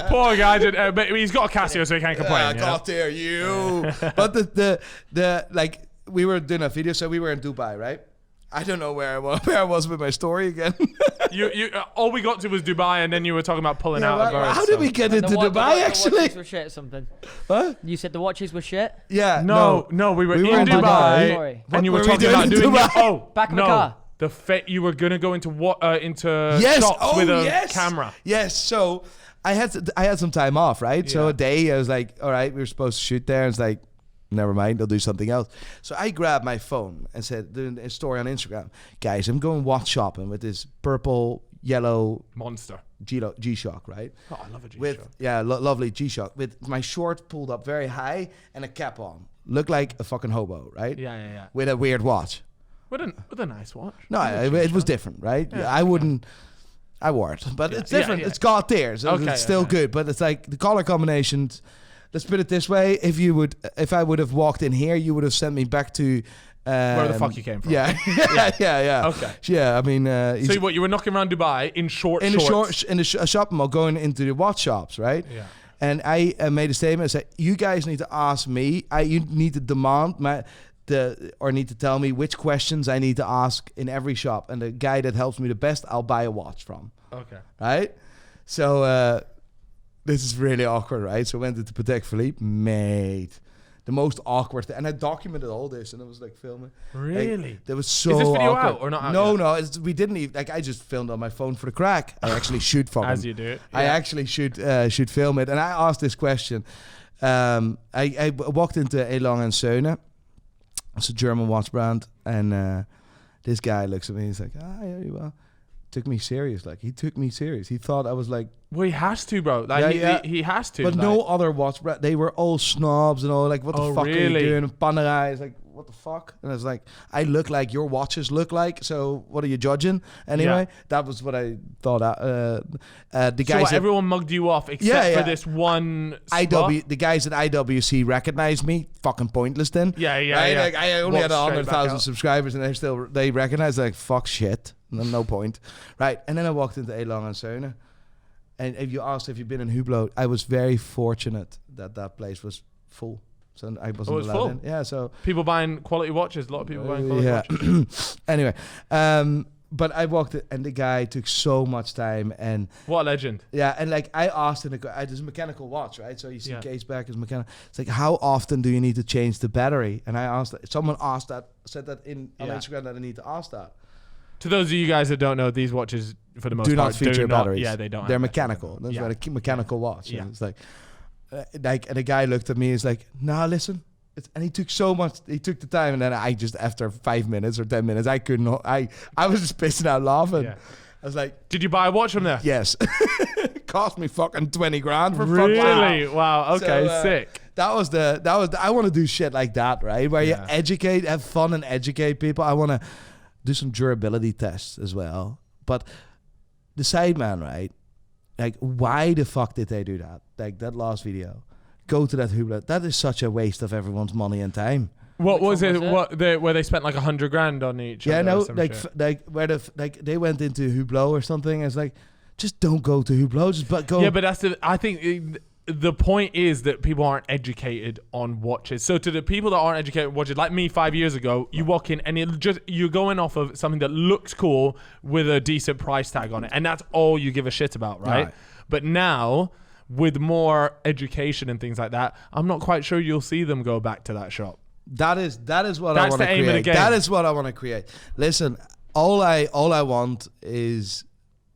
Poor guy. But he's got a Casio, so he can't complain. God dare you. But the like, we were doing a video, so we were in Dubai, right? I don't know where I was with my story again. You all we got to was Dubai, and then you were talking about pulling out of Earth. How did we get into Dubai, actually? The watches were shit or something. Huh? You said the watches were shit? Yeah. No, we were in Dubai. Sorry. And you were What were we talking about doing in doing Dubai? Back of the car. You were gonna go into Yes. shops with a camera. Yes. So I had some time off, right? So a day I was like, all right, we were supposed to shoot there. And it's like, never mind, I'll do something else. So I grabbed my phone and said, doing a story on Instagram, guys, I'm going watch shopping with this purple, yellow monster G-Shock, right? Oh, I love a G-Shock. Lovely G-Shock with my shorts pulled up very high and a cap on. Look like a fucking hobo, right? Yeah. With a weird watch. With a nice watch. No, it was different, right? Yeah, I wouldn't. I wore it, but it's different. It's got there, so it's still good. But it's like the color combinations. Let's put it this way: if I would have walked in here, you would have sent me back to where the fuck you came from. Yeah. Okay. Yeah, I mean, so what? You were knocking around Dubai in shorts. In a shopping mall, going into the watch shops, right? Yeah. And I made a statement. I said, "You guys need to ask me. You need to demand need to tell me which questions I need to ask in every shop. And the guy that helps me the best, I'll buy a watch from." Okay. Right? So this is really awkward, right? So I went into Patek Philippe, mate. The most awkward thing. And I documented all this, and I was like filming. Really? Like, there was so Is this video awkward. out or not out No, yet? we didn't even, like, I just filmed on my phone for the crack. I actually shoot from As you do. Yeah. I actually should film it. And I asked this question. I walked into Elan and Söhne. It's a German watch brand, and this guy looks at me. He's like, yeah, well, took me serious. Like, he took me serious. He thought I was like, well, he has to, bro. Like, he has to. But like, no other watch brand. They were all snobs and all. Like, what the fuck are you doing? Panerai is like, what the fuck? And I was like, I look like your watches look like. So what are you judging? Anyway, that was what I thought. The guys, so everyone mugged you off except for this one. The guys at IWC recognized me. Fucking pointless then. Yeah. Like, I only had 100,000 subscribers, and they recognized, like, fuck shit. No point. Right. And then I walked into Elan and Söhne. And if you asked if you've been in Hublot, I was very fortunate that place was full. So I wasn't allowed full. in. Yeah, so people buying quality watches. A lot of people buying quality watches. Anyway, but I walked it, and the guy took so much time. And what a legend. Yeah, and like I asked him, there's a mechanical watch, right? So you see case back is mechanical. It's like, how often do you need to change the battery? And I asked that. Someone said that on Instagram that I need to ask that. To those of you guys that don't know, these watches, for the most part, do not feature batteries. Yeah, they don't. They're mechanical. That's a mechanical watch. Yeah. And it's like, and the guy looked at me. He's like, "Nah, listen." And he took so much. He took the time, and then I just, after 5 minutes or 10 minutes, I couldn't. I was just pissing out laughing. Yeah. I was like, "Did you buy a watch from there?" Yes. It cost me fucking 20 grand for really? Wow. Okay, so, sick. That was I want to do shit like that, right? Where you educate, have fun, and educate people. I want to do some durability tests as well. But the Sideman, right? Like, why the fuck did they do that? Like, that last video. Go to that Hublot. That is such a waste of everyone's money and time. What was it? Where they spent like 100 grand on each? Yeah, no, like they went into Hublot or something. It's like, just don't go to Hublot. Just go. Yeah, but I think the point is that people aren't educated on watches. So to the people that aren't educated on watches, like me 5 years ago, you walk in and you're going off of something that looks cool with a decent price tag on it, and that's all you give a shit about, right? But now, with more education and things like that, I'm not quite sure you'll see them go back to that shop. That is what I want to create. That is what I want to create. Listen, all I want is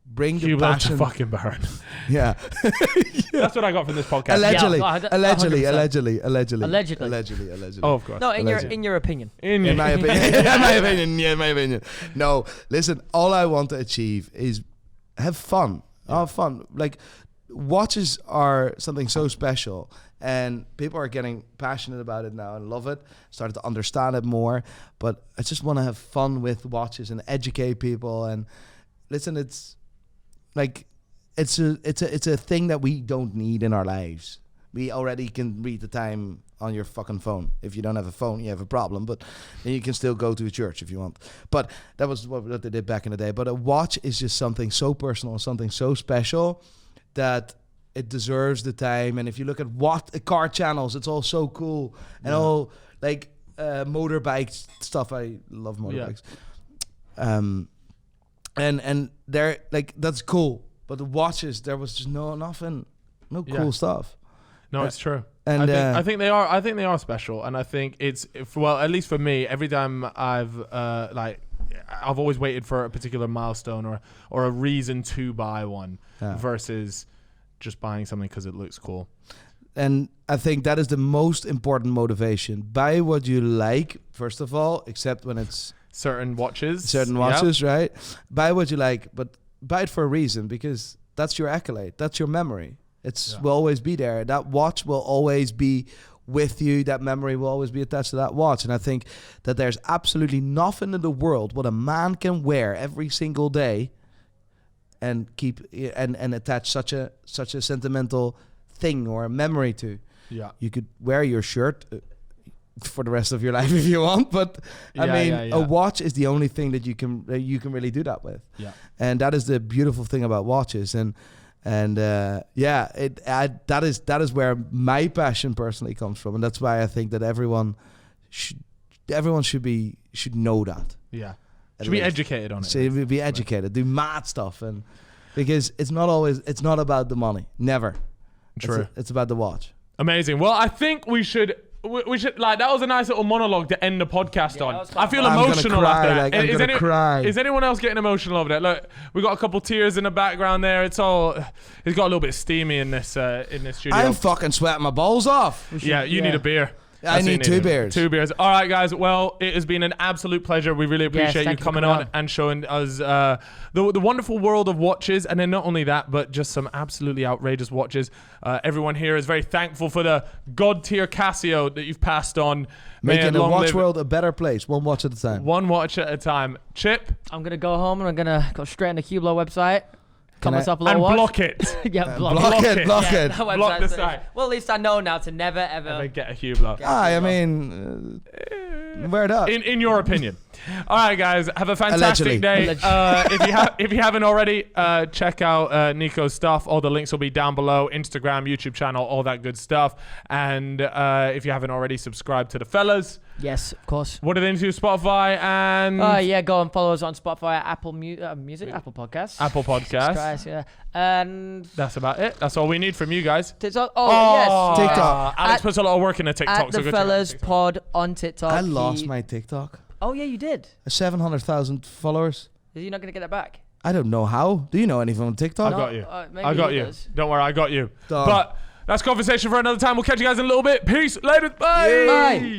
bring the Hublot passion. to fucking burn. Yeah. That's what I got from this podcast. Allegedly. Yeah, Allegedly. 100%. Allegedly. Allegedly. Allegedly. Allegedly. Allegedly. Oh, of course. No, in Allegedly. your opinion. In In my opinion. In my opinion. Yeah, in my opinion. No, listen, all I want to achieve is have fun. Have fun. Like, watches are something so special, and people are getting passionate about it now and love it, started to understand it more. But I just want to have fun with watches and educate people. And listen, it's like it's a thing that we don't need in our lives. We already can read the time on your fucking phone. If you don't have a phone, you have a problem, but then you can still go to a church if you want. But that was what they did back in the day. But a watch is just something so personal, something so special that it deserves the time. And if you look at what car channels, it's all so cool and all like motorbike stuff. I love motorbikes. And they're like, that's cool. But the watches, there was just nothing, no cool stuff. No, it's true. And I think they are. I think they are special, and I think it's well, at least for me. Every time I've always waited for a particular milestone or a reason to buy one versus just buying something because it looks cool. And I think that is the most important motivation. Buy what you like, first of all, except when it's certain watches, right? Buy what you like, but buy it for a reason, because that's your accolade. That's your memory. Will always be there. That watch will always be with you. That memory will always be attached to that watch. And I think that there's absolutely nothing in the world what a man can wear every single day and keep and attach such a sentimental thing or a memory to. Yeah, you could wear your shirt for the rest of your life if you want, but a watch is the only thing that you can really do that with. Yeah, and that is the beautiful thing about watches. And that is where my passion personally comes from, and that's why I think that everyone should know that. Yeah, should be educated on it. So be educated, do mad stuff, and because it's not about the money, never. True. It's about the watch. Amazing. Well, I think we should like, that was a nice little monologue to end the podcast on. I feel emotional after that. I'm gonna cry. Is anyone else getting emotional over that? Look, we got a couple tears in the background there. It's got a little bit steamy in this studio. I'm fucking sweating my balls off. You need a beer. I need 2 beers. 2 beers. All right, guys. Well, it has been an absolute pleasure. We really appreciate you coming on and showing us the wonderful world of watches. And then not only that, but just some absolutely outrageous watches. Everyone here is very thankful for the God tier Casio that you've passed on. Making the watch world a better place, one watch at a time. One watch at a time. Chip? I'm going to go home and I'm going to go straight on the Hublot website. Cut myself a little and watch. block it. Yeah, block it. Block the site. Well, at least I know now to never ever get a Hublot. I mean, wear it up. In your opinion. All right, guys. Have a fantastic day. If you haven't already, check out Nico's stuff. All the links will be down below. Instagram, YouTube channel, all that good stuff. And if you haven't already, subscribe to the fellas. Yes, of course. What are they into? Spotify and... go and follow us on Spotify, Apple Music, Apple Podcasts. Apple Podcasts. Christ, yeah. And... That's about it. That's all we need from you guys. TikTok. Yes. TikTok. Alex puts a lot of work into TikTok. At the fellas pod on TikTok. I lost my TikTok. Oh, yeah, you did. 700,000 followers. Is he not going to get that back? I don't know how. Do you know anything on TikTok? I got you. Maybe I got you. Does. Don't worry, I got you. Done. But that's conversation for another time. We'll catch you guys in a little bit. Peace. Later. Bye. Bye.